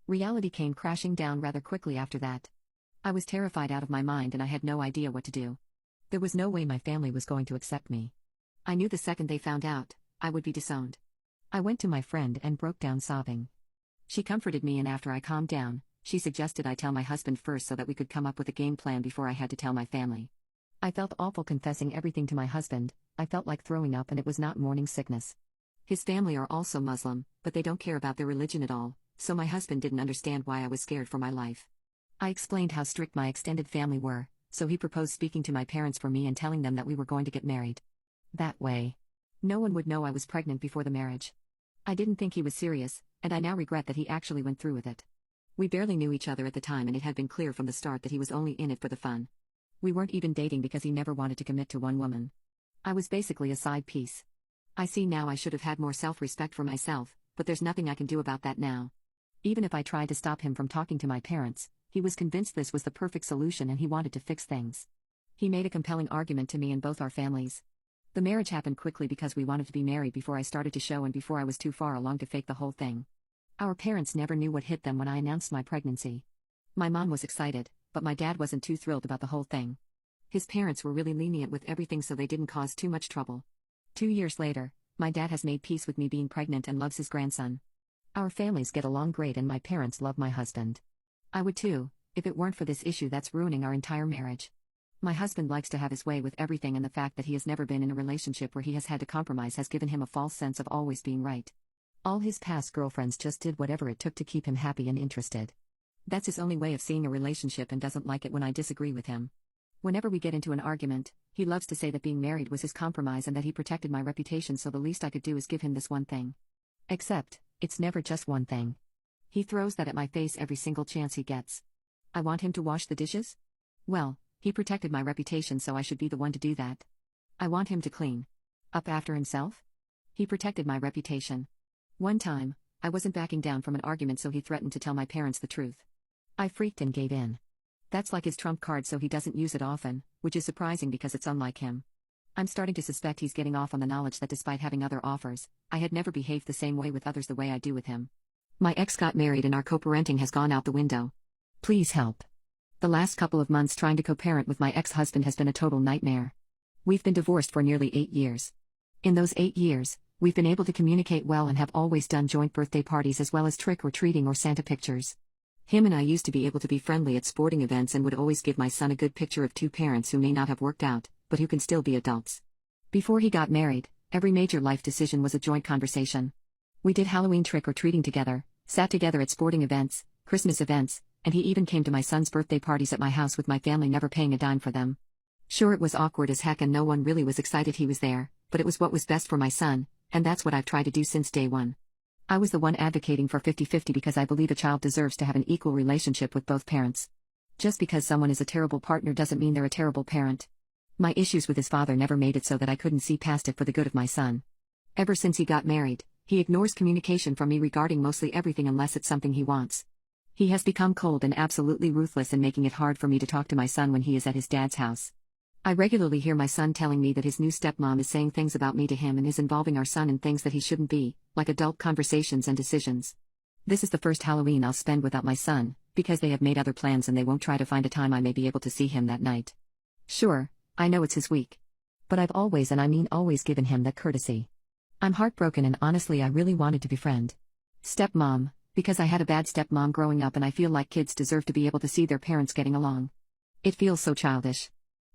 Reality came crashing down rather quickly after that. I was terrified out of my mind and I had no idea what to do. There was no way my family was going to accept me. I knew the second they found out, I would be disowned. I went to my friend and broke down sobbing. She comforted me and after I calmed down, she suggested I tell my husband first so that we could come up with a game plan before I had to tell my family. I felt awful confessing everything to my husband, I felt like throwing up and it was not morning sickness. His family are also Muslim, but they don't care about their religion at all, so my husband didn't understand why I was scared for my life. I explained how strict my extended family were, so he proposed speaking to my parents for me and telling them that we were going to get married. That way, no one would know I was pregnant before the marriage. I didn't think he was serious, and I now regret that he actually went through with it. We barely knew each other at the time and it had been clear from the start that he was only in it for the fun. We weren't even dating because he never wanted to commit to one woman. I was basically a side piece. I see now I should have had more self-respect for myself, but there's nothing I can do about that now. Even if I tried to stop him from talking to my parents, he was convinced this was the perfect solution and he wanted to fix things. He made a compelling argument to me and both our families. The marriage happened quickly because we wanted to be married before I started to show and before I was too far along to fake the whole thing. Our parents never knew what hit them when I announced my pregnancy. My mom was excited, but my dad wasn't too thrilled about the whole thing. His parents were really lenient with everything so they didn't cause too much trouble. 2 years later, my dad has made peace with me being pregnant and loves his grandson. Our families get along great and my parents love my husband. I would too, if it weren't for this issue that's ruining our entire marriage. My husband likes to have his way with everything and the fact that he has never been in a relationship where he has had to compromise has given him a false sense of always being right. All his past girlfriends just did whatever it took to keep him happy and interested. That's his only way of seeing a relationship and doesn't like it when I disagree with him. Whenever we get into an argument, he loves to say that being married was his compromise and that he protected my reputation so the least I could do is give him this one thing. Except, it's never just one thing. He throws that at my face every single chance he gets. I want him to wash the dishes? Well, he protected my reputation so I should be the one to do that. I want him to clean up after himself? He protected my reputation. One time, I wasn't backing down from an argument so he threatened to tell my parents the truth. I freaked and gave in. That's like his trump card so he doesn't use it often, which is surprising because it's unlike him. I'm starting to suspect he's getting off on the knowledge that despite having other offers, I had never behaved the same way with others the way I do with him. My ex got married and our co-parenting has gone out the window. Please help. The last couple of months trying to co-parent with my ex-husband has been a total nightmare. We've been divorced for nearly 8 years. In those 8 years, we've been able to communicate well and have always done joint birthday parties as well as trick-or-treating or Santa pictures. Him and I used to be able to be friendly at sporting events and would always give my son a good picture of two parents who may not have worked out, but who can still be adults. Before he got married, every major life decision was a joint conversation. We did Halloween trick-or-treating together, sat together at sporting events, Christmas events, and he even came to my son's birthday parties at my house with my family never paying a dime for them. Sure, it was awkward as heck and no one really was excited he was there, but it was what was best for my son, and that's what I've tried to do since day one. I was the one advocating for 50-50 because I believe a child deserves to have an equal relationship with both parents. Just because someone is a terrible partner doesn't mean they're a terrible parent. My issues with his father never made it so that I couldn't see past it for the good of my son. Ever since he got married, he ignores communication from me regarding mostly everything unless it's something he wants. He has become cold and absolutely ruthless in making it hard for me to talk to my son when he is at his dad's house. I regularly hear my son telling me that his new stepmom is saying things about me to him and is involving our son in things that he shouldn't be, like adult conversations and decisions. This is the first Halloween I'll spend without my son, because they have made other plans and they won't try to find a time I may be able to see him that night. Sure, I know it's his week. But I've always and I mean always given him that courtesy. I'm heartbroken and honestly I really wanted to befriend stepmom, because I had a bad stepmom growing up and I feel like kids deserve to be able to see their parents getting along. It feels so childish.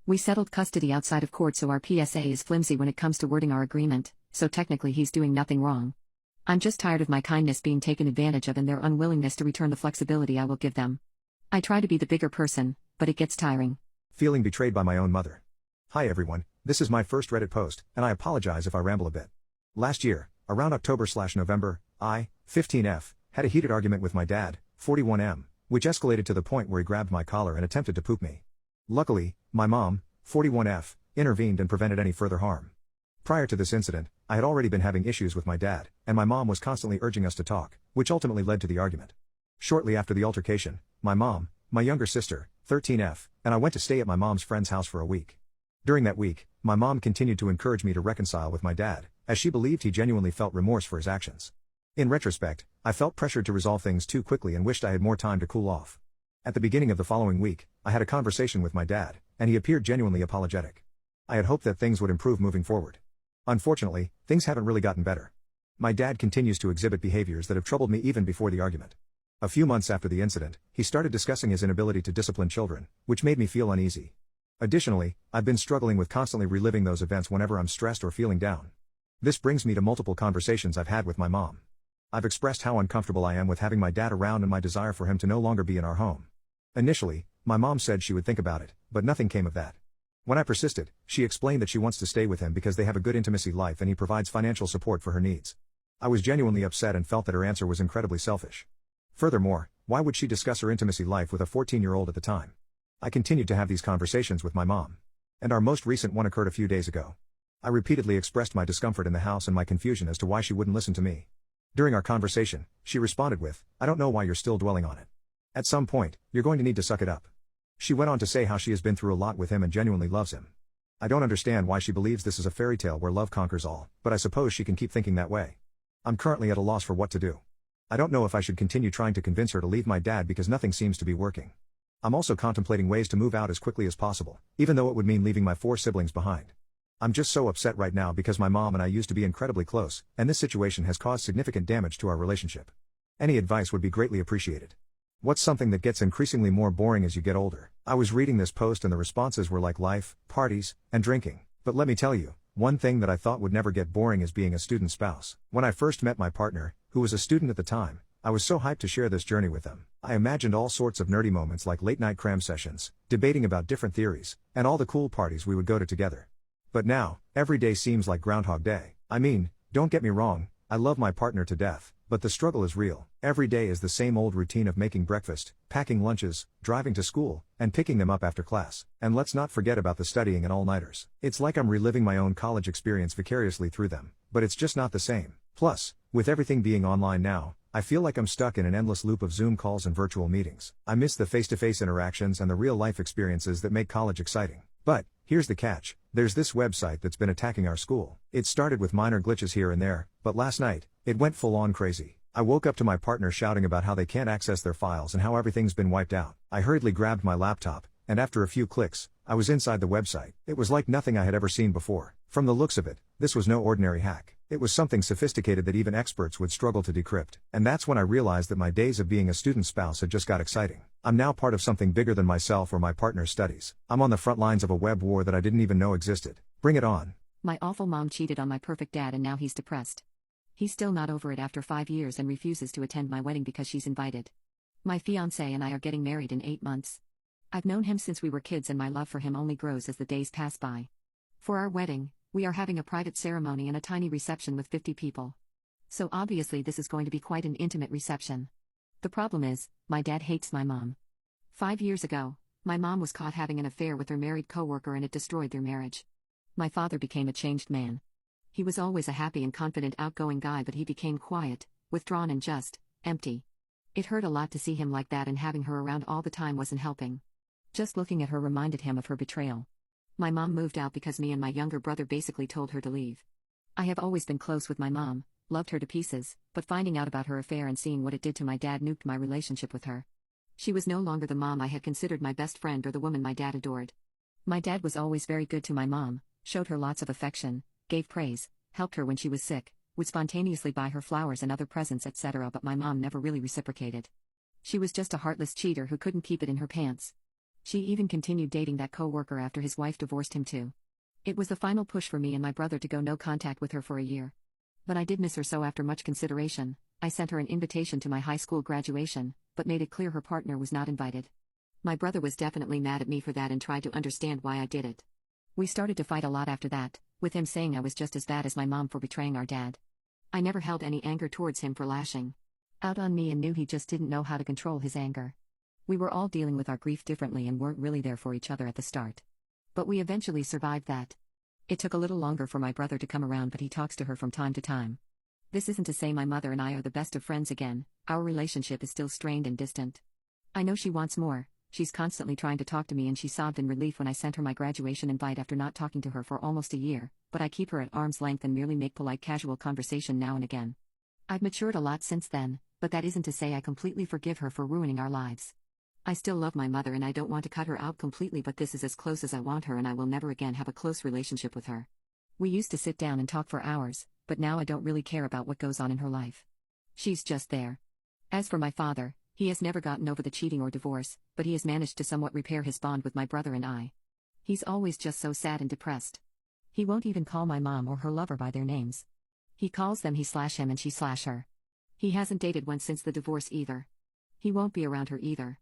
We settled custody outside of court, so our PSA is flimsy when it comes to wording our agreement, so technically he's doing nothing wrong. I'm just tired of my kindness being taken advantage of and their unwillingness to return the flexibility I will give them. I try to be the bigger person, but it gets tiring. Feeling betrayed by my own mother. Hi everyone, this is my first Reddit post, and I apologize if I ramble a bit. Last year, around October/November, I, 15F, had a heated argument with my dad, 41M, which escalated to the point where he grabbed my collar and attempted to poop me. Luckily, my mom, 41F, intervened and prevented any further harm. Prior to this incident, I had already been having issues with my dad, and my mom was constantly urging us to talk, which ultimately led to the argument. Shortly after the altercation, my mom, my younger sister, 13F, and I went to stay at my mom's friend's house for a week. During that week, my mom continued to encourage me to reconcile with my dad, as she believed he genuinely felt remorse for his actions. In retrospect, I felt pressured to resolve things too quickly and wished I had more time to cool off. At the beginning of the following week, I had a conversation with my dad, and he appeared genuinely apologetic. I had hoped that things would improve moving forward. Unfortunately, things haven't really gotten better. My dad continues to exhibit behaviors that have troubled me even before the argument. A few months after the incident, he started discussing his inability to discipline children, which made me feel uneasy. Additionally, I've been struggling with constantly reliving those events whenever I'm stressed or feeling down. This brings me to multiple conversations I've had with my mom. I've expressed how uncomfortable I am with having my dad around and my desire for him to no longer be in our home. Initially, my mom said she would think about it, but nothing came of that. When I persisted, she explained that she wants to stay with him because they have a good intimacy life and he provides financial support for her needs. I was genuinely upset and felt that her answer was incredibly selfish. Furthermore, why would she discuss her intimacy life with a 14-year-old at the time? I continued to have these conversations with my mom. And our most recent one occurred a few days ago. I repeatedly expressed my discomfort in the house and my confusion as to why she wouldn't listen to me. During our conversation, she responded with, "I don't know why you're still dwelling on it. At some point, you're going to need to suck it up." She went on to say how she has been through a lot with him and genuinely loves him. I don't understand why she believes this is a fairy tale where love conquers all, but I suppose she can keep thinking that way. I'm currently at a loss for what to do. I don't know if I should continue trying to convince her to leave my dad because nothing seems to be working. I'm also contemplating ways to move out as quickly as possible, even though it would mean leaving my 4 siblings behind. I'm just so upset right now because my mom and I used to be incredibly close, and this situation has caused significant damage to our relationship. Any advice would be greatly appreciated. What's something that gets increasingly more boring as you get older? I was reading this post and the responses were like life, parties, and drinking. But let me tell you, one thing that I thought would never get boring is being a student spouse. When I first met my partner, who was a student at the time, I was so hyped to share this journey with them. I imagined all sorts of nerdy moments like late-night cram sessions, debating about different theories, and all the cool parties we would go to together. But now, every day seems like Groundhog Day. I mean, don't get me wrong, I love my partner to death, but the struggle is real. Every day is the same old routine of making breakfast, packing lunches, driving to school, and picking them up after class. And let's not forget about the studying and all-nighters. It's like I'm reliving my own college experience vicariously through them, but it's just not the same. Plus, with everything being online now, I feel like I'm stuck in an endless loop of Zoom calls and virtual meetings. I miss the face-to-face interactions and the real-life experiences that make college exciting. But, here's the catch, there's this website that's been attacking our school. It started with minor glitches here and there, but last night, it went full-on crazy. I woke up to my partner shouting about how they can't access their files and how everything's been wiped out. I hurriedly grabbed my laptop, and after a few clicks, I was inside the website. It was like nothing I had ever seen before. From the looks of it, this was no ordinary hack. It was something sophisticated that even experts would struggle to decrypt. And that's when I realized that my days of being a student spouse had just got exciting. I'm now part of something bigger than myself or my partner's studies. I'm on the front lines of a web war that I didn't even know existed. Bring it on. My awful mom cheated on my perfect dad and now he's depressed. He's still not over it after 5 years and refuses to attend my wedding because she's invited. My fiancé and I are getting married in 8 months. I've known him since we were kids and my love for him only grows as the days pass by. For our wedding, we are having a private ceremony and a tiny reception with 50 people. So obviously this is going to be quite an intimate reception. The problem is, my dad hates my mom. 5 years ago, my mom was caught having an affair with her married coworker and it destroyed their marriage. My father became a changed man. He was always a happy and confident outgoing guy, but he became quiet, withdrawn and just empty. It hurt a lot to see him like that, and having her around all the time wasn't helping. Just looking at her reminded him of her betrayal. My mom moved out because me and my younger brother basically told her to leave. I have always been close with my mom, loved her to pieces, but finding out about her affair and seeing what it did to my dad nuked my relationship with her. She was no longer the mom I had considered my best friend or the woman my dad adored. My dad was always very good to my mom, showed her lots of affection, gave praise, helped her when she was sick, would spontaneously buy her flowers and other presents, etc., but my mom never really reciprocated. She was just a heartless cheater who couldn't keep it in her pants. She even continued dating that co-worker after his wife divorced him too. It was the final push for me and my brother to go no contact with her for a year. But I did miss her, so after much consideration, I sent her an invitation to my high school graduation, but made it clear her partner was not invited. My brother was definitely mad at me for that and tried to understand why I did it. We started to fight a lot after that, with him saying I was just as bad as my mom for betraying our dad. I never held any anger towards him for lashing out on me and knew he just didn't know how to control his anger. We were all dealing with our grief differently and weren't really there for each other at the start. But we eventually survived that. It took a little longer for my brother to come around, but he talks to her from time to time. This isn't to say my mother and I are the best of friends again, our relationship is still strained and distant. I know she wants more, she's constantly trying to talk to me, and she sobbed in relief when I sent her my graduation invite after not talking to her for almost a year, but I keep her at arm's length and merely make polite casual conversation now and again. I've matured a lot since then, but that isn't to say I completely forgive her for ruining our lives. I still love my mother and I don't want to cut her out completely, but this is as close as I want her and I will never again have a close relationship with her. We used to sit down and talk for hours, but now I don't really care about what goes on in her life. She's just there. As for my father, he has never gotten over the cheating or divorce, but he has managed to somewhat repair his bond with my brother and I. He's always just so sad and depressed. He won't even call my mom or her lover by their names. He calls them he/him and she/her. He hasn't dated one since the divorce either. He won't be around her either.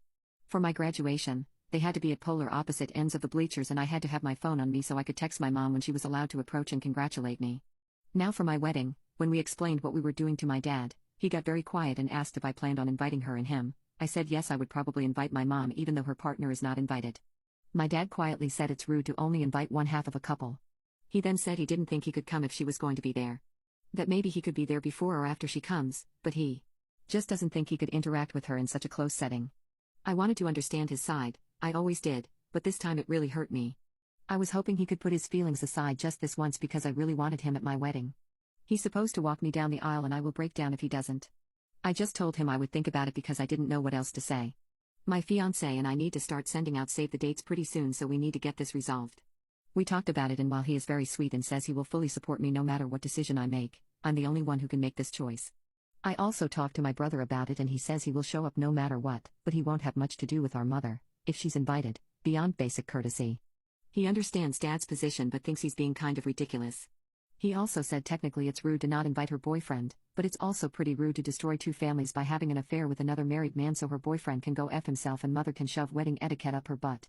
For my graduation, they had to be at polar opposite ends of the bleachers and I had to have my phone on me so I could text my mom when she was allowed to approach and congratulate me. Now for my wedding, when we explained what we were doing to my dad, he got very quiet and asked if I planned on inviting her and him. I said yes, I would probably invite my mom even though her partner is not invited. My dad quietly said it's rude to only invite one half of a couple. He then said he didn't think he could come if she was going to be there. That maybe he could be there before or after she comes, but he just doesn't think he could interact with her in such a close setting. I wanted to understand his side, I always did, but this time it really hurt me. I was hoping he could put his feelings aside just this once because I really wanted him at my wedding. He's supposed to walk me down the aisle and I will break down if he doesn't. I just told him I would think about it because I didn't know what else to say. My fiancé and I need to start sending out save the dates pretty soon, so we need to get this resolved. We talked about it, and while he is very sweet and says he will fully support me no matter what decision I make, I'm the only one who can make this choice. I also talked to my brother about it and he says he will show up no matter what, but he won't have much to do with our mother, if she's invited, beyond basic courtesy. He understands Dad's position but thinks he's being kind of ridiculous. He also said technically it's rude to not invite her boyfriend, but it's also pretty rude to destroy two families by having an affair with another married man so her boyfriend can go F himself and mother can shove wedding etiquette up her butt.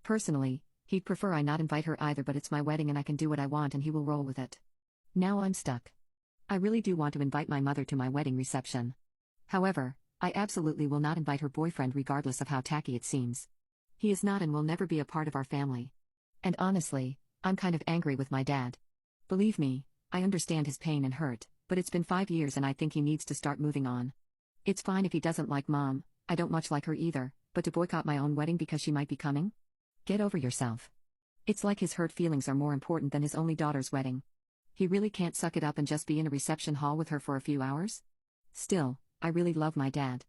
Personally, he'd prefer I not invite her either, but it's my wedding and I can do what I want and he will roll with it. Now I'm stuck. I really do want to invite my mother to my wedding reception. However, I absolutely will not invite her boyfriend regardless of how tacky it seems. He is not and will never be a part of our family. And honestly, I'm kind of angry with my dad. Believe me, I understand his pain and hurt, but it's been 5 years and I think he needs to start moving on. It's fine if he doesn't like Mom, I don't much like her either, but to boycott my own wedding because she might be coming? Get over yourself. It's like his hurt feelings are more important than his only daughter's wedding. He really can't suck it up and just be in a reception hall with her for a few hours? Still, I really love my dad.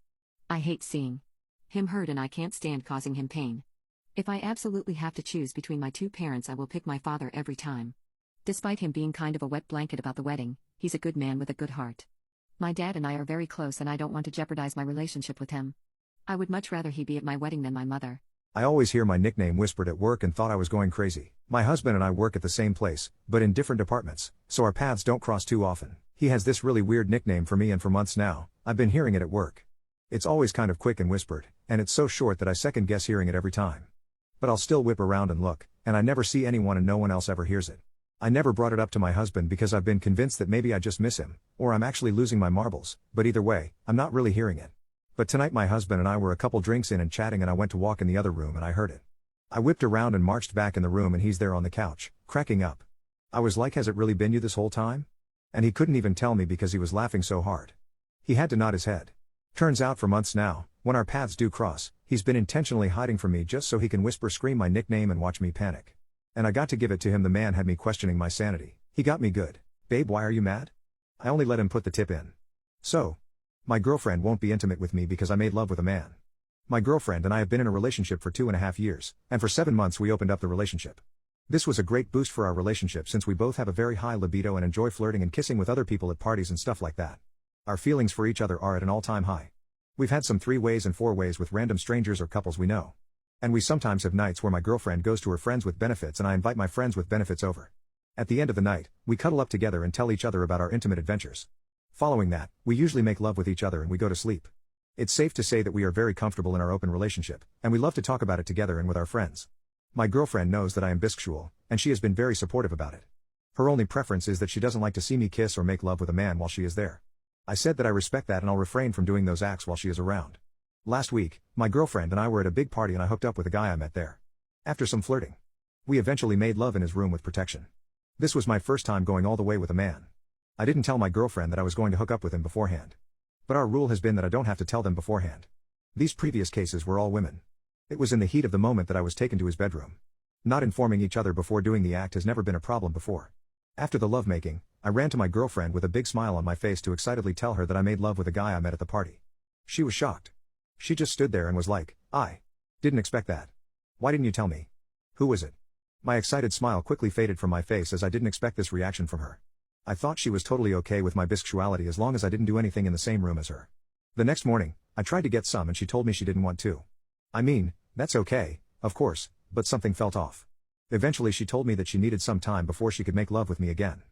I hate seeing him hurt and I can't stand causing him pain. If I absolutely have to choose between my two parents, I will pick my father every time. Despite him being kind of a wet blanket about the wedding, he's a good man with a good heart. My dad and I are very close and I don't want to jeopardize my relationship with him. I would much rather he be at my wedding than my mother. I always hear my nickname whispered at work and thought I was going crazy. My husband and I work at the same place, but in different departments, so our paths don't cross too often. He has this really weird nickname for me and for months now, I've been hearing it at work. It's always kind of quick and whispered, and it's so short that I second guess hearing it every time. But I'll still whip around and look, and I never see anyone and no one else ever hears it. I never brought it up to my husband because I've been convinced that maybe I just miss him, or I'm actually losing my marbles, but either way, I'm not really hearing it. But tonight my husband and I were a couple drinks in and chatting and I went to walk in the other room and I heard it. I whipped around and marched back in the room and he's there on the couch, cracking up. I was like, has it really been you this whole time? And he couldn't even tell me because he was laughing so hard. He had to nod his head. Turns out for months now, when our paths do cross, he's been intentionally hiding from me just so he can whisper scream my nickname and watch me panic. And I got to give it to him, the man had me questioning my sanity. He got me good. Babe, why are you mad? I only let him put the tip in. So, my girlfriend won't be intimate with me because I made love with a man. My girlfriend and I have been in a relationship for 2.5 years, and for 7 months we opened up the relationship. This was a great boost for our relationship since we both have a very high libido and enjoy flirting and kissing with other people at parties and stuff like that. Our feelings for each other are at an all-time high. We've had some 3-ways and 4-ways with random strangers or couples we know. And we sometimes have nights where my girlfriend goes to her friends with benefits and I invite my friends with benefits over. At the end of the night, we cuddle up together and tell each other about our intimate adventures. Following that, we usually make love with each other and we go to sleep. It's safe to say that we are very comfortable in our open relationship, and we love to talk about it together and with our friends. My girlfriend knows that I am bisexual, and she has been very supportive about it. Her only preference is that she doesn't like to see me kiss or make love with a man while she is there. I said that I respect that and I'll refrain from doing those acts while she is around. Last week, my girlfriend and I were at a big party and I hooked up with a guy I met there. After some flirting, we eventually made love in his room with protection. This was my first time going all the way with a man. I didn't tell my girlfriend that I was going to hook up with him beforehand. But our rule has been that I don't have to tell them beforehand. These previous cases were all women. It was in the heat of the moment that I was taken to his bedroom. Not informing each other before doing the act has never been a problem before. After the lovemaking, I ran to my girlfriend with a big smile on my face to excitedly tell her that I made love with a guy I met at the party. She was shocked. She just stood there and was like, "I didn't expect that. Why didn't you tell me? Who was it?" My excited smile quickly faded from my face as I didn't expect this reaction from her. I thought she was totally okay with my bisexuality as long as I didn't do anything in the same room as her. The next morning, I tried to get some and she told me she didn't want to. I mean, that's okay, of course, but something felt off. Eventually she told me that she needed some time before she could make love with me again.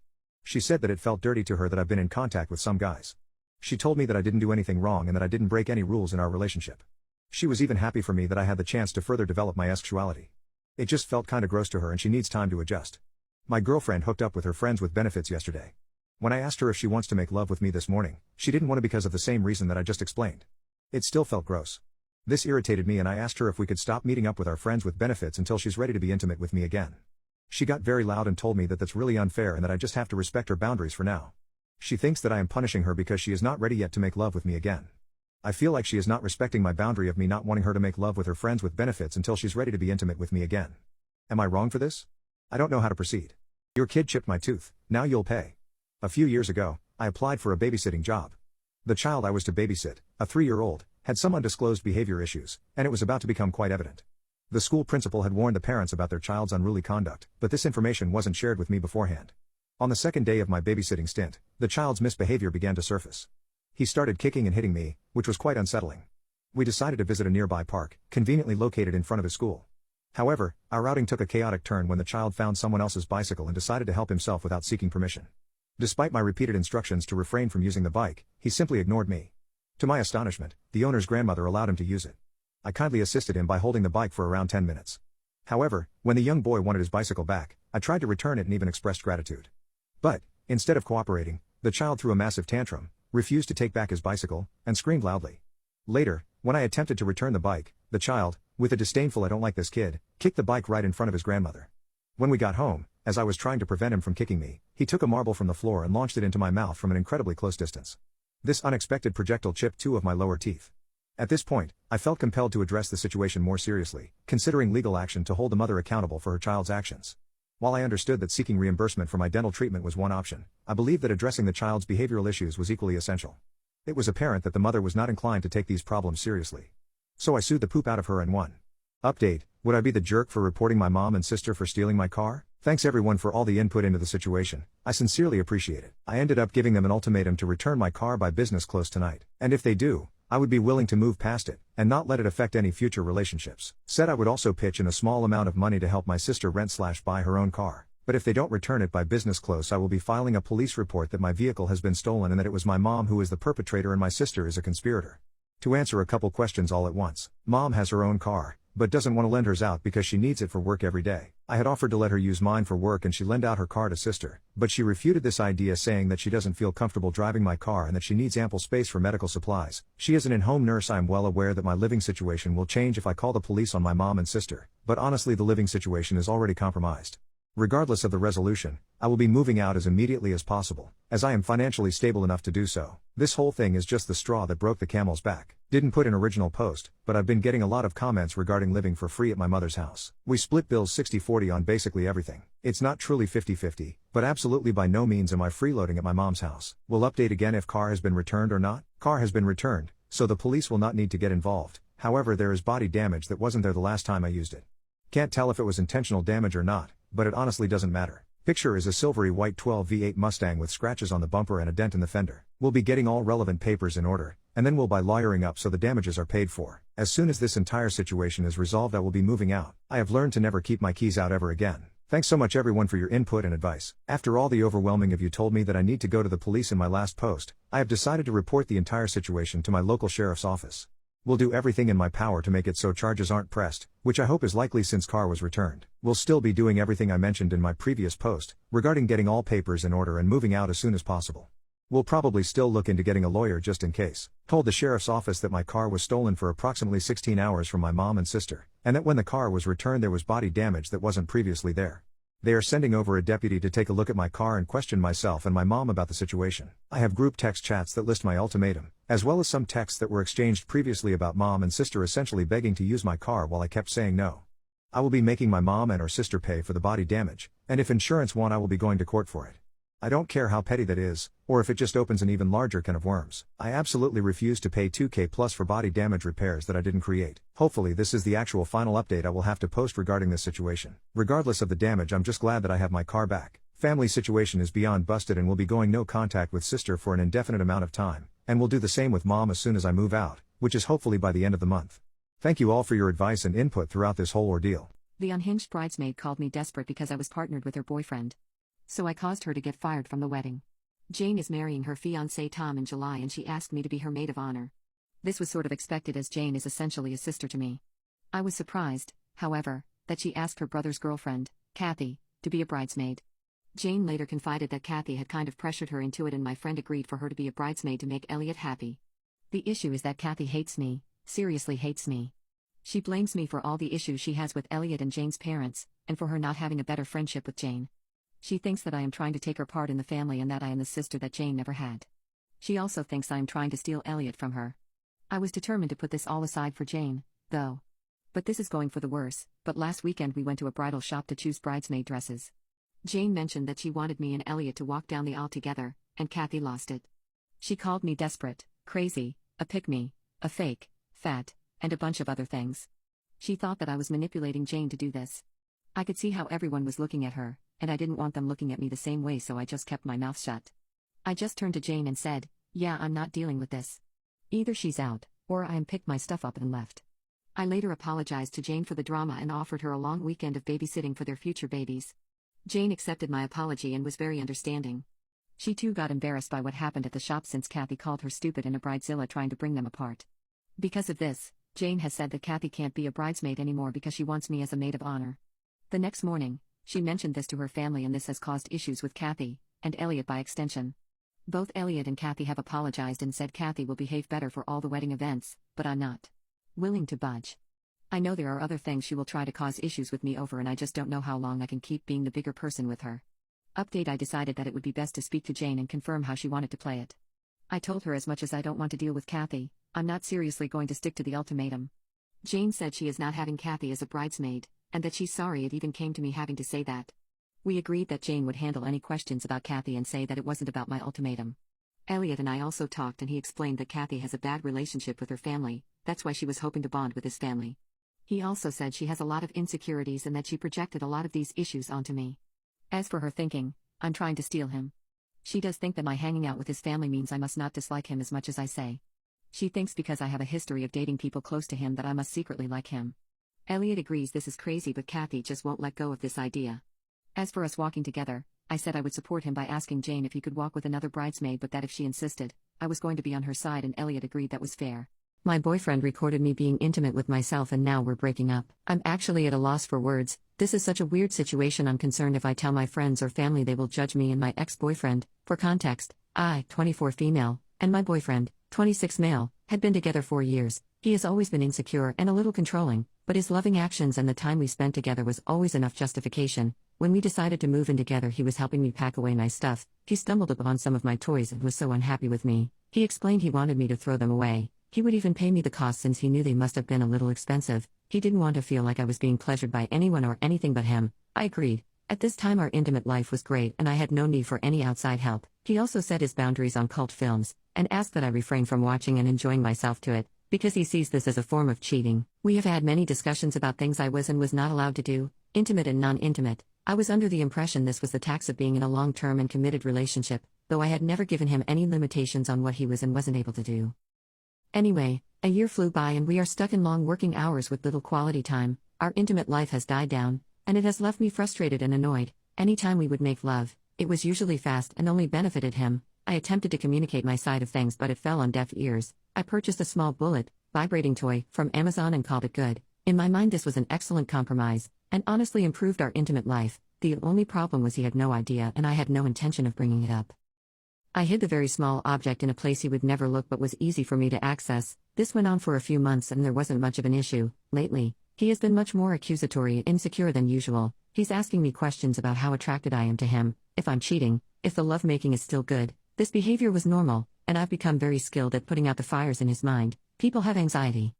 She said that it felt dirty to her that I've been in contact with some guys. She told me that I didn't do anything wrong and that I didn't break any rules in our relationship. She was even happy for me that I had the chance to further develop my sexuality. It just felt kinda gross to her and she needs time to adjust. My girlfriend hooked up with her friends with benefits yesterday. When I asked her if she wants to make love with me this morning, she didn't want to because of the same reason that I just explained. It still felt gross. This irritated me and I asked her if we could stop meeting up with our friends with benefits until she's ready to be intimate with me again. She got very loud and told me that that's really unfair and that I just have to respect her boundaries for now. She thinks that I am punishing her because she is not ready yet to make love with me again. I feel like she is not respecting my boundary of me not wanting her to make love with her friends with benefits until she's ready to be intimate with me again. Am I wrong for this? I don't know how to proceed. Your kid chipped my tooth, now you'll pay. A few years ago, I applied for a babysitting job. The child I was to babysit, a 3-year-old, had some undisclosed behavior issues, and it was about to become quite evident. The school principal had warned the parents about their child's unruly conduct, but this information wasn't shared with me beforehand. On the second day of my babysitting stint, the child's misbehavior began to surface. He started kicking and hitting me, which was quite unsettling. We decided to visit a nearby park, conveniently located in front of his school. However, our outing took a chaotic turn when the child found someone else's bicycle and decided to help himself without seeking permission. Despite my repeated instructions to refrain from using the bike, he simply ignored me. To my astonishment, the owner's grandmother allowed him to use it. I kindly assisted him by holding the bike for around 10 minutes. However, when the young boy wanted his bicycle back, I tried to return it and even expressed gratitude. But, instead of cooperating, the child threw a massive tantrum, refused to take back his bicycle, and screamed loudly. Later, when I attempted to return the bike, the child, with a disdainful "I don't like this kid," kicked the bike right in front of his grandmother. When we got home, as I was trying to prevent him from kicking me, he took a marble from the floor and launched it into my mouth from an incredibly close distance. This unexpected projectile chipped 2 of my lower teeth. At this point, I felt compelled to address the situation more seriously, considering legal action to hold the mother accountable for her child's actions. While I understood that seeking reimbursement for my dental treatment was one option, I believed that addressing the child's behavioral issues was equally essential. It was apparent that the mother was not inclined to take these problems seriously. So I sued the poop out of her and won. Update: would I be the jerk for reporting my mom and sister for stealing my car? Thanks everyone for all the input into the situation, I sincerely appreciate it. I ended up giving them an ultimatum to return my car by business close tonight, and if they do, I would be willing to move past it, and not let it affect any future relationships. Said I would also pitch in a small amount of money to help my sister rent/buy her own car. But if they don't return it by business close, I will be filing a police report that my vehicle has been stolen and that it was my mom who is the perpetrator and my sister is a conspirator. To answer a couple questions all at once, Mom has her own car, but doesn't want to lend hers out because she needs it for work every day. I had offered to let her use mine for work and she lend out her car to sister, but she refuted this idea, saying that she doesn't feel comfortable driving my car and that she needs ample space for medical supplies. She is an in-home nurse. I am well aware that my living situation will change if I call the police on my mom and sister, but honestly the living situation is already compromised. Regardless of the resolution, I will be moving out as immediately as possible, as I am financially stable enough to do so. This whole thing is just the straw that broke the camel's back. Didn't put an original post, but I've been getting a lot of comments regarding living for free at my mother's house. We split bills 60-40 on basically everything. It's not truly 50-50, but absolutely by no means am I freeloading at my mom's house. Will update again if car has been returned or not. Car has been returned, so the police will not need to get involved. However, there is body damage that wasn't there the last time I used it. Can't tell if it was intentional damage or not, but it honestly doesn't matter. Picture is a silvery white 12 V8 Mustang with scratches on the bumper and a dent in the fender. We'll be getting all relevant papers in order, and then we'll buy lawyering up so the damages are paid for. As soon as this entire situation is resolved, I will be moving out. I have learned to never keep my keys out ever again. Thanks so much everyone for your input and advice. After all the overwhelming of you told me that I need to go to the police in my last post, I have decided to report the entire situation to my local sheriff's office. We'll do everything in my power to make it so charges aren't pressed, which I hope is likely since car was returned. We'll still be doing everything I mentioned in my previous post, regarding getting all papers in order and moving out as soon as possible. We'll probably still look into getting a lawyer just in case. Told the sheriff's office that my car was stolen for approximately 16 hours from my mom and sister, and that when the car was returned there was body damage that wasn't previously there. They are sending over a deputy to take a look at my car and question myself and my mom about the situation. I have group text chats that list my ultimatum, as well as some texts that were exchanged previously about mom and sister essentially begging to use my car while I kept saying no. I will be making my mom and her sister pay for the body damage, and if insurance won't, I will be going to court for it. I don't care how petty that is, or if it just opens an even larger can of worms. I absolutely refuse to pay $2,000 plus for body damage repairs that I didn't create. Hopefully this is the actual final update I will have to post regarding this situation. Regardless of the damage, I'm just glad that I have my car back. Family situation is beyond busted and will be going no contact with sister for an indefinite amount of time, and will do the same with mom as soon as I move out, which is hopefully by the end of the month. Thank you all for your advice and input throughout this whole ordeal. The unhinged bridesmaid called me desperate because I was partnered with her boyfriend. So I caused her to get fired from the wedding. Jane is marrying her fiancé Tom in July and she asked me to be her maid of honor. This was sort of expected as Jane is essentially a sister to me. I was surprised, however, that she asked her brother's girlfriend, Kathy, to be a bridesmaid. Jane later confided that Kathy had kind of pressured her into it and my friend agreed for her to be a bridesmaid to make Elliot happy. The issue is that Kathy hates me, seriously hates me. She blames me for all the issues she has with Elliot and Jane's parents, and for her not having a better friendship with Jane. She thinks that I am trying to take her part in the family and that I am the sister that Jane never had. She also thinks I am trying to steal Elliot from her. I was determined to put this all aside for Jane, though. But this is going for the worse. But last weekend we went to a bridal shop to choose bridesmaid dresses. Jane mentioned that she wanted me and Elliot to walk down the aisle together, and Kathy lost it. She called me desperate, crazy, a pick-me, a fake, fat, and a bunch of other things. She thought that I was manipulating Jane to do this. I could see how everyone was looking at her, and I didn't want them looking at me the same way, so I just kept my mouth shut. I just turned to Jane and said, "Yeah, I'm not dealing with this. Either she's out, or I am picked my stuff up and left." I later apologized to Jane for the drama and offered her a long weekend of babysitting for their future babies. Jane accepted my apology and was very understanding. She too got embarrassed by what happened at the shop since Kathy called her stupid and a bridezilla trying to bring them apart. Because of this, Jane has said that Kathy can't be a bridesmaid anymore because she wants me as a maid of honor. The next morning, she mentioned this to her family and this has caused issues with Kathy, and Elliot by extension. Both Elliot and Kathy have apologized and said Kathy will behave better for all the wedding events, but I'm not willing to budge. I know there are other things she will try to cause issues with me over and I just don't know how long I can keep being the bigger person with her. Update: I decided that it would be best to speak to Jane and confirm how she wanted to play it. I told her as much as I don't want to deal with Kathy, I'm not seriously going to stick to the ultimatum. Jane said she is not having Kathy as a bridesmaid, and that she's sorry it even came to me having to say that. We agreed that Jane would handle any questions about Kathy and say that it wasn't about my ultimatum. Elliot and I also talked and he explained that Kathy has a bad relationship with her family, that's why she was hoping to bond with his family. He also said she has a lot of insecurities and that she projected a lot of these issues onto me. As for her thinking, I'm trying to steal him. She does think that my hanging out with his family means I must not dislike him as much as I say. She thinks because I have a history of dating people close to him that I must secretly like him. Elliot agrees this is crazy, but Kathy just won't let go of this idea. As for us walking together, I said I would support him by asking Jane if he could walk with another bridesmaid, but that if she insisted, I was going to be on her side, and Elliot agreed that was fair. My boyfriend recorded me being intimate with myself and now we're breaking up. I'm actually at a loss for words. This is such a weird situation. I'm concerned if I tell my friends or family they will judge me and my ex-boyfriend. For context, I, 24 female, and my boyfriend, 26 male, had been together 4 years. He has always been insecure and a little controlling, but his loving actions and the time we spent together was always enough justification. When we decided to move in together, he was helping me pack away my stuff. He stumbled upon some of my toys and was so unhappy with me. He explained he wanted me to throw them away. He would even pay me the cost since he knew they must have been a little expensive. He didn't want to feel like I was being pleasured by anyone or anything but him. I agreed. At this time our intimate life was great and I had no need for any outside help. He also set his boundaries on cult films, and asked that I refrain from watching and enjoying myself to it, because he sees this as a form of cheating. We have had many discussions about things I was and was not allowed to do, intimate and non-intimate. I was under the impression this was the tax of being in a long-term and committed relationship, though I had never given him any limitations on what he was and wasn't able to do. Anyway, a year flew by and we are stuck in long working hours with little quality time. Our intimate life has died down, and it has left me frustrated and annoyed. Anytime we would make love, it was usually fast and only benefited him. I attempted to communicate my side of things, but it fell on deaf ears. I purchased a small bullet, vibrating toy from Amazon and called it good. In my mind, this was an excellent compromise, and honestly improved our intimate life. The only problem was he had no idea and I had no intention of bringing it up. I hid the very small object in a place he would never look but was easy for me to access. This went on for a few months and there wasn't much of an issue. Lately, he has been much more accusatory and insecure than usual. He's asking me questions about how attracted I am to him, if I'm cheating, if the lovemaking is still good. This behavior was normal, and I've become very skilled at putting out the fires in his mind. People have anxiety.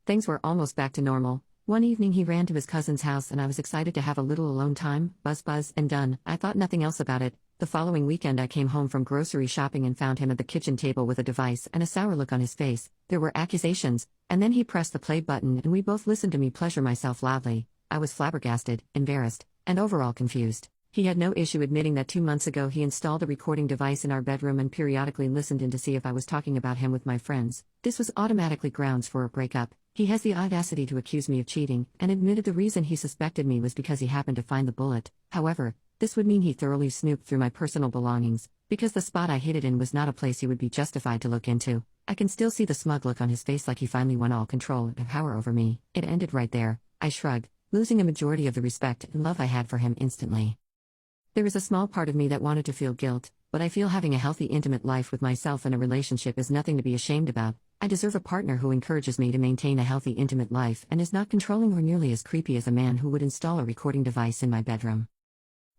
Things were almost back to normal. One evening he ran to his cousin's house and I was excited to have a little alone time. Buzz and done. I thought nothing else about it. The following weekend I came home from grocery shopping and found him at the kitchen table with a device and a sour look on his face. There were accusations, and then he pressed the play button and we both listened to me pleasure myself loudly. I was flabbergasted, embarrassed, and overall confused. He had no issue admitting that 2 months ago he installed a recording device in our bedroom and periodically listened in to see if I was talking about him with my friends. This was automatically grounds for a breakup. He has the audacity to accuse me of cheating, and admitted the reason he suspected me was because he happened to find the bullet. However, this would mean he thoroughly snooped through my personal belongings, because the spot I hid it in was not a place he would be justified to look into. I can still see the smug look on his face, like he finally won all control and power over me. It ended right there. I shrugged, losing a majority of the respect and love I had for him instantly. There is a small part of me that wanted to feel guilt, but I feel having a healthy intimate life with myself in a relationship is nothing to be ashamed about. I deserve a partner who encourages me to maintain a healthy intimate life and is not controlling or nearly as creepy as a man who would install a recording device in my bedroom.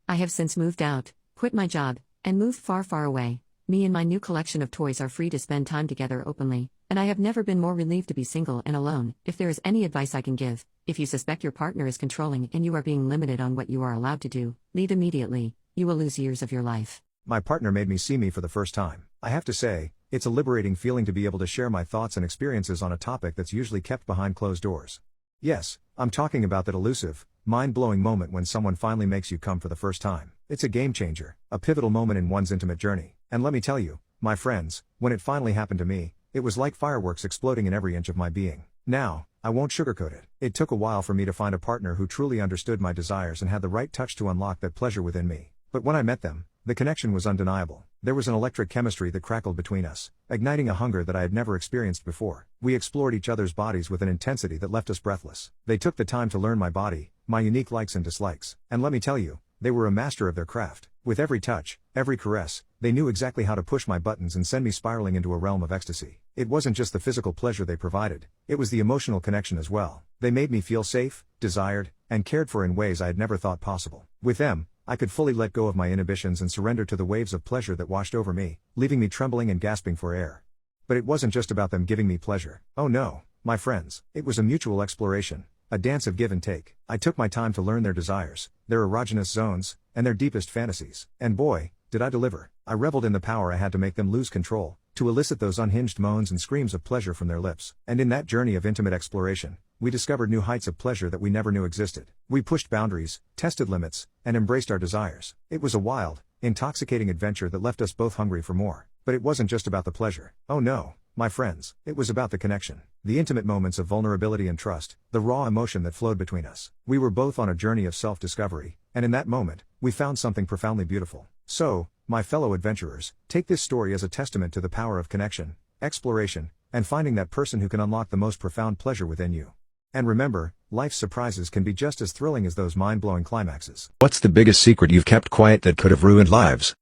I have since moved out, quit my job, and moved far away. Me and my new collection of toys are free to spend time together openly, and I have never been more relieved to be single and alone. If there is any advice I can give, if you suspect your partner is controlling and you are being limited on what you are allowed to do, leave immediately. You will lose years of your life. My partner made me see me for the first time. I have to say, it's a liberating feeling to be able to share my thoughts and experiences on a topic that's usually kept behind closed doors. Yes, I'm talking about that elusive, mind-blowing moment when someone finally makes you come for the first time. It's a game changer, a pivotal moment in one's intimate journey. And let me tell you, my friends, when it finally happened to me, it was like fireworks exploding in every inch of my being. Now, I won't sugarcoat it. It took a while for me to find a partner who truly understood my desires and had the right touch to unlock that pleasure within me. But when I met them, the connection was undeniable. There was an electric chemistry that crackled between us, igniting a hunger that I had never experienced before. We explored each other's bodies with an intensity that left us breathless. They took the time to learn my body, my unique likes and dislikes. And let me tell you, they were a master of their craft. With every touch, every caress, they knew exactly how to push my buttons and send me spiraling into a realm of ecstasy. It wasn't just the physical pleasure they provided, it was the emotional connection as well. They made me feel safe, desired, and cared for in ways I had never thought possible. With them, I could fully let go of my inhibitions and surrender to the waves of pleasure that washed over me, leaving me trembling and gasping for air. But it wasn't just about them giving me pleasure. Oh no, my friends, it was a mutual exploration, a dance of give and take. I took my time to learn their desires, their erogenous zones, and their deepest fantasies. And boy, did I deliver. I reveled in the power I had to make them lose control, to elicit those unhinged moans and screams of pleasure from their lips. And in that journey of intimate exploration, we discovered new heights of pleasure that we never knew existed. We pushed boundaries, tested limits, and embraced our desires. It was a wild, intoxicating adventure that left us both hungry for more. But it wasn't just about the pleasure. Oh no, my friends, it was about the connection. The intimate moments of vulnerability and trust, the raw emotion that flowed between us. We were both on a journey of self-discovery, and in that moment, we found something profoundly beautiful. So, my fellow adventurers, take this story as a testament to the power of connection, exploration, and finding that person who can unlock the most profound pleasure within you. And remember, life's surprises can be just as thrilling as those mind-blowing climaxes. What's the biggest secret you've kept quiet that could have ruined lives?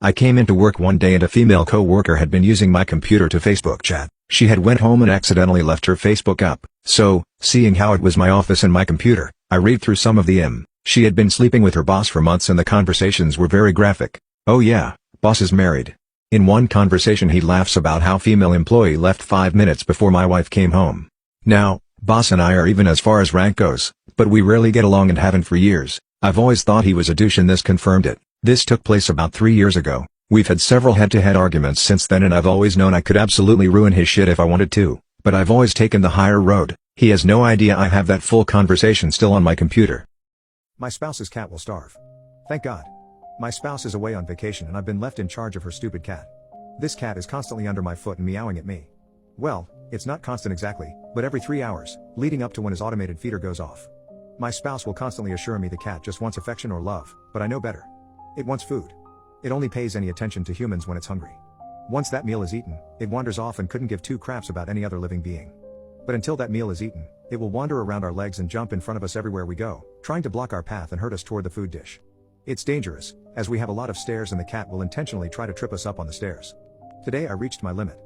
I came into work one day and a female co-worker had been using my computer to Facebook chat. She had went home and accidentally left her Facebook up. So, seeing how it was my office and my computer, I read through some of the She had been sleeping with her boss for months and the conversations were very graphic. Oh yeah, boss is married. In one conversation he laughs about how female employee left 5 minutes before my wife came home. Now, boss and I are even as far as rank goes, but we rarely get along and haven't for years. I've always thought he was a douche and this confirmed it. This took place about 3 years ago. We've had several head-to-head arguments since then and I've always known I could absolutely ruin his shit if I wanted to, but I've always taken the higher road. He has no idea I have that full conversation still on my computer. My spouse's cat will starve. Thank God. My spouse is away on vacation and I've been left in charge of her stupid cat. This cat is constantly under my foot and meowing at me. Well, it's not constant exactly, but every 3 hours, leading up to when his automated feeder goes off. My spouse will constantly assure me the cat just wants affection or love, but I know better. It wants food. It only pays any attention to humans when it's hungry. Once that meal is eaten, it wanders off and couldn't give two craps about any other living being. But until that meal is eaten, it will wander around our legs and jump in front of us everywhere we go, trying to block our path and hurt us toward the food dish. It's dangerous, as we have a lot of stairs and the cat will intentionally try to trip us up on the stairs. Today I reached my limit.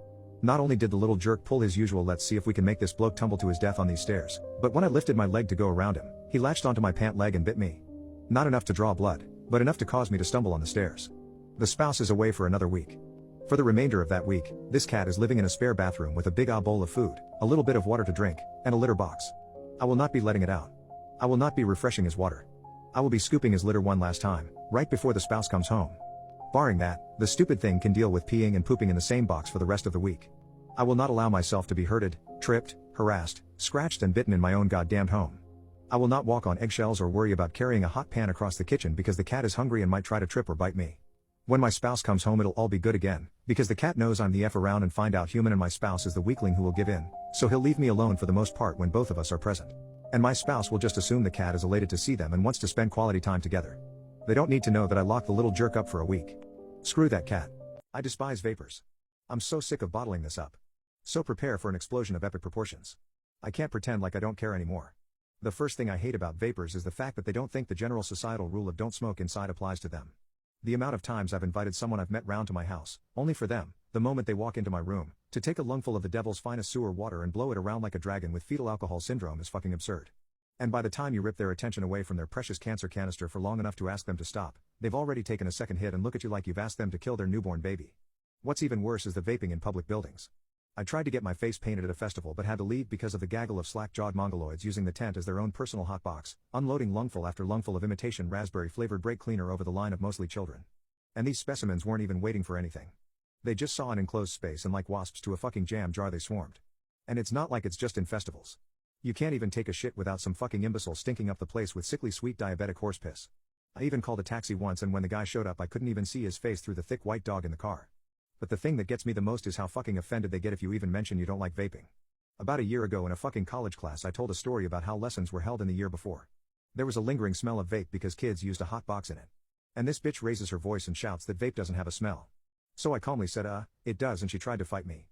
Not only did the little jerk pull his usual let's see if we can make this bloke tumble to his death on these stairs, but when I lifted my leg to go around him, he latched onto my pant leg and bit me. Not enough to draw blood, but enough to cause me to stumble on the stairs. The spouse is away for another week. For the remainder of that week, this cat is living in a spare bathroom with a big bowl of food, a little bit of water to drink, and a litter box. I will not be letting it out. I will not be refreshing his water. I will be scooping his litter one last time, right before the spouse comes home. Barring that, the stupid thing can deal with peeing and pooping in the same box for the rest of the week. I will not allow myself to be hurted, tripped, harassed, scratched and bitten in my own goddamned home. I will not walk on eggshells or worry about carrying a hot pan across the kitchen because the cat is hungry and might try to trip or bite me. When my spouse comes home it'll all be good again, because the cat knows I'm the F around and find out human and my spouse is the weakling who will give in, so he'll leave me alone for the most part when both of us are present. And my spouse will just assume the cat is elated to see them and wants to spend quality time together. They don't need to know that I locked the little jerk up for a week. Screw that cat. I despise vapors. I'm so sick of bottling this up. So prepare for an explosion of epic proportions. I can't pretend like I don't care anymore. The first thing I hate about vapors is the fact that they don't think the general societal rule of don't smoke inside applies to them. The amount of times I've invited someone I've met round to my house, only for them, the moment they walk into my room, to take a lungful of the devil's finest sewer water and blow it around like a dragon with fetal alcohol syndrome is fucking absurd. And by the time you rip their attention away from their precious cancer canister for long enough to ask them to stop, they've already taken a second hit and look at you like you've asked them to kill their newborn baby. What's even worse is the vaping in public buildings. I tried to get my face painted at a festival but had to leave because of the gaggle of slack-jawed mongoloids using the tent as their own personal hotbox, unloading lungful after lungful of imitation raspberry-flavored brake cleaner over the line of mostly children. And these specimens weren't even waiting for anything. They just saw an enclosed space and like wasps to a fucking jam jar they swarmed. And it's not like it's just in festivals. You can't even take a shit without some fucking imbecile stinking up the place with sickly sweet diabetic horse piss. I even called a taxi once and when the guy showed up I couldn't even see his face through the thick white dog in the car. But the thing that gets me the most is how fucking offended they get if you even mention you don't like vaping. About a year ago in a fucking college class I told a story about how lessons were held in the year before. There was a lingering smell of vape because kids used a hot box in it. And this bitch raises her voice and shouts that vape doesn't have a smell. So I calmly said it does and she tried to fight me.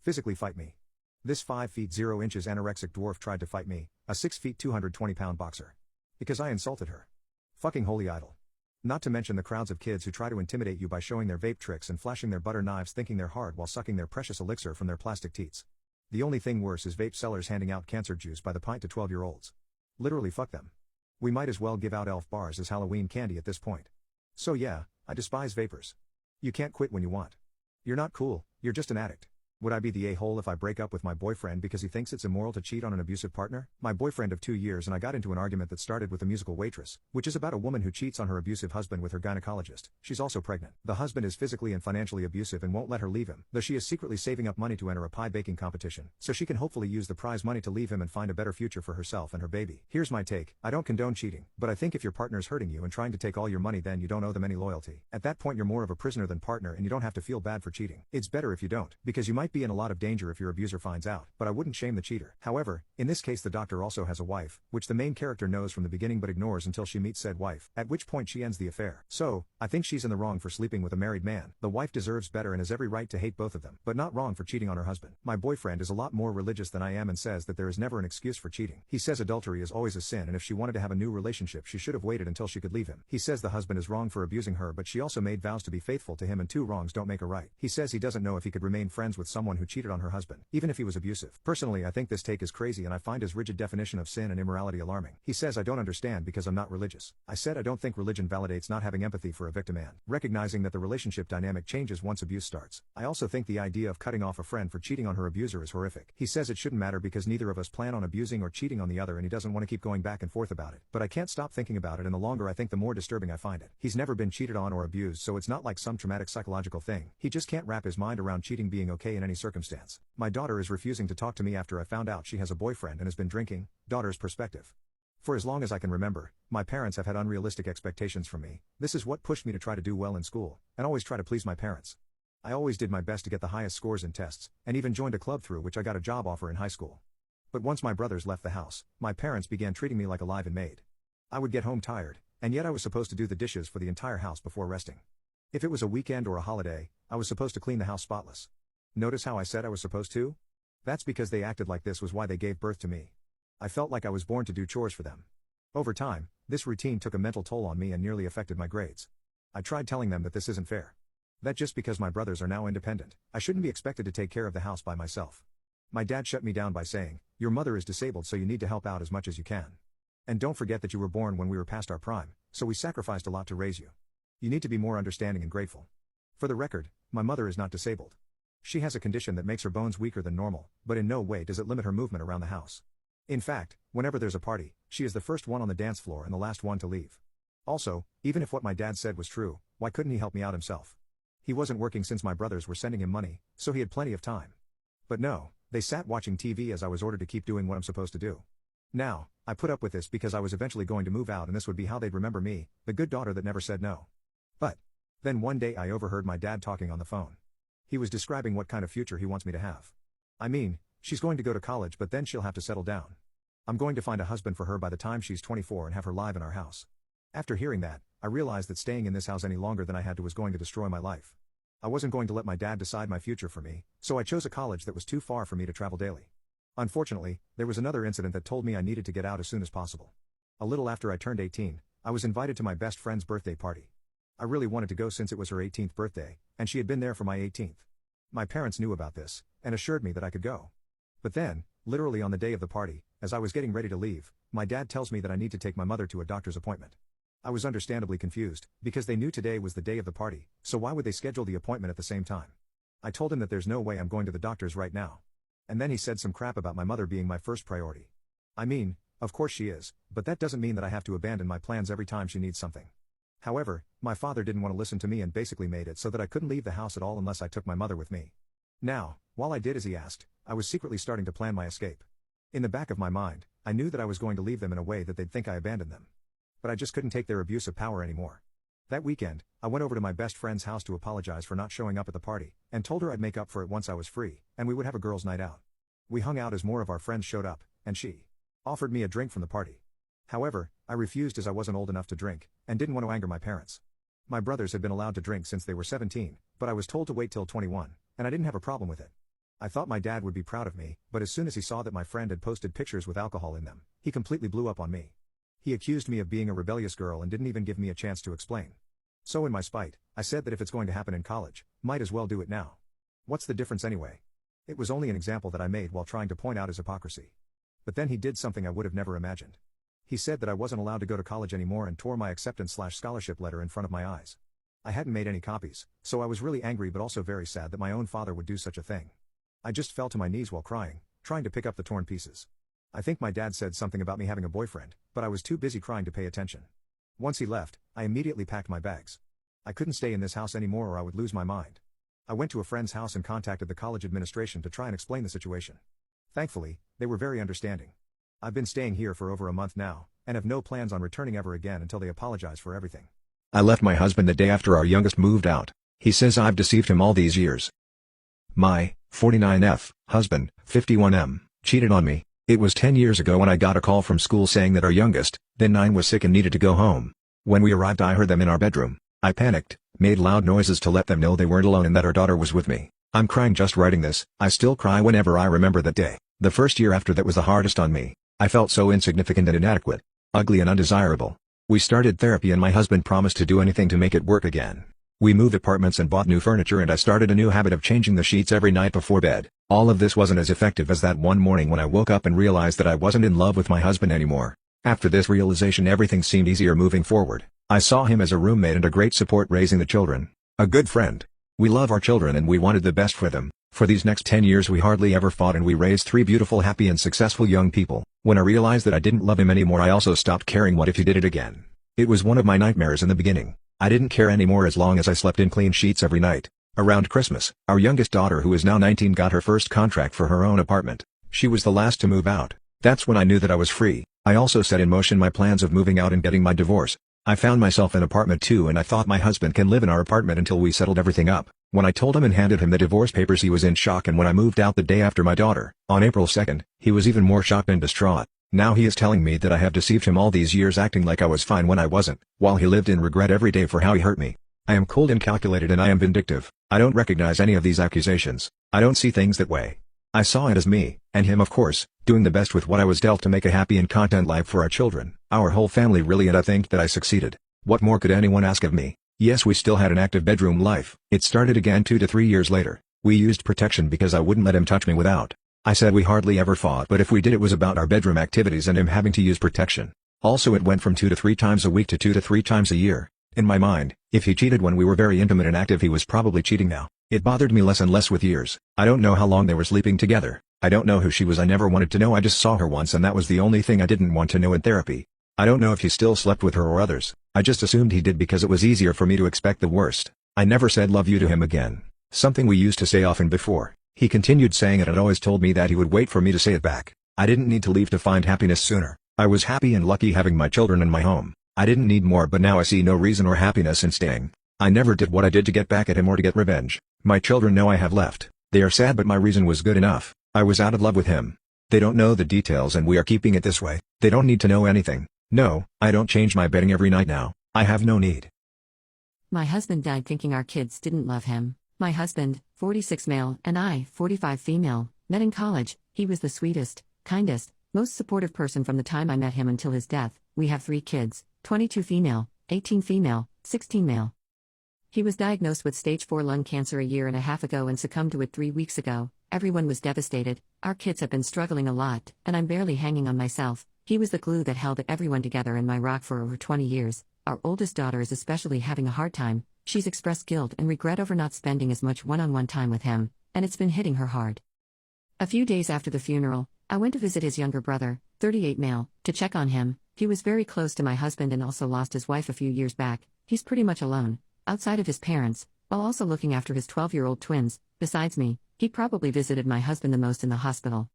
Physically fight me. This 5 feet 0 inches anorexic dwarf tried to fight me, a 6 feet 220 pound boxer. Because I insulted her. Fucking holy idol. Not to mention the crowds of kids who try to intimidate you by showing their vape tricks and flashing their butter knives thinking they're hard while sucking their precious elixir from their plastic teats. The only thing worse is vape sellers handing out cancer juice by the pint to 12-year-olds. Literally fuck them. We might as well give out elf bars as Halloween candy at this point. So yeah, I despise vapors. You can't quit when you want. You're not cool, you're just an addict. Would I be the a-hole if I break up with my boyfriend because he thinks it's immoral to cheat on an abusive partner? My boyfriend of 2 years and I got into an argument that started with a musical waitress, which is about a woman who cheats on her abusive husband with her gynecologist. She's also pregnant. The husband is physically and financially abusive and won't let her leave him, though she is secretly saving up money to enter a pie baking competition, so she can hopefully use the prize money to leave him and find a better future for herself and her baby. Here's my take. I don't condone cheating, but I think if your partner's hurting you and trying to take all your money then you don't owe them any loyalty. At that point you're more of a prisoner than partner and you don't have to feel bad for cheating. It's better if you don't, because you might be in a lot of danger if your abuser finds out, but I wouldn't shame the cheater. However, in this case the doctor also has a wife, which the main character knows from the beginning but ignores until she meets said wife, at which point she ends the affair. So, I think she's in the wrong for sleeping with a married man. The wife deserves better and has every right to hate both of them, but not wrong for cheating on her husband. My boyfriend is a lot more religious than I am and says that there is never an excuse for cheating. He says adultery is always a sin and if she wanted to have a new relationship she should have waited until she could leave him. He says the husband is wrong for abusing her but she also made vows to be faithful to him and two wrongs don't make a right. He says he doesn't know if he could remain friends with someone who cheated on her husband, even if he was abusive. Personally I think this take is crazy and I find his rigid definition of sin and immorality alarming. He says I don't understand because I'm not religious. I said I don't think religion validates not having empathy for a victim and recognizing that the relationship dynamic changes once abuse starts. I also think the idea of cutting off a friend for cheating on her abuser is horrific. He says it shouldn't matter because neither of us plan on abusing or cheating on the other and he doesn't want to keep going back and forth about it. But I can't stop thinking about it and the longer I think the more disturbing I find it. He's never been cheated on or abused so it's not like some traumatic psychological thing. He just can't wrap his mind around cheating being okay in any circumstance. My daughter is refusing to talk to me after I found out she has a boyfriend and has been drinking. Daughter's perspective. For as long as I can remember, my parents have had unrealistic expectations from me. This is what pushed me to try to do well in school, and always try to please my parents. I always did my best to get the highest scores in tests, and even joined a club through which I got a job offer in high school. But once my brothers left the house, my parents began treating me like a live-in maid. I would get home tired, and yet I was supposed to do the dishes for the entire house before resting. If it was a weekend or a holiday, I was supposed to clean the house spotless. Notice how I said I was supposed to? That's because they acted like this was why they gave birth to me. I felt like I was born to do chores for them. Over time, this routine took a mental toll on me and nearly affected my grades. I tried telling them that this isn't fair. That just because my brothers are now independent, I shouldn't be expected to take care of the house by myself. My dad shut me down by saying, "Your mother is disabled, so you need to help out as much as you can. And don't forget that you were born when we were past our prime, so we sacrificed a lot to raise you. You need to be more understanding and grateful." For the record, my mother is not disabled. She has a condition that makes her bones weaker than normal, but in no way does it limit her movement around the house. In fact, whenever there's a party, she is the first one on the dance floor and the last one to leave. Also, even if what my dad said was true, why couldn't he help me out himself? He wasn't working since my brothers were sending him money, so he had plenty of time. But no, they sat watching TV as I was ordered to keep doing what I'm supposed to do. Now, I put up with this because I was eventually going to move out and this would be how they'd remember me, the good daughter that never said no. But then one day I overheard my dad talking on the phone. He was describing what kind of future he wants me to have. I mean, she's going to go to college but then she'll have to settle down. I'm going to find a husband for her by the time she's 24 and have her live in our house. After hearing that, I realized that staying in this house any longer than I had to was going to destroy my life. I wasn't going to let my dad decide my future for me, so I chose a college that was too far for me to travel daily. Unfortunately, there was another incident that told me I needed to get out as soon as possible. A little after I turned 18, I was invited to my best friend's birthday party. I really wanted to go since it was her 18th birthday, and she had been there for my 18th. My parents knew about this, and assured me that I could go. But then, literally on the day of the party, as I was getting ready to leave, my dad tells me that I need to take my mother to a doctor's appointment. I was understandably confused, because they knew today was the day of the party, so why would they schedule the appointment at the same time? I told him that there's no way I'm going to the doctor's right now. And then he said some crap about my mother being my first priority. I mean, of course she is, but that doesn't mean that I have to abandon my plans every time she needs something. However, my father didn't want to listen to me and basically made it so that I couldn't leave the house at all unless I took my mother with me. Now, while I did as he asked, I was secretly starting to plan my escape. In the back of my mind, I knew that I was going to leave them in a way that they'd think I abandoned them. But I just couldn't take their abuse of power anymore. That weekend, I went over to my best friend's house to apologize for not showing up at the party, and told her I'd make up for it once I was free, and we would have a girls' night out. We hung out as more of our friends showed up, and she offered me a drink from the party. However, I refused as I wasn't old enough to drink, and didn't want to anger my parents. My brothers had been allowed to drink since they were 17, but I was told to wait till 21, and I didn't have a problem with it. I thought my dad would be proud of me, but as soon as he saw that my friend had posted pictures with alcohol in them, he completely blew up on me. He accused me of being a rebellious girl and didn't even give me a chance to explain. So in my spite, I said that if it's going to happen in college, might as well do it now. What's the difference anyway? It was only an example that I made while trying to point out his hypocrisy. But then he did something I would have never imagined. He said that I wasn't allowed to go to college anymore and tore my acceptance/scholarship letter in front of my eyes. I hadn't made any copies, so I was really angry but also very sad that my own father would do such a thing. I just fell to my knees while crying, trying to pick up the torn pieces. I think my dad said something about me having a boyfriend, but I was too busy crying to pay attention. Once he left, I immediately packed my bags. I couldn't stay in this house anymore or I would lose my mind. I went to a friend's house and contacted the college administration to try and explain the situation. Thankfully, they were very understanding. I've been staying here for over a month now, and have no plans on returning ever again until they apologize for everything. I left my husband the day after our youngest moved out. He says I've deceived him all these years. My 49F husband, 51M, cheated on me. It was 10 years ago when I got a call from school saying that our youngest, then 9, was sick and needed to go home. When we arrived, I heard them in our bedroom. I panicked, made loud noises to let them know they weren't alone and that our daughter was with me. I'm crying just writing this. I still cry whenever I remember that day. The first year after that was the hardest on me. I felt so insignificant and inadequate, ugly and undesirable. We started therapy and my husband promised to do anything to make it work again. We moved apartments and bought new furniture and I started a new habit of changing the sheets every night before bed. All of this wasn't as effective as that one morning when I woke up and realized that I wasn't in love with my husband anymore. After this realization, everything seemed easier moving forward. I saw him as a roommate and a great support raising the children. A good friend. We love our children and we wanted the best for them. For these next 10 years we hardly ever fought and we raised 3 beautiful, happy and successful young people. When I realized that I didn't love him anymore, I also stopped caring. What if he did it again? It was one of my nightmares in the beginning. I didn't care anymore as long as I slept in clean sheets every night. Around Christmas, our youngest daughter, who is now 19, got her first contract for her own apartment. She was the last to move out. That's when I knew that I was free. I also set in motion my plans of moving out and getting my divorce. I found myself an apartment too and I thought my husband can live in our apartment until we settled everything up. When I told him and handed him the divorce papers, he was in shock, and when I moved out the day after my daughter, on April 2nd, he was even more shocked and distraught. Now he is telling me that I have deceived him all these years, acting like I was fine when I wasn't, while he lived in regret every day for how he hurt me. I am cold and calculated, and I am vindictive. I don't recognize any of these accusations. I don't see things that way. I saw it as me, and him of course, doing the best with what I was dealt to make a happy and content life for our children, our whole family really, and I think that I succeeded. What more could anyone ask of me? Yes, we still had an active bedroom life. It started again 2 to 3 years later. We used protection because I wouldn't let him touch me without. I said we hardly ever fought, but if we did, it was about our bedroom activities and him having to use protection. Also, it went from 2 to 3 times a week to 2 to 3 times a year. In my mind, if he cheated when we were very intimate and active, he was probably cheating now. It bothered me less and less with years. I don't know how long they were sleeping together. I don't know who she was. I never wanted to know. I just saw her once, and that was the only thing I didn't want to know in therapy. I don't know if he still slept with her or others. I just assumed he did because it was easier for me to expect the worst. I never said love you to him again. Something we used to say often before. He continued saying it and always told me that he would wait for me to say it back. I didn't need to leave to find happiness sooner. I was happy and lucky having my children and my home. I didn't need more, but now I see no reason or happiness in staying. I never did what I did to get back at him or to get revenge. My children know I have left. They are sad, but my reason was good enough. I was out of love with him. They don't know the details, and we are keeping it this way. They don't need to know anything. No, I don't change my bedding every night now. I have no need. My husband died thinking our kids didn't love him. My husband, 46 male, and I, 45 female, met in college. He was the sweetest, kindest, most supportive person from the time I met him until his death. We have 3 kids, 22 female, 18 female, 16 male. He was diagnosed with stage 4 lung cancer a year and a half ago and succumbed to it 3 weeks ago. Everyone was devastated. Our kids have been struggling a lot, and I'm barely hanging on myself. He was the glue that held everyone together and my rock for over 20 years. Our oldest daughter is especially having a hard time. She's expressed guilt and regret over not spending as much one-on-one time with him, and it's been hitting her hard. A few days after the funeral, I went to visit his younger brother, 38 male, to check on him. He was very close to my husband and also lost his wife a few years back. He's pretty much alone, outside of his parents, while also looking after his 12-year-old twins. Besides me, he probably visited my husband the most in the hospital.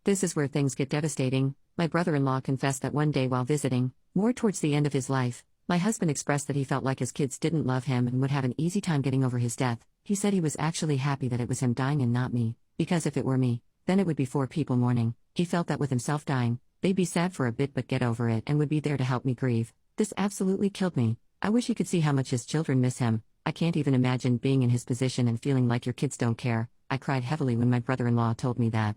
This is where things get devastating. My brother-in-law confessed that one day while visiting, more towards the end of his life, my husband expressed that he felt like his kids didn't love him and would have an easy time getting over his death. He said he was actually happy that it was him dying and not me, because if it were me, then it would be 4 people mourning. He felt that with himself dying, they'd be sad for a bit but get over it and would be there to help me grieve. This absolutely killed me. I wish he could see how much his children miss him. I can't even imagine being in his position and feeling like your kids don't care. I cried heavily when my brother-in-law told me that.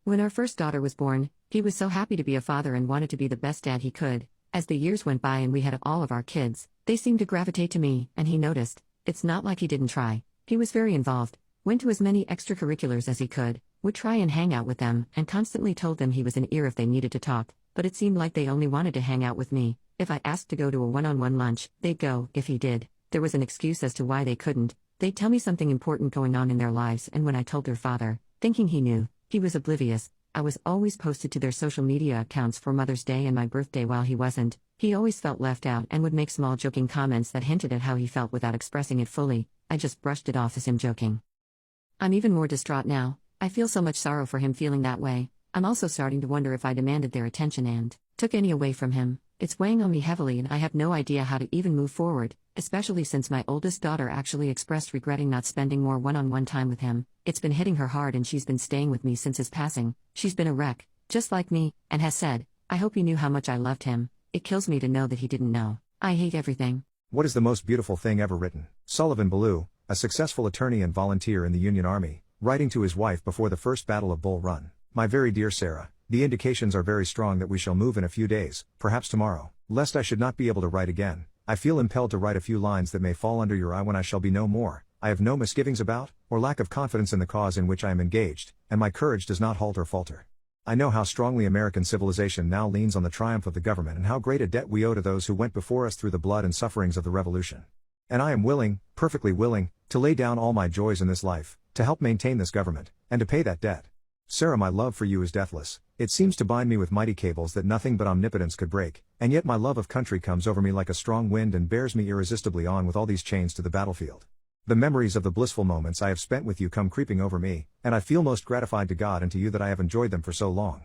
When our first daughter was born, he was so happy to be a father and wanted to be the best dad he could. As the years went by and we had all of our kids, they seemed to gravitate to me, and he noticed. It's not like he didn't try. He was very involved, went to as many extracurriculars as he could, would try and hang out with them, and constantly told them he was an ear if they needed to talk, but it seemed like they only wanted to hang out with me. If I asked to go to a one-on-one lunch, they'd go. If he did, there was an excuse as to why they couldn't. They'd tell me something important going on in their lives, and when I told their father, thinking he knew, he was oblivious. I was always posted to their social media accounts for Mother's Day and my birthday while he wasn't. He always felt left out and would make small joking comments that hinted at how he felt without expressing it fully. I just brushed it off as him joking. I'm even more distraught now. I feel so much sorrow for him feeling that way. I'm also starting to wonder if I demanded their attention and took any away from him. It's weighing on me heavily and I have no idea how to even move forward, especially since my oldest daughter actually expressed regretting not spending more one-on-one time with him. It's been hitting her hard and she's been staying with me since his passing. She's been a wreck, just like me, and has said, I hope he knew how much I loved him. It kills me to know that he didn't know. I hate everything. What is the most beautiful thing ever written? Sullivan Ballou, a successful attorney and volunteer in the Union Army, writing to his wife before the first Battle of Bull Run. My very dear Sarah, the indications are very strong that we shall move in a few days, perhaps tomorrow. Lest I should not be able to write again, I feel impelled to write a few lines that may fall under your eye when I shall be no more. I have no misgivings about, or lack of confidence in the cause in which I am engaged, and my courage does not halt or falter. I know how strongly American civilization now leans on the triumph of the government and how great a debt we owe to those who went before us through the blood and sufferings of the Revolution. And I am willing, perfectly willing, to lay down all my joys in this life, to help maintain this government, and to pay that debt. Sarah, my love for you is deathless. It seems to bind me with mighty cables that nothing but omnipotence could break, and yet my love of country comes over me like a strong wind and bears me irresistibly on with all these chains to the battlefield. The memories of the blissful moments I have spent with you come creeping over me, and I feel most gratified to God and to you that I have enjoyed them for so long.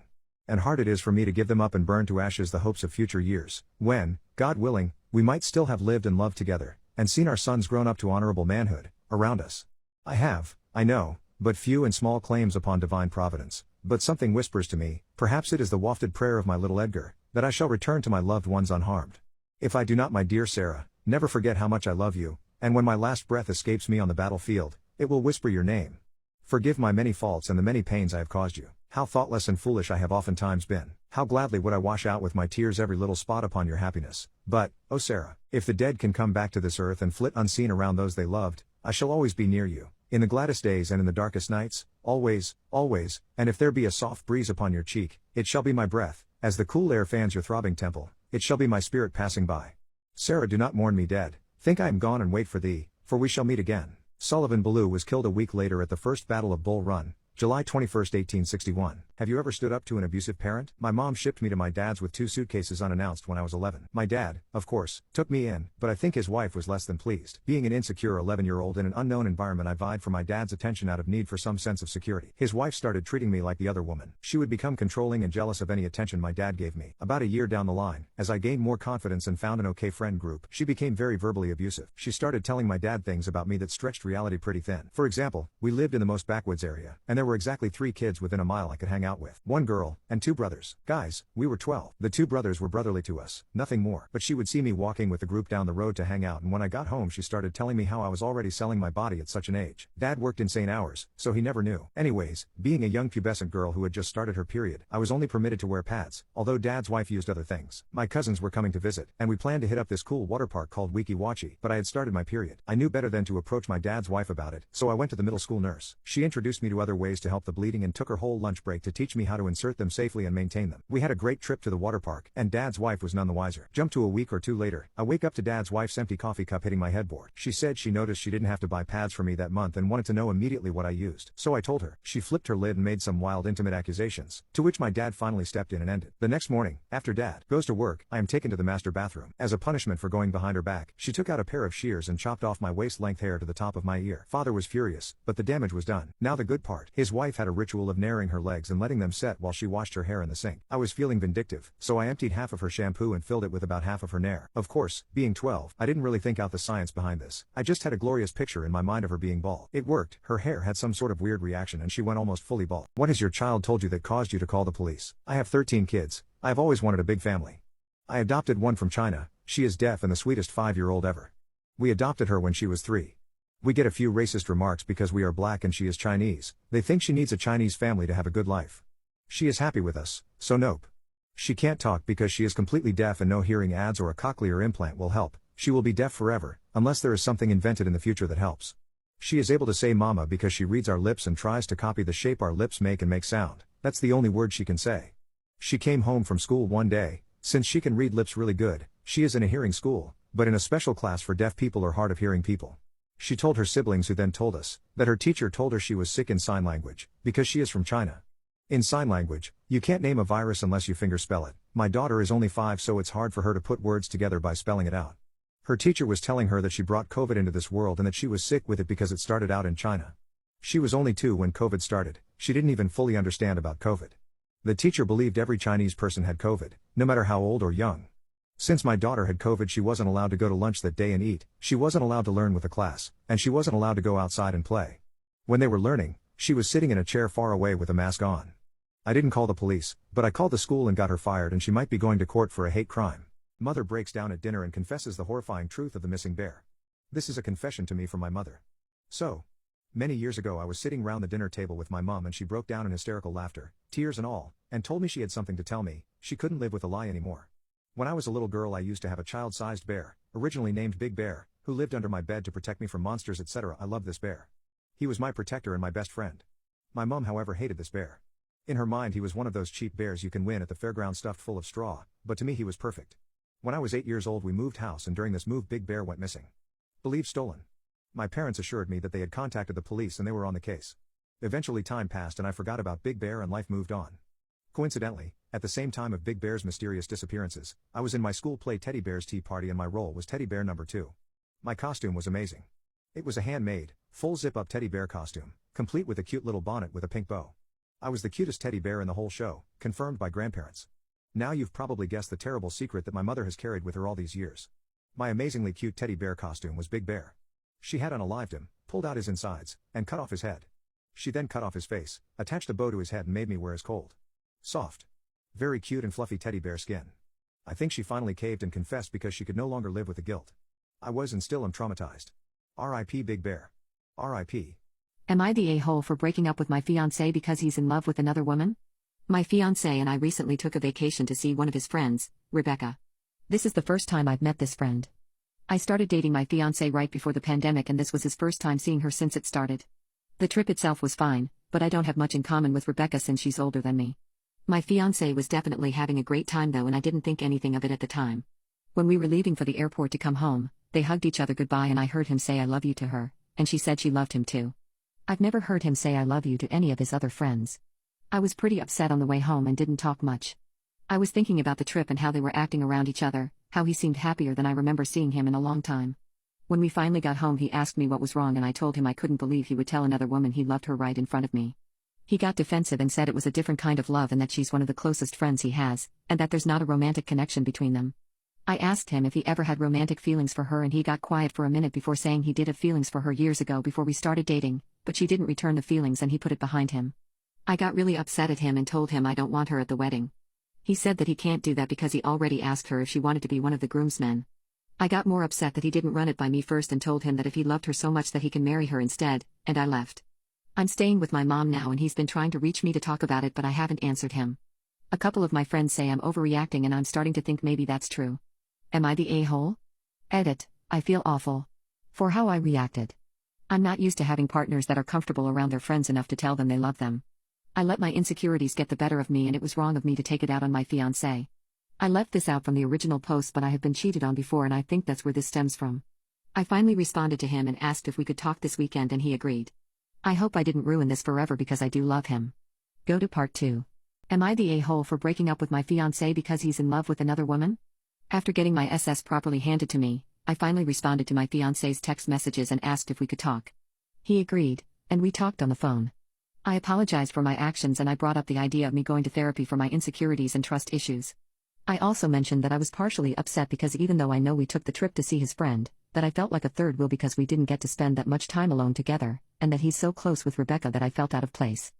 And hard it is for me to give them up and burn to ashes the hopes of future years, when, God willing, we might still have lived and loved together, and seen our sons grown up to honorable manhood, around us. I know, but few and small claims upon divine providence, but something whispers to me, perhaps it is the wafted prayer of my little Edgar, that I shall return to my loved ones unharmed. If I do not, my dear Sarah, never forget how much I love you, and when my last breath escapes me on the battlefield, it will whisper your name. Forgive my many faults and the many pains I have caused you. How thoughtless and foolish I have oftentimes been. How gladly would I wash out with my tears every little spot upon your happiness. But, oh Sarah, if the dead can come back to this earth and flit unseen around those they loved, I shall always be near you, in the gladdest days and in the darkest nights, always, always, and if there be a soft breeze upon your cheek, it shall be my breath, as the cool air fans your throbbing temple, it shall be my spirit passing by. Sarah, do not mourn me dead, think I am gone and wait for thee, for we shall meet again. Sullivan Ballou was killed a week later at the First Battle of Bull Run, July 21, 1861. Have you ever stood up to an abusive parent? My mom shipped me to my dad's with 2 suitcases unannounced when I was 11. My dad, of course, took me in, but I think his wife was less than pleased. Being an insecure 11-year-old in an unknown environment, I vied for my dad's attention out of need for some sense of security. His wife started treating me like the other woman. She would become controlling and jealous of any attention my dad gave me. About a year down the line, as I gained more confidence and found an okay friend group, she became very verbally abusive. She started telling my dad things about me that stretched reality pretty thin. For example, we lived in the most backwoods area, and there were exactly 3 kids within a mile I could hang out with. 1 girl, and 2 brothers. Guys, we were 12. The 2 brothers were brotherly to us, nothing more. But she would see me walking with the group down the road to hang out, and when I got home she started telling me how I was already selling my body at such an age. Dad worked insane hours, so he never knew. Anyways, being a young pubescent girl who had just started her period, I was only permitted to wear pads, although Dad's wife used other things. My cousins were coming to visit, and we planned to hit up this cool water park called Weeki Wachi, but I had started my period. I knew better than to approach my dad's wife about it, so I went to the middle school nurse. She introduced me to other ways to help the bleeding and took her whole lunch break to teach me how to insert them safely and maintain them. We had a great trip to the water park, and Dad's wife was none the wiser. Jump to a week or 2 later, I wake up to Dad's wife's empty coffee cup hitting my headboard. She said she noticed she didn't have to buy pads for me that month and wanted to know immediately what I used. So I told her. She flipped her lid and made some wild intimate accusations, to which my dad finally stepped in and ended. The next morning, after Dad goes to work, I am taken to the master bathroom. As a punishment for going behind her back, she took out a pair of shears and chopped off my waist-length hair to the top of my ear. Father was furious, but the damage was done. Now the good part. His wife had a ritual of naring her legs and letting them set while she washed her hair in the sink. I was feeling vindictive, so I emptied half of her shampoo and filled it with about half of her nair. Of course, being 12, I didn't really think out the science behind this. I just had a glorious picture in my mind of her being bald. It worked. Her hair had some sort of weird reaction and she went almost fully bald. What has your child told you that caused you to call the police? I have 13 kids. I have always wanted a big family. I adopted one from China. She is deaf and the sweetest 5-year-old ever. We adopted her when she was 3. We get a few racist remarks because we are black and she is Chinese. They think she needs a Chinese family to have a good life. She is happy with us, so nope. She can't talk because she is completely deaf and no hearing aids or a cochlear implant will help. She will be deaf forever, unless there is something invented in the future that helps. She is able to say mama because she reads our lips and tries to copy the shape our lips make and make sound. That's the only word she can say. She came home from school one day. Since she can read lips really good, she is in a hearing school, but in a special class for deaf people or hard of hearing people. She told her siblings, who then told us that her teacher told her she was sick in sign language, because she is from China. In sign language, you can't name a virus unless you fingerspell it. My daughter is only 5, so it's hard for her to put words together by spelling it out. Her teacher was telling her that she brought COVID into this world and that she was sick with it because it started out in China. She was only 2 when COVID started. She didn't even fully understand about COVID. The teacher believed every Chinese person had COVID, no matter how old or young. Since my daughter had COVID, she wasn't allowed to go to lunch that day and eat, she wasn't allowed to learn with the class, and she wasn't allowed to go outside and play. When they were learning, she was sitting in a chair far away with a mask on. I didn't call the police, but I called the school and got her fired, and she might be going to court for a hate crime. Mother breaks down at dinner and confesses the horrifying truth of the missing bear. This is a confession to me from my mother. So, many years ago I was sitting round the dinner table with my mom and she broke down in hysterical laughter, tears and all, and told me she had something to tell me. She couldn't live with a lie anymore. When I was a little girl I used to have a child-sized bear, originally named Big Bear, who lived under my bed to protect me from monsters, etc. I loved this bear. He was my protector and my best friend. My mom, however, hated this bear. In her mind he was one of those cheap bears you can win at the fairground stuffed full of straw, but to me he was perfect. When I was 8 years old we moved house, and during this move Big Bear went missing. Believed stolen. My parents assured me that they had contacted the police and they were on the case. Eventually time passed and I forgot about Big Bear and life moved on. Coincidentally, at the same time of Big Bear's mysterious disappearances, I was in my school play Teddy Bear's Tea Party and my role was Teddy Bear number 2. My costume was amazing. It was a handmade, full zip-up teddy bear costume, complete with a cute little bonnet with a pink bow. I was the cutest teddy bear in the whole show, confirmed by grandparents. Now you've probably guessed the terrible secret that my mother has carried with her all these years. My amazingly cute teddy bear costume was Big Bear. She had unalived him, pulled out his insides, and cut off his head. She then cut off his face, attached a bow to his head and made me wear his cold, soft, very cute and fluffy teddy bear skin. I think she finally caved and confessed because she could no longer live with the guilt. I was and still am traumatized. R.I.P. Big Bear. R.I.P. Am I the a-hole for breaking up with my fiancé because he's in love with another woman? My fiancé and I recently took a vacation to see one of his friends, Rebecca. This is the first time I've met this friend. I started dating my fiancé right before the pandemic and this was his first time seeing her since it started. The trip itself was fine, but I don't have much in common with Rebecca since she's older than me. My fiancé was definitely having a great time though and I didn't think anything of it at the time. When we were leaving for the airport to come home, they hugged each other goodbye and I heard him say I love you to her, and she said she loved him too. I've never heard him say I love you to any of his other friends. I was pretty upset on the way home and didn't talk much. I was thinking about the trip and how they were acting around each other, how he seemed happier than I remember seeing him in a long time. When we finally got home he asked me what was wrong and I told him I couldn't believe he would tell another woman he loved her right in front of me. He got defensive and said it was a different kind of love and that she's one of the closest friends he has, and that there's not a romantic connection between them. I asked him if he ever had romantic feelings for her and he got quiet for a minute before saying he did have feelings for her years ago before we started dating, but she didn't return the feelings and he put it behind him. I got really upset at him and told him I don't want her at the wedding. He said that he can't do that because he already asked her if she wanted to be one of the groomsmen. I got more upset that he didn't run it by me first and told him that if he loved her so much that he can marry her instead, and I left. I'm staying with my mom now and he's been trying to reach me to talk about it but I haven't answered him. A couple of my friends say I'm overreacting and I'm starting to think maybe that's true. Am I the a-hole? Edit, I feel awful for how I reacted. I'm not used to having partners that are comfortable around their friends enough to tell them they love them. I let my insecurities get the better of me and it was wrong of me to take it out on my fiancé. I left this out from the original post but I have been cheated on before and I think that's where this stems from. I finally responded to him and asked if we could talk this weekend and he agreed. I hope I didn't ruin this forever because I do love him. Go to part 2. Am I the a-hole for breaking up with my fiancé because he's in love with another woman? After getting my SS properly handed to me, I finally responded to my fiancé's text messages and asked if we could talk. He agreed, and we talked on the phone. I apologized for my actions and I brought up the idea of me going to therapy for my insecurities and trust issues. I also mentioned that I was partially upset because even though I know we took the trip to see his friend, that I felt like a third wheel because we didn't get to spend that much time alone together, and that he's so close with Rebecca that I felt out of place.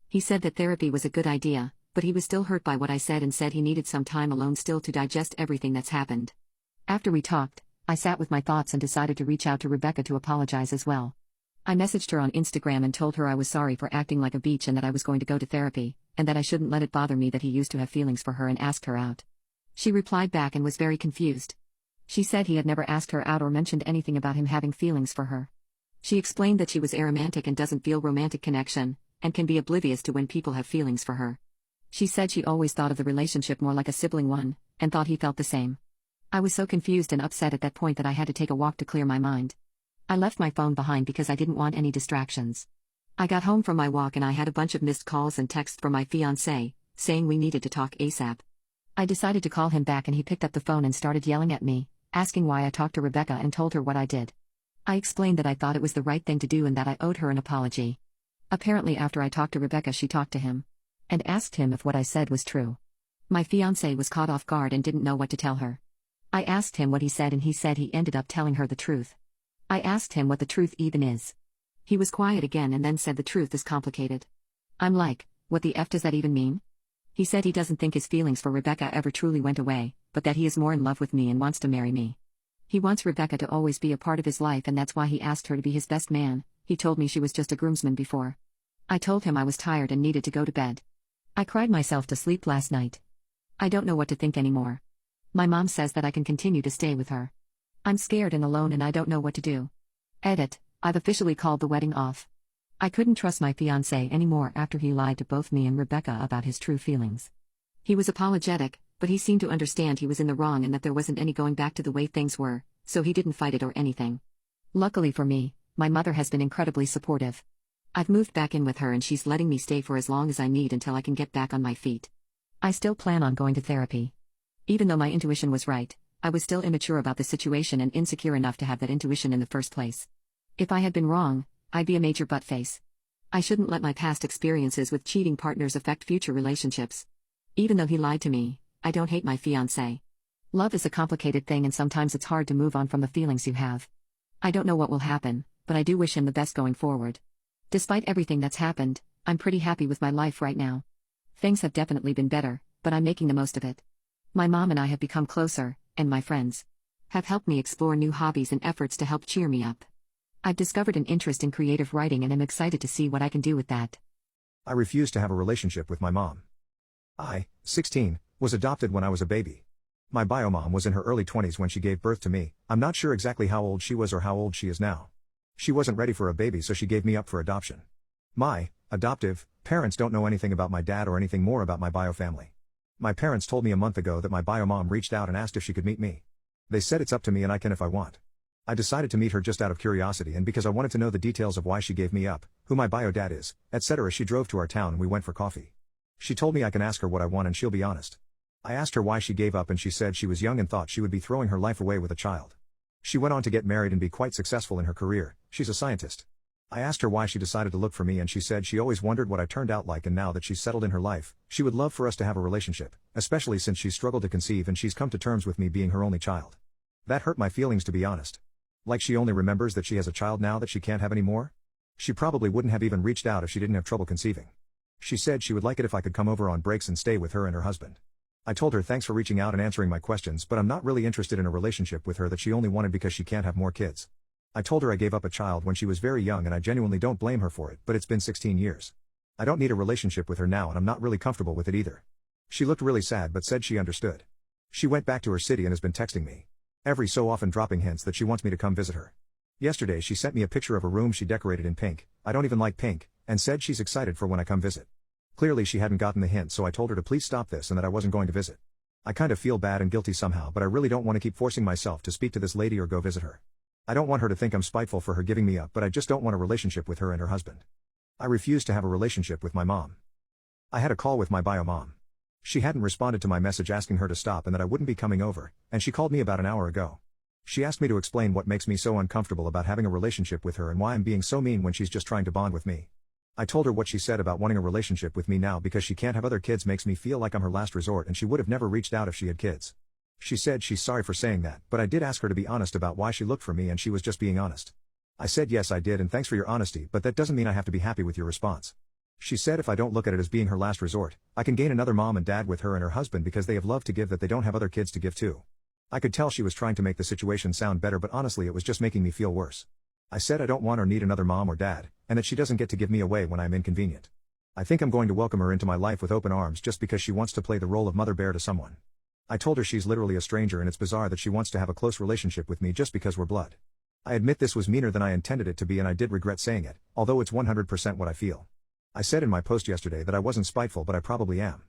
He said that therapy was a good idea, but he was still hurt by what I said and said he needed some time alone still to digest everything that's happened. After we talked, I sat with my thoughts and decided to reach out to Rebecca to apologize as well. I messaged her on Instagram and told her I was sorry for acting like a bitch and that I was going to go to therapy, and that I shouldn't let it bother me that he used to have feelings for her and asked her out. She replied back and was very confused. She said he had never asked her out or mentioned anything about him having feelings for her. She explained that she was aromantic and doesn't feel romantic connection, and can be oblivious to when people have feelings for her. She said she always thought of the relationship more like a sibling one, and thought he felt the same. I was so confused and upset at that point that I had to take a walk to clear my mind. I left my phone behind because I didn't want any distractions. I got home from my walk and I had a bunch of missed calls and texts from my fiancé, saying we needed to talk ASAP. I decided to call him back and he picked up the phone and started yelling at me, asking why I talked to Rebecca and told her what I did. I explained that I thought it was the right thing to do and that I owed her an apology. Apparently after I talked to Rebecca she talked to him and asked him if what I said was true. My fiancé was caught off guard and didn't know what to tell her. I asked him what he said and he said he ended up telling her the truth. I asked him what the truth even is. He was quiet again and then said the truth is complicated. I'm like, what the F does that even mean? He said he doesn't think his feelings for Rebecca ever truly went away, but that he is more in love with me and wants to marry me. He wants Rebecca to always be a part of his life and that's why he asked her to be his best man. He told me she was just a groomsman before. I told him I was tired and needed to go to bed. I cried myself to sleep last night. I don't know what to think anymore. My mom says that I can continue to stay with her. I'm scared and alone and I don't know what to do. Edit, I've officially called the wedding off. I couldn't trust my fiancé anymore after he lied to both me and Rebecca about his true feelings. He was apologetic, but he seemed to understand he was in the wrong and that there wasn't any going back to the way things were, so he didn't fight it or anything. Luckily for me, my mother has been incredibly supportive. I've moved back in with her and she's letting me stay for as long as I need until I can get back on my feet. I still plan on going to therapy. Even though my intuition was right, I was still immature about the situation and insecure enough to have that intuition in the first place. If I had been wrong, I'd be a major buttface. I shouldn't let my past experiences with cheating partners affect future relationships. Even though he lied to me, I don't hate my fiancé. Love is a complicated thing and sometimes it's hard to move on from the feelings you have. I don't know what will happen, but I do wish him the best going forward. Despite everything that's happened, I'm pretty happy with my life right now. Things have definitely been better, but I'm making the most of it. My mom and I have become closer, and my friends have helped me explore new hobbies and efforts to help cheer me up. I've discovered an interest in creative writing and am excited to see what I can do with that. I refuse to have a relationship with my mom. I, 16, was adopted when I was a baby. My biomom was in her early 20s when she gave birth to me. I'm not sure exactly how old she was or how old she is now. She wasn't ready for a baby, so she gave me up for adoption. My adoptive parents don't know anything about my dad or anything more about my bio family. My parents told me a month ago that my biomom reached out and asked if she could meet me. They said it's up to me and I can if I want. I decided to meet her just out of curiosity and because I wanted to know the details of why she gave me up, who my bio dad is, etc. She drove to our town and we went for coffee. She told me I can ask her what I want and she'll be honest. I asked her why she gave up and she said she was young and thought she would be throwing her life away with a child. She went on to get married and be quite successful in her career. She's a scientist. I asked her why she decided to look for me and she said she always wondered what I turned out like, and now that she's settled in her life, she would love for us to have a relationship, especially since she's struggled to conceive and she's come to terms with me being her only child. That hurt my feelings, to be honest. Like she only remembers that she has a child now that she can't have any more? She probably wouldn't have even reached out if she didn't have trouble conceiving. She said she would like it if I could come over on breaks and stay with her and her husband. I told her thanks for reaching out and answering my questions, but I'm not really interested in a relationship with her that she only wanted because she can't have more kids. I told her I gave up a child when she was very young and I genuinely don't blame her for it, but it's been 16 years. I don't need a relationship with her now and I'm not really comfortable with it either. She looked really sad but said she understood. She went back to her city and has been texting me every so often, dropping hints that she wants me to come visit her. Yesterday she sent me a picture of a room she decorated in pink. I don't even like pink, and said she's excited for when I come visit. Clearly she hadn't gotten the hint, so I told her to please stop this and that I wasn't going to visit. I kind of feel bad and guilty somehow, but I really don't want to keep forcing myself to speak to this lady or go visit her. I don't want her to think I'm spiteful for her giving me up, but I just don't want a relationship with her and her husband. I refuse to have a relationship with my mom. I had a call with my bio mom. She hadn't responded to my message asking her to stop and that I wouldn't be coming over, and she called me about an hour ago. She asked me to explain what makes me so uncomfortable about having a relationship with her and why I'm being so mean when she's just trying to bond with me. I told her what she said about wanting a relationship with me now because she can't have other kids makes me feel like I'm her last resort and she would have never reached out if she had kids. She said she's sorry for saying that, but I did ask her to be honest about why she looked for me and she was just being honest. I said yes I did and thanks for your honesty, but that doesn't mean I have to be happy with your response. She said if I don't look at it as being her last resort, I can gain another mom and dad with her and her husband because they have love to give that they don't have other kids to give to. I could tell she was trying to make the situation sound better, but honestly it was just making me feel worse. I said I don't want or need another mom or dad, and that she doesn't get to give me away when I'm inconvenient. I think I'm going to welcome her into my life with open arms just because she wants to play the role of mother bear to someone. I told her she's literally a stranger and it's bizarre that she wants to have a close relationship with me just because we're blood. I admit this was meaner than I intended it to be and I did regret saying it, although it's 100% what I feel. I said in my post yesterday that I wasn't spiteful, but I probably am.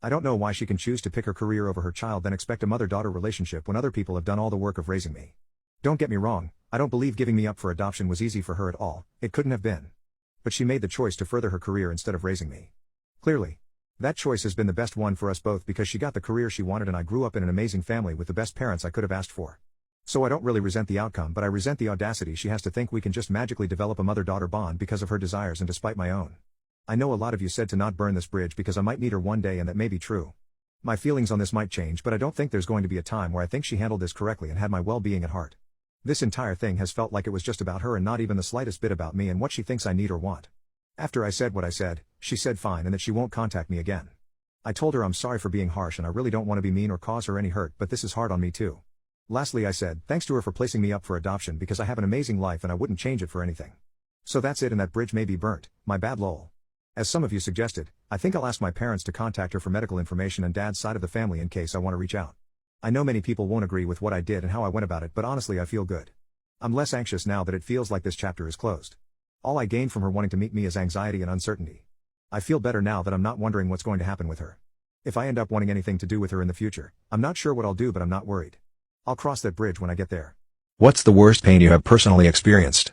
I don't know why she can choose to pick her career over her child then expect a mother-daughter relationship when other people have done all the work of raising me. Don't get me wrong, I don't believe giving me up for adoption was easy for her at all, it couldn't have been. But she made the choice to further her career instead of raising me. Clearly, that choice has been the best one for us both because she got the career she wanted and I grew up in an amazing family with the best parents I could have asked for. So I don't really resent the outcome, but I resent the audacity she has to think we can just magically develop a mother-daughter bond because of her desires and despite my own. I know a lot of you said to not burn this bridge because I might need her one day and that may be true. My feelings on this might change, but I don't think there's going to be a time where I think she handled this correctly and had my well-being at heart. This entire thing has felt like it was just about her and not even the slightest bit about me and what she thinks I need or want. After I said what I said, she said fine and that she won't contact me again. I told her I'm sorry for being harsh and I really don't want to be mean or cause her any hurt, but this is hard on me too. Lastly, I said thanks to her for placing me up for adoption because I have an amazing life and I wouldn't change it for anything. So that's it and that bridge may be burnt, my bad lol. As some of you suggested, I think I'll ask my parents to contact her for medical information and dad's side of the family in case I want to reach out. I know many people won't agree with what I did and how I went about it, but honestly I feel good. I'm less anxious now that it feels like this chapter is closed. All I gained from her wanting to meet me is anxiety and uncertainty. I feel better now that I'm not wondering what's going to happen with her. If I end up wanting anything to do with her in the future, I'm not sure what I'll do, but I'm not worried. I'll cross that bridge when I get there. What's the worst pain you have personally experienced?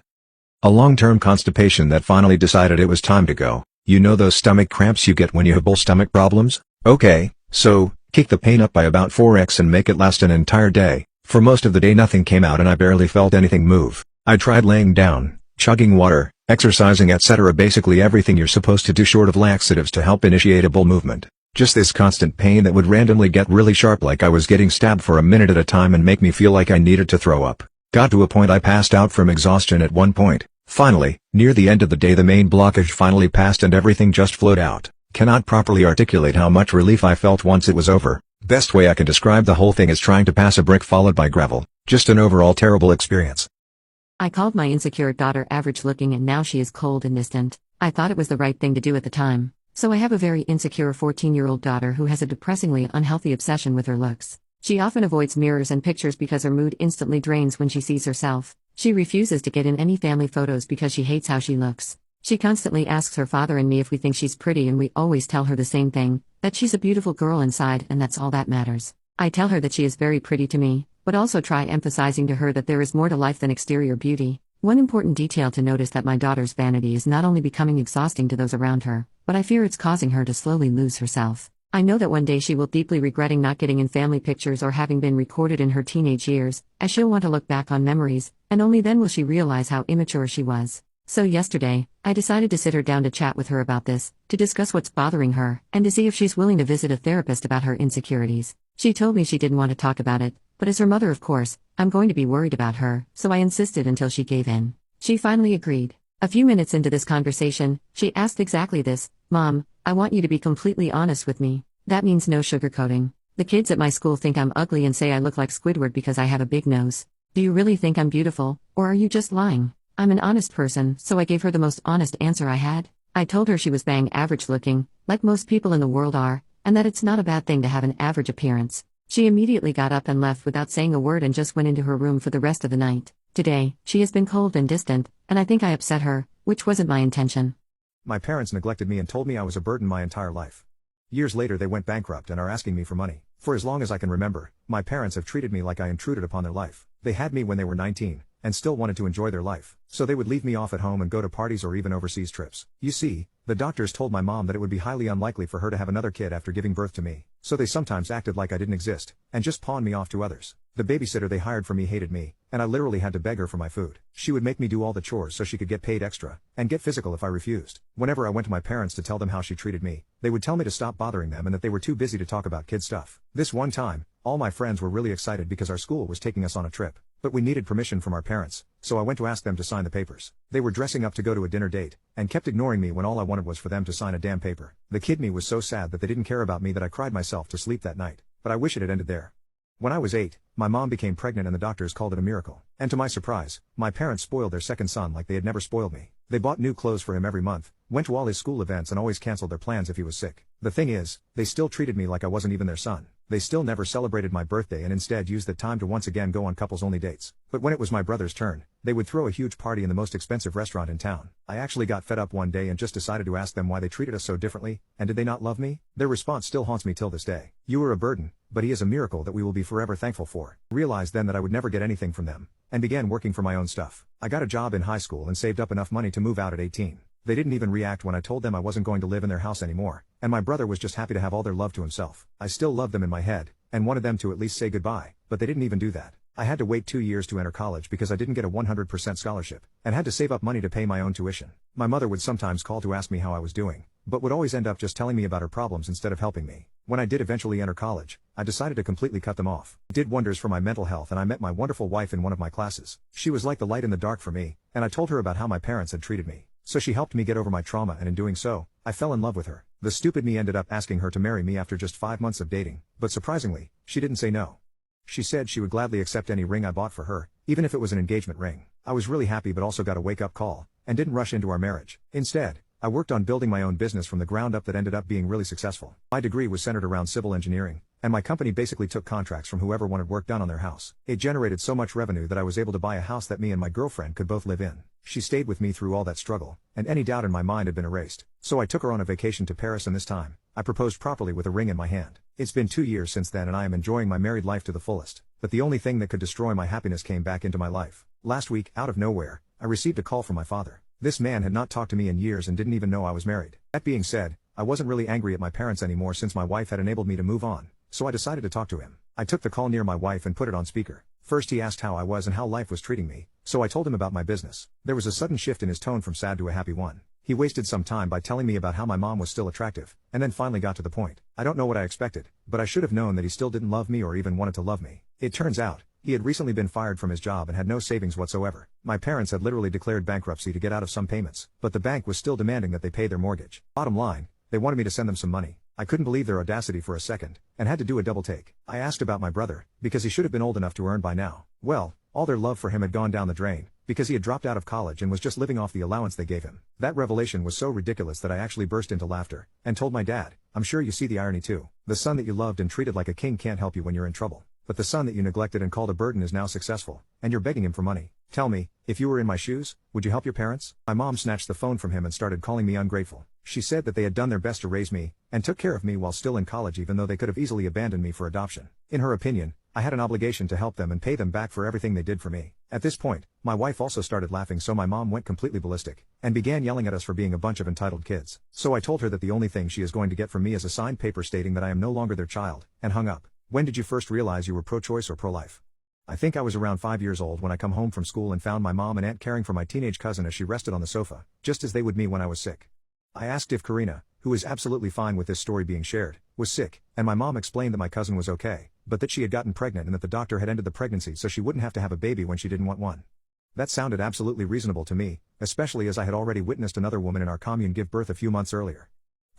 A long-term constipation that finally decided it was time to go. You know those stomach cramps you get when you have bowel stomach problems? Okay, so, kick the pain up by about 4x and make it last an entire day. For most of the day nothing came out and I barely felt anything move. I tried laying down, chugging water, exercising etc. basically everything you're supposed to do short of laxatives to help initiate a bowel movement. Just this constant pain that would randomly get really sharp like I was getting stabbed for a minute at a time and make me feel like I needed to throw up. Got to a point I passed out from exhaustion at one point. Finally, near the end of the day the main blockage finally passed and everything just flowed out. Cannot properly articulate how much relief I felt once it was over. Best way I can describe the whole thing is trying to pass a brick followed by gravel. Just an overall terrible experience. I called my insecure daughter average looking and now she is cold and distant. I thought it was the right thing to do at the time. So I have a very insecure 14-year-old daughter who has a depressingly unhealthy obsession with her looks. She often avoids mirrors and pictures because her mood instantly drains when she sees herself. She refuses to get in any family photos because she hates how she looks. She constantly asks her father and me if we think she's pretty and we always tell her the same thing, that she's a beautiful girl inside and that's all that matters. I tell her that she is very pretty to me, but also try emphasizing to her that there is more to life than exterior beauty. One important detail to note is that my daughter's vanity is not only becoming exhausting to those around her, but I fear it's causing her to slowly lose herself. I know that one day she will deeply regretting not getting in family pictures or having been recorded in her teenage years, as she'll want to look back on memories, and only then will she realize how immature she was. So yesterday, I decided to sit her down to chat with her about this, to discuss what's bothering her, and to see if she's willing to visit a therapist about her insecurities. She told me she didn't want to talk about it, but as her mother of course, I'm going to be worried about her, so I insisted until she gave in. She finally agreed. A few minutes into this conversation, she asked exactly this: "Mom, I want you to be completely honest with me. That means no sugarcoating. The kids at my school think I'm ugly and say I look like Squidward because I have a big nose. Do you really think I'm beautiful, or are you just lying?" I'm an honest person, so I gave her the most honest answer I had. I told her she was bang average looking, like most people in the world are, and that it's not a bad thing to have an average appearance. She immediately got up and left without saying a word and just went into her room for the rest of the night. Today, she has been cold and distant, and I think I upset her, which wasn't my intention. My parents neglected me and told me I was a burden my entire life. Years later they went bankrupt and are asking me for money. For as long as I can remember, my parents have treated me like I intruded upon their life. They had me when they were 19, and still wanted to enjoy their life, so they would leave me off at home and go to parties or even overseas trips. You see, the doctors told my mom that it would be highly unlikely for her to have another kid after giving birth to me, so they sometimes acted like I didn't exist, and just pawned me off to others. The babysitter they hired for me hated me, and I literally had to beg her for my food. She would make me do all the chores so she could get paid extra, and get physical if I refused. Whenever I went to my parents to tell them how she treated me, they would tell me to stop bothering them and that they were too busy to talk about kid stuff. This one time, all my friends were really excited because our school was taking us on a trip. But we needed permission from our parents, so I went to ask them to sign the papers. They were dressing up to go to a dinner date, and kept ignoring me when all I wanted was for them to sign a damn paper. The kid me was so sad that they didn't care about me that I cried myself to sleep that night, but I wish it had ended there. When I was 8, my mom became pregnant and the doctors called it a miracle. And to my surprise, my parents spoiled their second son like they had never spoiled me. They bought new clothes for him every month, went to all his school events and always canceled their plans if he was sick. The thing is, they still treated me like I wasn't even their son. They still never celebrated my birthday and instead used that time to once again go on couples-only dates. But when it was my brother's turn, they would throw a huge party in the most expensive restaurant in town. I actually got fed up one day and just decided to ask them why they treated us so differently, and did they not love me? Their response still haunts me till this day. "You were a burden, but he is a miracle that we will be forever thankful for." Realized then that I would never get anything from them, and began working for my own stuff. I got a job in high school and saved up enough money to move out at 18. They didn't even react when I told them I wasn't going to live in their house anymore, and my brother was just happy to have all their love to himself. I still loved them in my head, and wanted them to at least say goodbye, but they didn't even do that. I had to wait 2 years to enter college because I didn't get a 100% scholarship, and had to save up money to pay my own tuition. My mother would sometimes call to ask me how I was doing, but would always end up just telling me about her problems instead of helping me. When I did eventually enter college, I decided to completely cut them off. It did wonders for my mental health and I met my wonderful wife in one of my classes. She was like the light in the dark for me, and I told her about how my parents had treated me. So she helped me get over my trauma, and in doing so, I fell in love with her. The stupid me ended up asking her to marry me after just 5 months of dating, but surprisingly, she didn't say no. She said she would gladly accept any ring I bought for her, even if it was an engagement ring. I was really happy but also got a wake-up call, and didn't rush into our marriage. Instead, I worked on building my own business from the ground up that ended up being really successful. My degree was centered around civil engineering, and my company basically took contracts from whoever wanted work done on their house. It generated so much revenue that I was able to buy a house that me and my girlfriend could both live in. She stayed with me through all that struggle, and any doubt in my mind had been erased. So I took her on a vacation to Paris, and this time, I proposed properly with a ring in my hand. It's been 2 years since then and I am enjoying my married life to the fullest. But the only thing that could destroy my happiness came back into my life. Last week, out of nowhere, I received a call from my father. This man had not talked to me in years and didn't even know I was married. That being said, I wasn't really angry at my parents anymore since my wife had enabled me to move on, so I decided to talk to him. I took the call near my wife and put it on speaker. First he asked how I was and how life was treating me, so I told him about my business. There was a sudden shift in his tone from sad to a happy one. He wasted some time by telling me about how my mom was still attractive, and then finally got to the point. I don't know what I expected, but I should have known that he still didn't love me or even wanted to love me. It turns out, He had recently been fired from his job and had no savings whatsoever. My parents had literally declared bankruptcy to get out of some payments, but the bank was still demanding that they pay their mortgage. Bottom line, they wanted me to send them some money. I couldn't believe their audacity for a second, and had to do a double take. I asked about my brother, because he should have been old enough to earn by now. Well, all their love for him had gone down the drain, because he had dropped out of college and was just living off the allowance they gave him. That revelation was so ridiculous that I actually burst into laughter, and told my dad, "I'm sure you see the irony too. The son that you loved and treated like a king can't help you when you're in trouble. But the son that you neglected and called a burden is now successful, and you're begging him for money. Tell me, if you were in my shoes, would you help your parents?" My mom snatched the phone from him and started calling me ungrateful. She said that they had done their best to raise me, and took care of me while still in college even though they could have easily abandoned me for adoption. In her opinion, I had an obligation to help them and pay them back for everything they did for me. At this point, my wife also started laughing, so my mom went completely ballistic, and began yelling at us for being a bunch of entitled kids. So I told her that the only thing she is going to get from me is a signed paper stating that I am no longer their child, and hung up. When did you first realize you were pro-choice or pro-life? I think I was around 5 years old when I come home from school and found my mom and aunt caring for my teenage cousin as she rested on the sofa, just as they would me when I was sick. I asked if Karina, who is absolutely fine with this story being shared, was sick, and my mom explained that my cousin was okay, but that she had gotten pregnant and that the doctor had ended the pregnancy so she wouldn't have to have a baby when she didn't want one. That sounded absolutely reasonable to me, especially as I had already witnessed another woman in our commune give birth a few months earlier.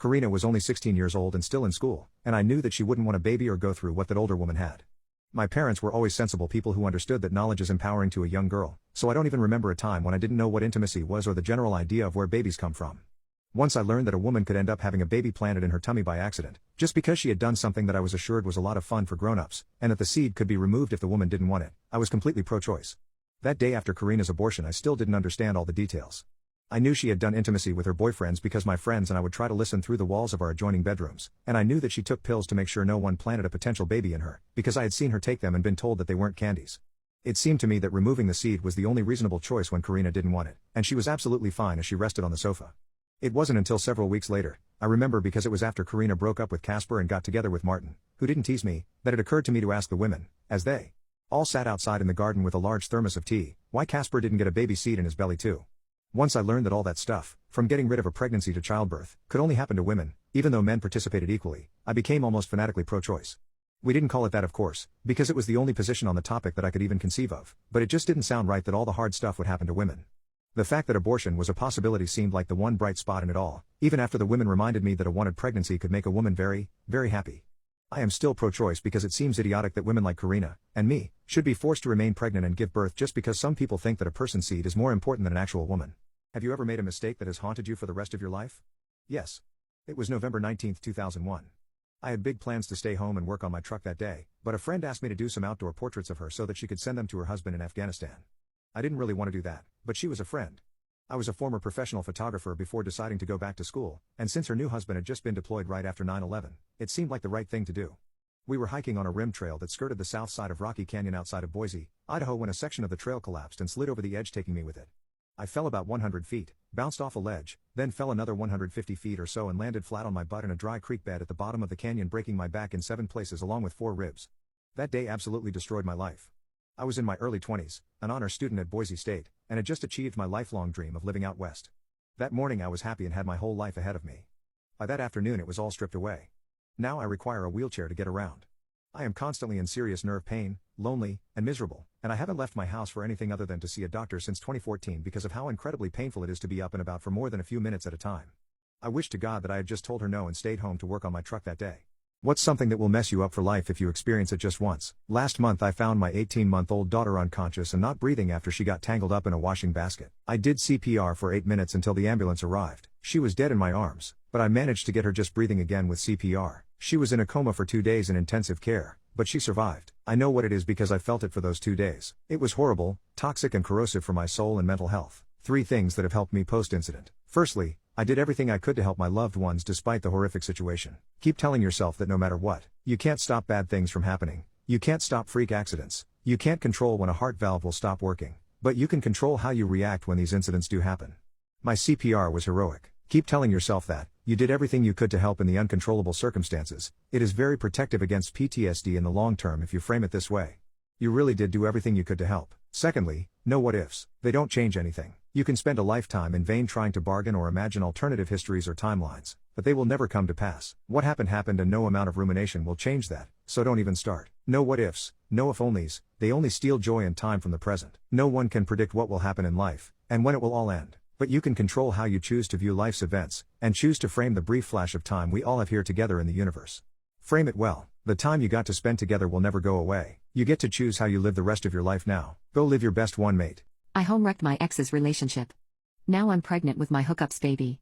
Karina was only 16 years old and still in school, and I knew that she wouldn't want a baby or go through what that older woman had. My parents were always sensible people who understood that knowledge is empowering to a young girl, so I don't even remember a time when I didn't know what intimacy was or the general idea of where babies come from. Once I learned that a woman could end up having a baby planted in her tummy by accident, just because she had done something that I was assured was a lot of fun for grown-ups, and that the seed could be removed if the woman didn't want it, I was completely pro-choice. That day after Karina's abortion I still didn't understand all the details. I knew she had done intimacy with her boyfriends because my friends and I would try to listen through the walls of our adjoining bedrooms, and I knew that she took pills to make sure no one planted a potential baby in her, because I had seen her take them and been told that they weren't candies. It seemed to me that removing the seed was the only reasonable choice when Karina didn't want it, and she was absolutely fine as she rested on the sofa. It wasn't until several weeks later, I remember because it was after Karina broke up with Casper and got together with Martin, who didn't tease me, that it occurred to me to ask the women, as they all sat outside in the garden with a large thermos of tea, why Casper didn't get a baby seed in his belly too. Once I learned that all that stuff, from getting rid of a pregnancy to childbirth, could only happen to women, even though men participated equally, I became almost fanatically pro-choice. We didn't call it that, of course, because it was the only position on the topic that I could even conceive of, but it just didn't sound right that all the hard stuff would happen to women. The fact that abortion was a possibility seemed like the one bright spot in it all, even after the women reminded me that a wanted pregnancy could make a woman very, very happy. I am still pro-choice because it seems idiotic that women like Karina, and me, should be forced to remain pregnant and give birth just because some people think that a person's seed is more important than an actual woman. Have you ever made a mistake that has haunted you for the rest of your life? Yes. It was November 19, 2001. I had big plans to stay home and work on my truck that day, but a friend asked me to do some outdoor portraits of her so that she could send them to her husband in Afghanistan. I didn't really want to do that, but she was a friend. I was a former professional photographer before deciding to go back to school, and since her new husband had just been deployed right after 9/11, it seemed like the right thing to do. We were hiking on a rim trail that skirted the south side of Rocky Canyon outside of Boise, Idaho, when a section of the trail collapsed and slid over the edge, taking me with it. I fell about 100 feet, bounced off a ledge, then fell another 150 feet or so and landed flat on my butt in a dry creek bed at the bottom of the canyon, breaking my back in 7 places along with 4 ribs. That day absolutely destroyed my life. I was in my early 20s, an honor student at Boise State, and had just achieved my lifelong dream of living out west. That morning I was happy and had my whole life ahead of me. By that afternoon it was all stripped away. Now I require a wheelchair to get around. I am constantly in serious nerve pain, lonely, and miserable, and I haven't left my house for anything other than to see a doctor since 2014 because of how incredibly painful it is to be up and about for more than a few minutes at a time. I wish to God that I had just told her no and stayed home to work on my truck that day. What's something that will mess you up for life if you experience it just once? Last month I found my 18-month-old daughter unconscious and not breathing after she got tangled up in a washing basket. I did CPR for 8 minutes until the ambulance arrived. She was dead in my arms, but I managed to get her just breathing again with CPR. She was in a coma for 2 days in intensive care, but she survived. I know what it is because I felt it for those 2 days. It was horrible, toxic and corrosive for my soul and mental health. 3 things that have helped me post-incident. Firstly, I did everything I could to help my loved ones despite the horrific situation. Keep telling yourself that no matter what, you can't stop bad things from happening. You can't stop freak accidents. You can't control when a heart valve will stop working. But you can control how you react when these incidents do happen. My CPR was heroic. Keep telling yourself that you did everything you could to help in the uncontrollable circumstances. It is very protective against PTSD in the long term if you frame it this way. You really did do everything you could to help. Secondly, no what ifs. They don't change anything. You can spend a lifetime in vain trying to bargain or imagine alternative histories or timelines, but they will never come to pass. What happened happened and no amount of rumination will change that, so don't even start. No what ifs, no if onlys, They only steal joy and time from the present. No one can predict what will happen in life, and when it will all end. But you can control how you choose to view life's events, and choose to frame the brief flash of time we all have here together in the universe. Frame it well. The time you got to spend together will never go away. You get to choose how you live the rest of your life now. Go live your best one, mate. I home-wrecked my ex's relationship. Now I'm pregnant with my hookups baby.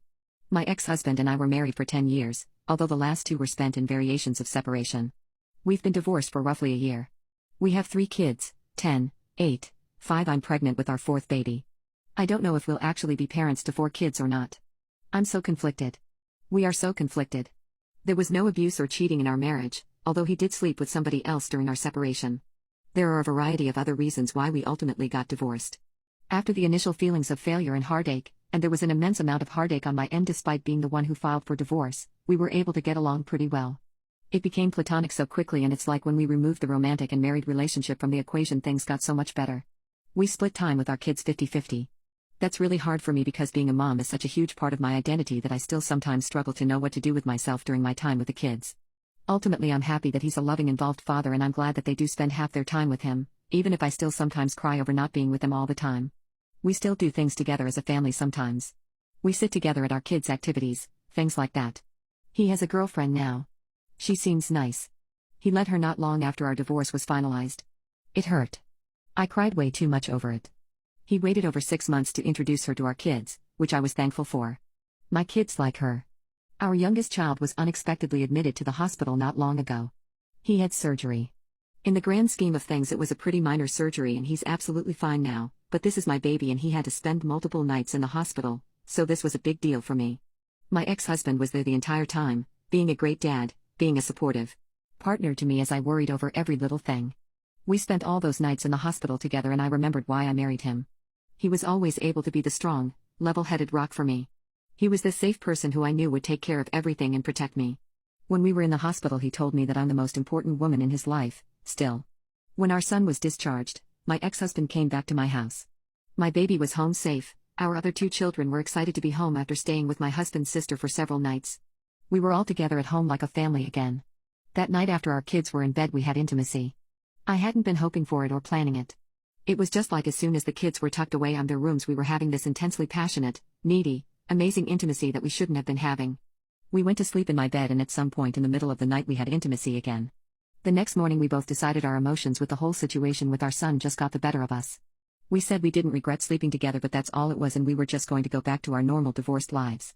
My ex-husband and I were married for 10 years, although the last 2 were spent in variations of separation. We've been divorced for roughly a year. We have 3 kids, 10, 8, 5. I'm pregnant with our 4th baby. I don't know if we'll actually be parents to 4 kids or not. I'm so conflicted. We are so conflicted. There was no abuse or cheating in our marriage, although he did sleep with somebody else during our separation. There are a variety of other reasons why we ultimately got divorced. After the initial feelings of failure and heartache, and there was an immense amount of heartache on my end despite being the one who filed for divorce, we were able to get along pretty well. It became platonic so quickly, and it's like when we removed the romantic and married relationship from the equation, things got so much better. We split time with our kids 50-50. That's really hard for me because being a mom is such a huge part of my identity that I still sometimes struggle to know what to do with myself during my time with the kids. Ultimately, I'm happy that he's a loving, involved father, and I'm glad that they do spend half their time with him, even if I still sometimes cry over not being with them all the time. We still do things together as a family sometimes. We sit together at our kids' activities, things like that. He has a girlfriend now. She seems nice. He let her not long after our divorce was finalized. It hurt. I cried way too much over it. He waited over 6 months to introduce her to our kids, which I was thankful for. My kids like her. Our youngest child was unexpectedly admitted to the hospital not long ago. He had surgery. In the grand scheme of things, it was a pretty minor surgery and he's absolutely fine now, but this is my baby and he had to spend multiple nights in the hospital, so this was a big deal for me. My ex-husband was there the entire time, being a great dad, being a supportive partner to me as I worried over every little thing. We spent all those nights in the hospital together and I remembered why I married him. He was always able to be the strong, level-headed rock for me. He was the safe person who I knew would take care of everything and protect me. When we were in the hospital, he told me that I'm the most important woman in his life, still. When our son was discharged, my ex-husband came back to my house. My baby was home safe. Our other 2 children were excited to be home after staying with my husband's sister for several nights. We were all together at home like a family again. That night after our kids were in bed, we had intimacy. I hadn't been hoping for it or planning it. It was just like as soon as the kids were tucked away on their rooms, we were having this intensely passionate, needy, amazing intimacy that we shouldn't have been having. We went to sleep in my bed and at some point in the middle of the night we had intimacy again. The next morning we both decided our emotions with the whole situation with our son just got the better of us. We said we didn't regret sleeping together, but that's all it was, and we were just going to go back to our normal divorced lives.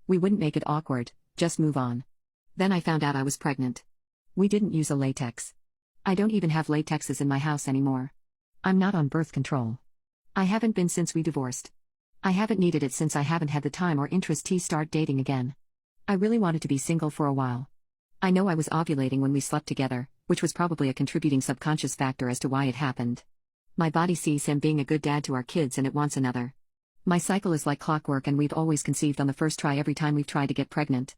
We wouldn't make it awkward, just move on. Then I found out I was pregnant. We didn't use a latex. I don't even have latexes in my house anymore. I'm not on birth control. I haven't been since we divorced. I haven't needed it since I haven't had the time or interest to start dating again. I really wanted to be single for a while. I know I was ovulating when we slept together, which was probably a contributing subconscious factor as to why it happened. My body sees him being a good dad to our kids and it wants another. My cycle is like clockwork and we've always conceived on the first try every time we've tried to get pregnant.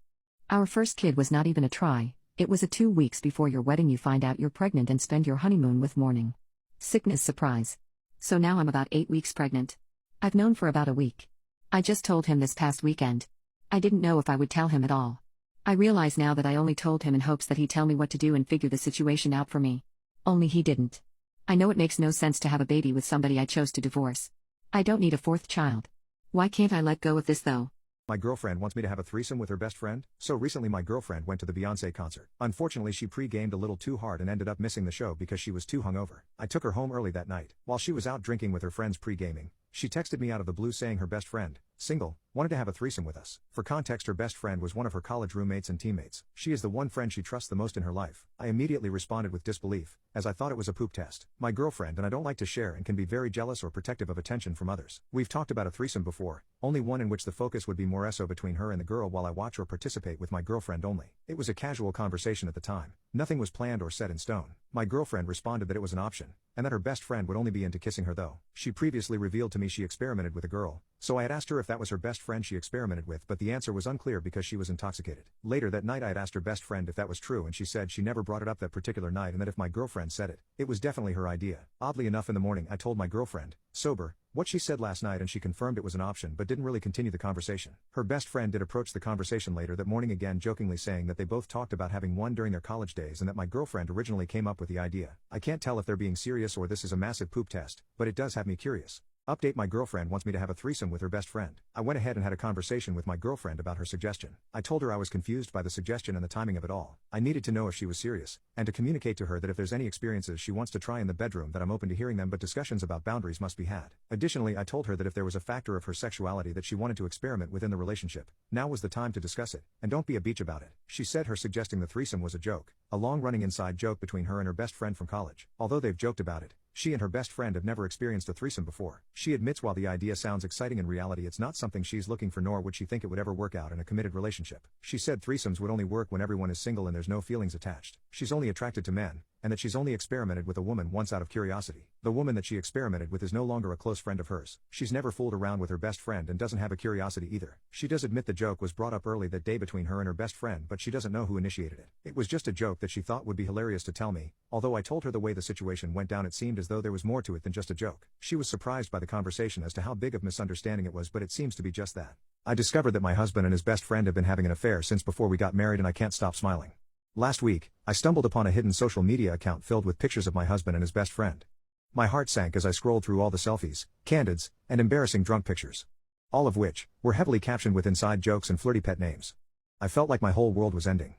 Our first kid was not even a try. It was a 2 weeks before your wedding you find out you're pregnant and spend your honeymoon with morning sickness surprise. So now I'm about 8 weeks pregnant. I've known for about a week. I just told him this past weekend. I didn't know if I would tell him at all. I realize now that I only told him in hopes that he'd tell me what to do and figure the situation out for me. Only he didn't. I know it makes no sense to have a baby with somebody I chose to divorce. I don't need a 4th child. Why can't I let go of this though? My girlfriend wants me to have a threesome with her best friend, so recently my girlfriend went to the Beyoncé concert. Unfortunately, she pre-gamed a little too hard and ended up missing the show because she was too hungover. I took her home early that night. While she was out drinking with her friends pre-gaming, she texted me out of the blue saying her best friend, single, wanted to have a threesome with us. For context, her best friend was one of her college roommates and teammates. She is the one friend she trusts the most in her life. I immediately responded with disbelief, as I thought it was a poop test. My girlfriend and I don't like to share and can be very jealous or protective of attention from others. We've talked about a threesome before, only one in which the focus would be more so between her and the girl while I watch or participate with my girlfriend only. It was a casual conversation at the time. Nothing was planned or set in stone. My girlfriend responded that it was an option, and that her best friend would only be into kissing her though. She previously revealed to me she experimented with a girl, so I had asked her if that was her best friend she experimented with, but the answer was unclear because she was intoxicated. Later that night I had asked her best friend if that was true and she said she never brought it up that particular night and that if my girlfriend said it, it was definitely her idea. Oddly enough, in the morning I told my girlfriend, sober, what she said last night, and she confirmed it was an option but didn't really continue the conversation. Her best friend did approach the conversation later that morning again, jokingly saying that they both talked about having one during their college days and that my girlfriend originally came up with the idea. I can't tell if they're being serious or this is a massive poop test, but it does have me curious. Update: my girlfriend wants me to have a threesome with her best friend. I went ahead and had a conversation with my girlfriend about her suggestion. I told her I was confused by the suggestion and the timing of it all. I needed to know if she was serious, and to communicate to her that if there's any experiences she wants to try in the bedroom that I'm open to hearing them, but discussions about boundaries must be had. Additionally, I told her that if there was a factor of her sexuality that she wanted to experiment within the relationship, now was the time to discuss it, and don't be a bitch about it. She said her suggesting the threesome was a joke, a long-running inside joke between her and her best friend from college. Although they've joked about it, she and her best friend have never experienced a threesome before. She admits while the idea sounds exciting, in reality it's not something she's looking for, nor would she think it would ever work out in a committed relationship. She said threesomes would only work when everyone is single and there's no feelings attached. She's only attracted to men, and that she's only experimented with a woman once out of curiosity. The woman that she experimented with is no longer a close friend of hers. She's never fooled around with her best friend and doesn't have a curiosity either. She does admit the joke was brought up early that day between her and her best friend, but she doesn't know who initiated it. It was just a joke that she thought would be hilarious to tell me, although I told her the way the situation went down it seemed as though there was more to it than just a joke. She was surprised by the conversation as to how big of misunderstanding it was, but it seems to be just that. I discovered that my husband and his best friend have been having an affair since before we got married, and I can't stop smiling. Last week, I stumbled upon a hidden social media account filled with pictures of my husband and his best friend. My heart sank as I scrolled through all the selfies, candids, and embarrassing drunk pictures. All of which were heavily captioned with inside jokes and flirty pet names. I felt like my whole world was ending.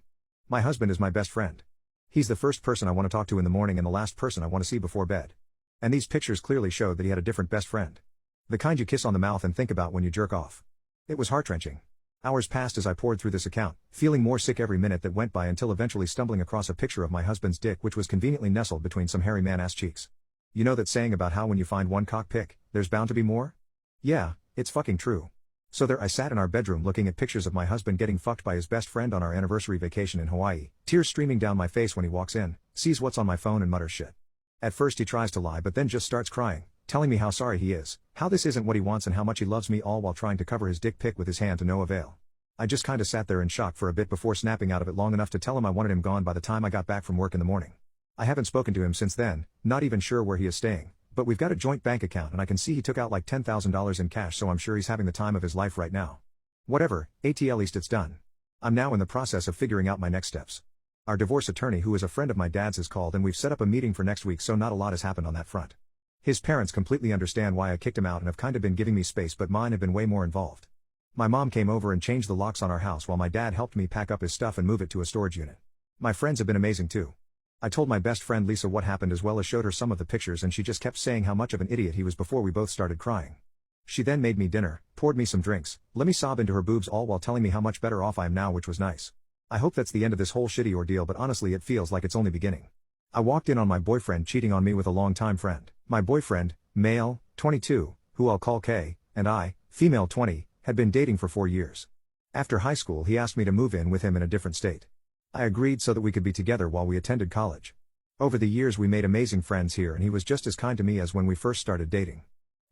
My husband is my best friend. He's the first person I want to talk to in the morning and the last person I want to see before bed. And these pictures clearly showed that he had a different best friend. The kind you kiss on the mouth and think about when you jerk off. It was heart-wrenching. Hours passed as I poured through this account, feeling more sick every minute that went by until eventually stumbling across a picture of my husband's dick, which was conveniently nestled between some hairy man-ass cheeks. You know that saying about how when you find one cock pic, there's bound to be more? Yeah, it's fucking true. So there I sat in our bedroom looking at pictures of my husband getting fucked by his best friend on our anniversary vacation in Hawaii, tears streaming down my face when he walks in, sees what's on my phone and mutters shit. At first he tries to lie but then just starts crying, telling me how sorry he is, how this isn't what he wants and how much he loves me, all while trying to cover his dick pic with his hand to no avail. I just kinda sat there in shock for a bit before snapping out of it long enough to tell him I wanted him gone by the time I got back from work in the morning. I haven't spoken to him since then, not even sure where he is staying, but we've got a joint bank account and I can see he took out like $10,000 in cash, so I'm sure he's having the time of his life right now. Whatever, at least it's done. I'm now in the process of figuring out my next steps. Our divorce attorney, who is a friend of my dad's, has called and we've set up a meeting for next week, so not a lot has happened on that front. His parents completely understand why I kicked him out and have kinda been giving me space, but mine have been way more involved. My mom came over and changed the locks on our house while my dad helped me pack up his stuff and move it to a storage unit. My friends have been amazing too. I told my best friend Lisa what happened as well as showed her some of the pictures, and she just kept saying how much of an idiot he was before we both started crying. She then made me dinner, poured me some drinks, let me sob into her boobs, all while telling me how much better off I am now, which was nice. I hope that's the end of this whole shitty ordeal, but honestly it feels like it's only beginning. I walked in on my boyfriend cheating on me with a longtime friend. My boyfriend, male, 22, who I'll call K, and I, female 20, had been dating for 4 years. After high school he asked me to move in with him in a different state. I agreed so that we could be together while we attended college. Over the years we made amazing friends here and he was just as kind to me as when we first started dating.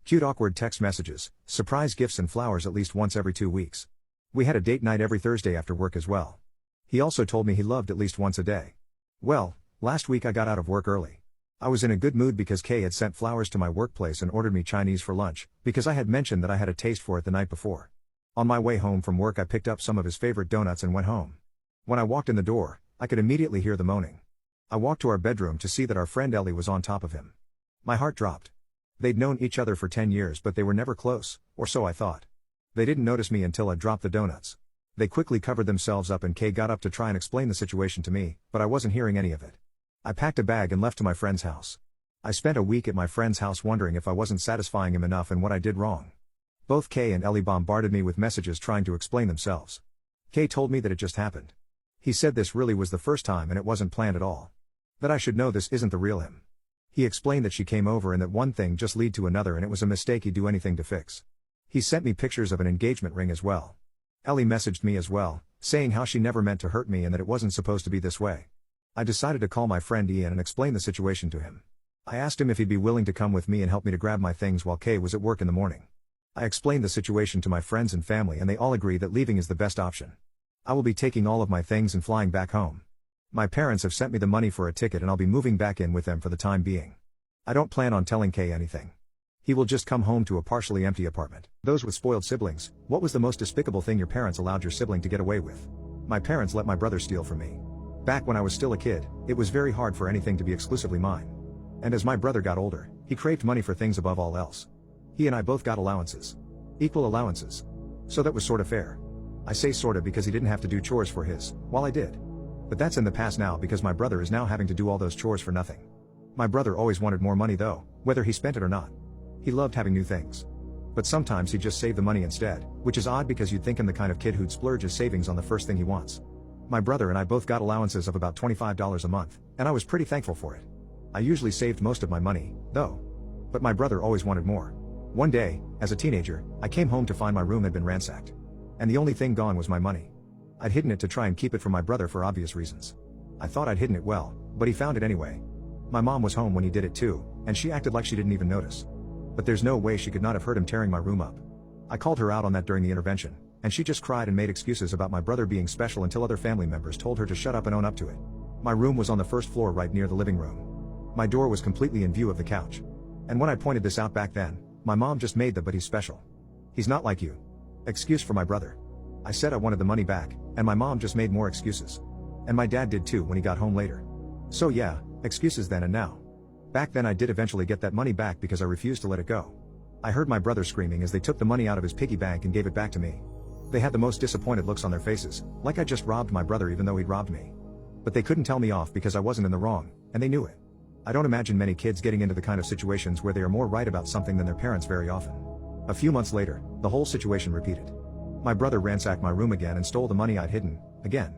Cute awkward text messages, surprise gifts and flowers at least once every 2 weeks. We had a date night every Thursday after work as well. He also told me he loved at least once a day. Well, last week I got out of work early. I was in a good mood because Kay had sent flowers to my workplace and ordered me Chinese for lunch, because I had mentioned that I had a taste for it the night before. On my way home from work I picked up some of his favorite donuts and went home. When I walked in the door, I could immediately hear the moaning. I walked to our bedroom to see that our friend Ellie was on top of him. My heart dropped. They'd known each other for 10 years but they were never close, or so I thought. They didn't notice me until I dropped the donuts. They quickly covered themselves up and Kay got up to try and explain the situation to me, but I wasn't hearing any of it. I packed a bag and left to my friend's house. I spent a week at my friend's house wondering if I wasn't satisfying him enough and what I did wrong. Both Kay and Ellie bombarded me with messages trying to explain themselves. Kay told me that it just happened. He said this really was the first time and it wasn't planned at all. That I should know this isn't the real him. He explained that she came over and that one thing just led to another and it was a mistake he'd do anything to fix. He sent me pictures of an engagement ring as well. Ellie messaged me as well, saying how she never meant to hurt me and that it wasn't supposed to be this way. I decided to call my friend Ian and explain the situation to him. I asked him if he'd be willing to come with me and help me to grab my things while Kay was at work in the morning. I explained the situation to my friends and family and they all agree that leaving is the best option. I will be taking all of my things and flying back home. My parents have sent me the money for a ticket and I'll be moving back in with them for the time being. I don't plan on telling Kay anything. He will just come home to a partially empty apartment. Those with spoiled siblings, what was the most despicable thing your parents allowed your sibling to get away with? My parents let my brother steal from me. Back when I was still a kid, it was very hard for anything to be exclusively mine. And as my brother got older, he craved money for things above all else. He and I both got allowances. Equal allowances. So that was sorta fair. I say sorta because he didn't have to do chores for his, while I did. But that's in the past now because my brother is now having to do all those chores for nothing. My brother always wanted more money though, whether he spent it or not. He loved having new things. But sometimes he'd just save the money instead, which is odd because you'd think him the kind of kid who'd splurge his savings on the first thing he wants. My brother and I both got allowances of about $25 a month, and I was pretty thankful for it. I usually saved most of my money, though. But my brother always wanted more. One day, as a teenager, I came home to find my room had been ransacked. And the only thing gone was my money. I'd hidden it to try and keep it from my brother for obvious reasons. I thought I'd hidden it well, but he found it anyway. My mom was home when he did it too, and she acted like she didn't even notice. But there's no way she could not have heard him tearing my room up. I called her out on that during the intervention, and she just cried and made excuses about my brother being special until other family members told her to shut up and own up to it. My room was on the first floor right near the living room. My door was completely in view of the couch. And when I pointed this out back then, my mom just made the "but he's special. He's not like you" excuse for my brother. I said I wanted the money back, and my mom just made more excuses. And my dad did too when he got home later. So yeah, excuses then and now. Back then I did eventually get that money back because I refused to let it go. I heard my brother screaming as they took the money out of his piggy bank and gave it back to me. They had the most disappointed looks on their faces, like I just robbed my brother even though he'd robbed me. But they couldn't tell me off because I wasn't in the wrong, and they knew it. I don't imagine many kids getting into the kind of situations where they are more right about something than their parents very often. A few months later, the whole situation repeated. My brother ransacked my room again and stole the money I'd hidden, again.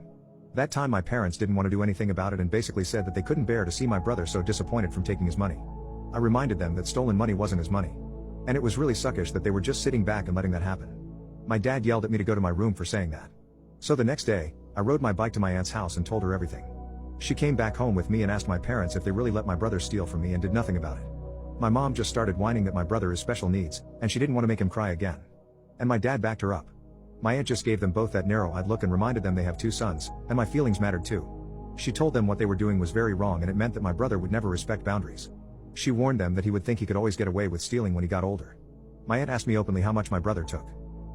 That time my parents didn't want to do anything about it and basically said that they couldn't bear to see my brother so disappointed from taking his money. I reminded them that stolen money wasn't his money. And it was really suckish that they were just sitting back and letting that happen. My dad yelled at me to go to my room for saying that. So the next day, I rode my bike to my aunt's house and told her everything. She came back home with me and asked my parents if they really let my brother steal from me and did nothing about it. My mom just started whining that my brother is special needs, and she didn't want to make him cry again. And my dad backed her up. My aunt just gave them both that narrow-eyed look and reminded them they have 2 sons, and my feelings mattered too. She told them what they were doing was very wrong and it meant that my brother would never respect boundaries. She warned them that he would think he could always get away with stealing when he got older. My aunt asked me openly how much my brother took.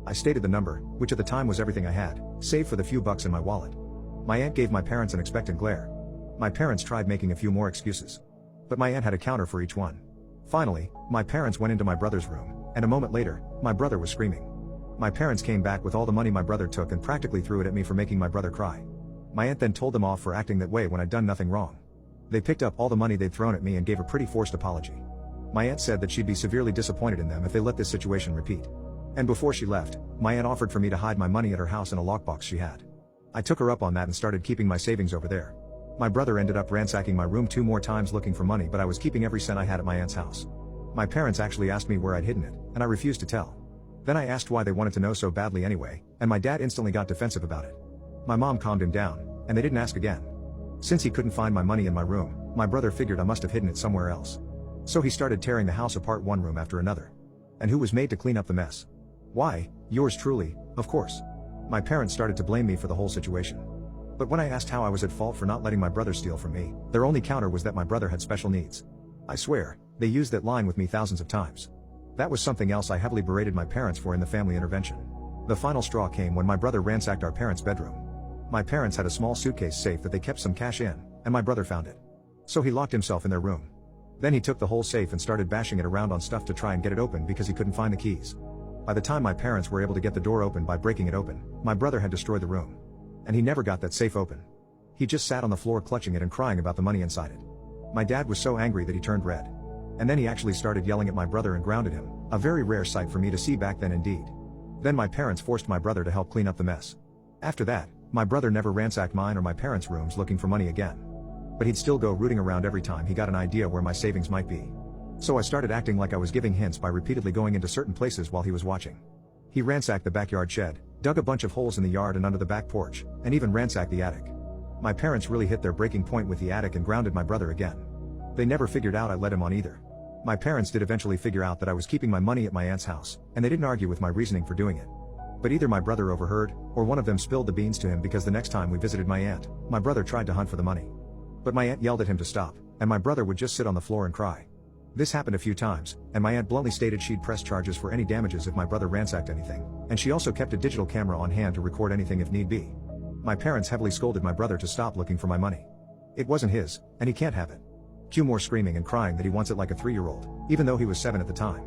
I stated the number, which at the time was everything I had, save for the few bucks in my wallet. My aunt gave my parents an expectant glare. My parents tried making a few more excuses. But my aunt had a counter for each one. Finally, my parents went into my brother's room, and a moment later, my brother was screaming. My parents came back with all the money my brother took and practically threw it at me for making my brother cry. My aunt then told them off for acting that way when I'd done nothing wrong. They picked up all the money they'd thrown at me and gave a pretty forced apology. My aunt said that she'd be severely disappointed in them if they let this situation repeat. And before she left, my aunt offered for me to hide my money at her house in a lockbox she had. I took her up on that and started keeping my savings over there. My brother ended up ransacking my room 2 more times looking for money, but I was keeping every cent I had at my aunt's house. My parents actually asked me where I'd hidden it, and I refused to tell. Then I asked why they wanted to know so badly anyway, and my dad instantly got defensive about it. My mom calmed him down, and they didn't ask again. Since he couldn't find my money in my room, my brother figured I must have hidden it somewhere else. So he started tearing the house apart one room after another. And who was made to clean up the mess? Why, yours truly, of course. My parents started to blame me for the whole situation. But when I asked how I was at fault for not letting my brother steal from me, their only counter was that my brother had special needs. I swear, they used that line with me thousands of times. That was something else I heavily berated my parents for in the family intervention. The final straw came when my brother ransacked our parents' bedroom. My parents had a small suitcase safe that they kept some cash in, and my brother found it. So he locked himself in their room. Then he took the whole safe and started bashing it around on stuff to try and get it open because he couldn't find the keys. By the time my parents were able to get the door open by breaking it open, my brother had destroyed the room. And he never got that safe open. He just sat on the floor clutching it and crying about the money inside it. My dad was so angry that he turned red. And then he actually started yelling at my brother and grounded him, a very rare sight for me to see back then indeed. Then my parents forced my brother to help clean up the mess. After that, my brother never ransacked mine or my parents' rooms looking for money again. But he'd still go rooting around every time he got an idea where my savings might be. So I started acting like I was giving hints by repeatedly going into certain places while he was watching. He ransacked the backyard shed, dug a bunch of holes in the yard and under the back porch, and even ransacked the attic. My parents really hit their breaking point with the attic and grounded my brother again. They never figured out I led him on either. My parents did eventually figure out that I was keeping my money at my aunt's house, and they didn't argue with my reasoning for doing it. But either my brother overheard, or one of them spilled the beans to him because the next time we visited my aunt, my brother tried to hunt for the money. But my aunt yelled at him to stop, and my brother would just sit on the floor and cry. This happened a few times, and my aunt bluntly stated she'd press charges for any damages if my brother ransacked anything, and she also kept a digital camera on hand to record anything if need be. My parents heavily scolded my brother to stop looking for my money. It wasn't his, and he can't have it. Cue more screaming and crying that he wants it like a 3-year-old, even though he was 7 at the time.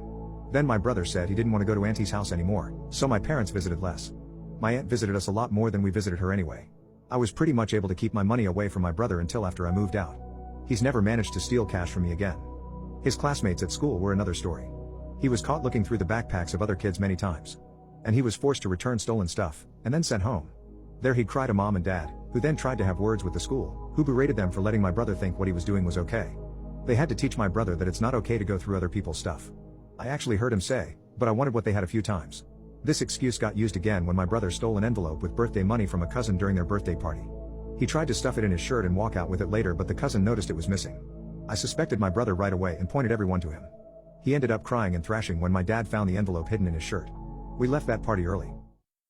Then my brother said he didn't want to go to Auntie's house anymore, so my parents visited less. My aunt visited us a lot more than we visited her anyway. I was pretty much able to keep my money away from my brother until after I moved out. He's never managed to steal cash from me again. His classmates at school were another story. He was caught looking through the backpacks of other kids many times. And he was forced to return stolen stuff, and then sent home. There he'd cry to mom and dad, who then tried to have words with the school, who berated them for letting my brother think what he was doing was okay. They had to teach my brother that it's not okay to go through other people's stuff. I actually heard him say, but I wanted what they had a few times. This excuse got used again when my brother stole an envelope with birthday money from a cousin during their birthday party. He tried to stuff it in his shirt and walk out with it later, but the cousin noticed it was missing. I suspected my brother right away and pointed everyone to him. He ended up crying and thrashing when my dad found the envelope hidden in his shirt. We left that party early.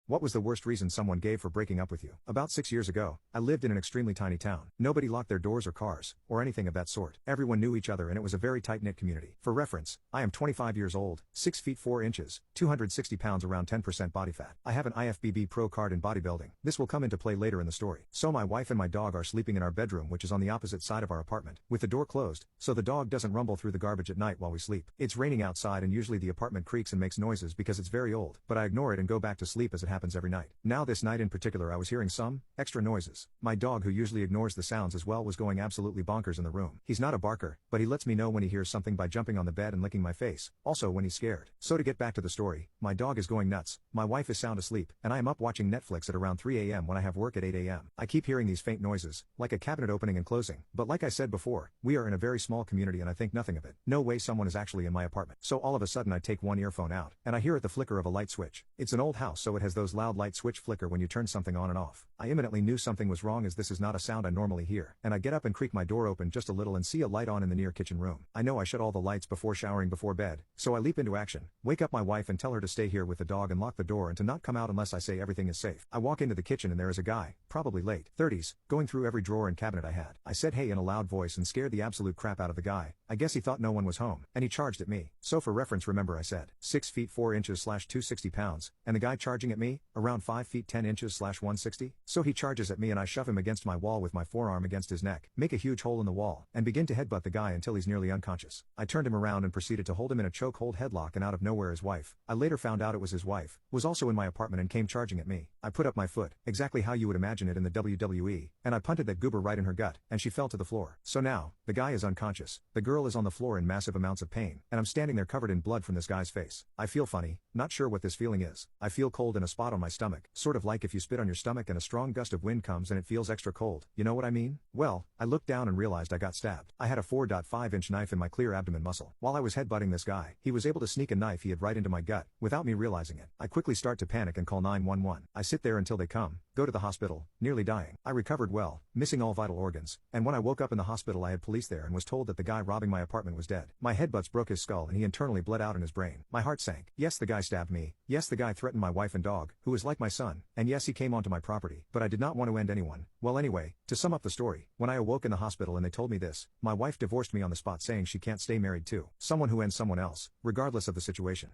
What was the worst reason someone gave for breaking up with you? About 6 years ago, I lived in an extremely tiny town. Nobody locked their doors or cars, or anything of that sort. Everyone knew each other and it was a very tight-knit community. For reference, I am 25 years old, 6 feet 4 inches, 260 pounds, around 10% body fat. I have an IFBB pro card in bodybuilding. This will come into play later in the story. So my wife and my dog are sleeping in our bedroom, which is on the opposite side of our apartment, with the door closed, so the dog doesn't rumble through the garbage at night while we sleep. It's raining outside and usually the apartment creaks and makes noises because it's very old, but I ignore it and go back to sleep as it happens every night. Now this night in particular I was hearing some extra noises. My dog, who usually ignores the sounds as well, was going absolutely bonkers in the room. He's not a barker, but he lets me know when he hears something by jumping on the bed and licking my face, also when he's scared. So to get back to the story, my dog is going nuts, my wife is sound asleep, and I am up watching Netflix at around 3 a.m. when I have work at 8 a.m. I keep hearing these faint noises, like a cabinet opening and closing, but like I said before, we are in a very small community and I think nothing of it. No way someone is actually in my apartment. So all of a sudden I take one earphone out, and I hear the flicker of a light switch. It's an old house, so it has those loud light switch flicker when you turn something on and off. I imminently knew something was wrong, as this is not a sound I normally hear, and I get up and creak my door open just a little and see a light on in the near kitchen room. I know I shut all the lights before showering before bed, so I leap into action, wake up my wife and tell her to stay here with the dog and lock the door and to not come out unless I say everything is safe. I walk into the kitchen and there is a guy, probably late 30s, going through every drawer and cabinet I had. I said hey in a loud voice and scared the absolute crap out of the guy. I guess he thought no one was home, and he charged at me. So for reference, remember I said 6 feet 4 inches / 260 pounds, and the guy charging at me, around 5 feet 10 inches / 160? So he charges at me and I shove him against my wall with my forearm against his neck, make a huge hole in the wall, and begin to headbutt the guy until he's nearly unconscious. I turned him around and proceeded to hold him in a chokehold headlock, and out of nowhere his wife, I later found out it was his wife, was also in my apartment and came charging at me. I put up my foot, exactly how you would imagine it in the WWE, and I punted that goober right in her gut, and she fell to the floor. So now, the guy is unconscious, the girl is on the floor in massive amounts of pain, and I'm standing there covered in blood from this guy's face. I feel funny, not sure what this feeling is. I feel cold in a spot on my stomach, sort of like if you spit on your stomach and a strong gust of wind comes and it feels extra cold, you know what I mean? Well, I looked down and realized I got stabbed. I had a 4.5-inch knife in my clear abdomen muscle. While I was headbutting this guy, he was able to sneak a knife he had right into my gut, without me realizing it. I quickly start to panic and call 911. I sit there until they come, go to the hospital, nearly dying. I recovered well, missing all vital organs, and when I woke up in the hospital I had police there and was told that the guy robbing my apartment was dead. My headbutts broke his skull and he internally bled out in his brain. My heart sank. Yes, the guy stabbed me. Yes, the guy threatened my wife and dog, who was like my son, and yes, he came onto my property, but I did not want to end anyone. Well anyway, to sum up the story, when I awoke in the hospital and they told me this, my wife divorced me on the spot, saying she can't stay married to someone who ends someone else, regardless of the situation.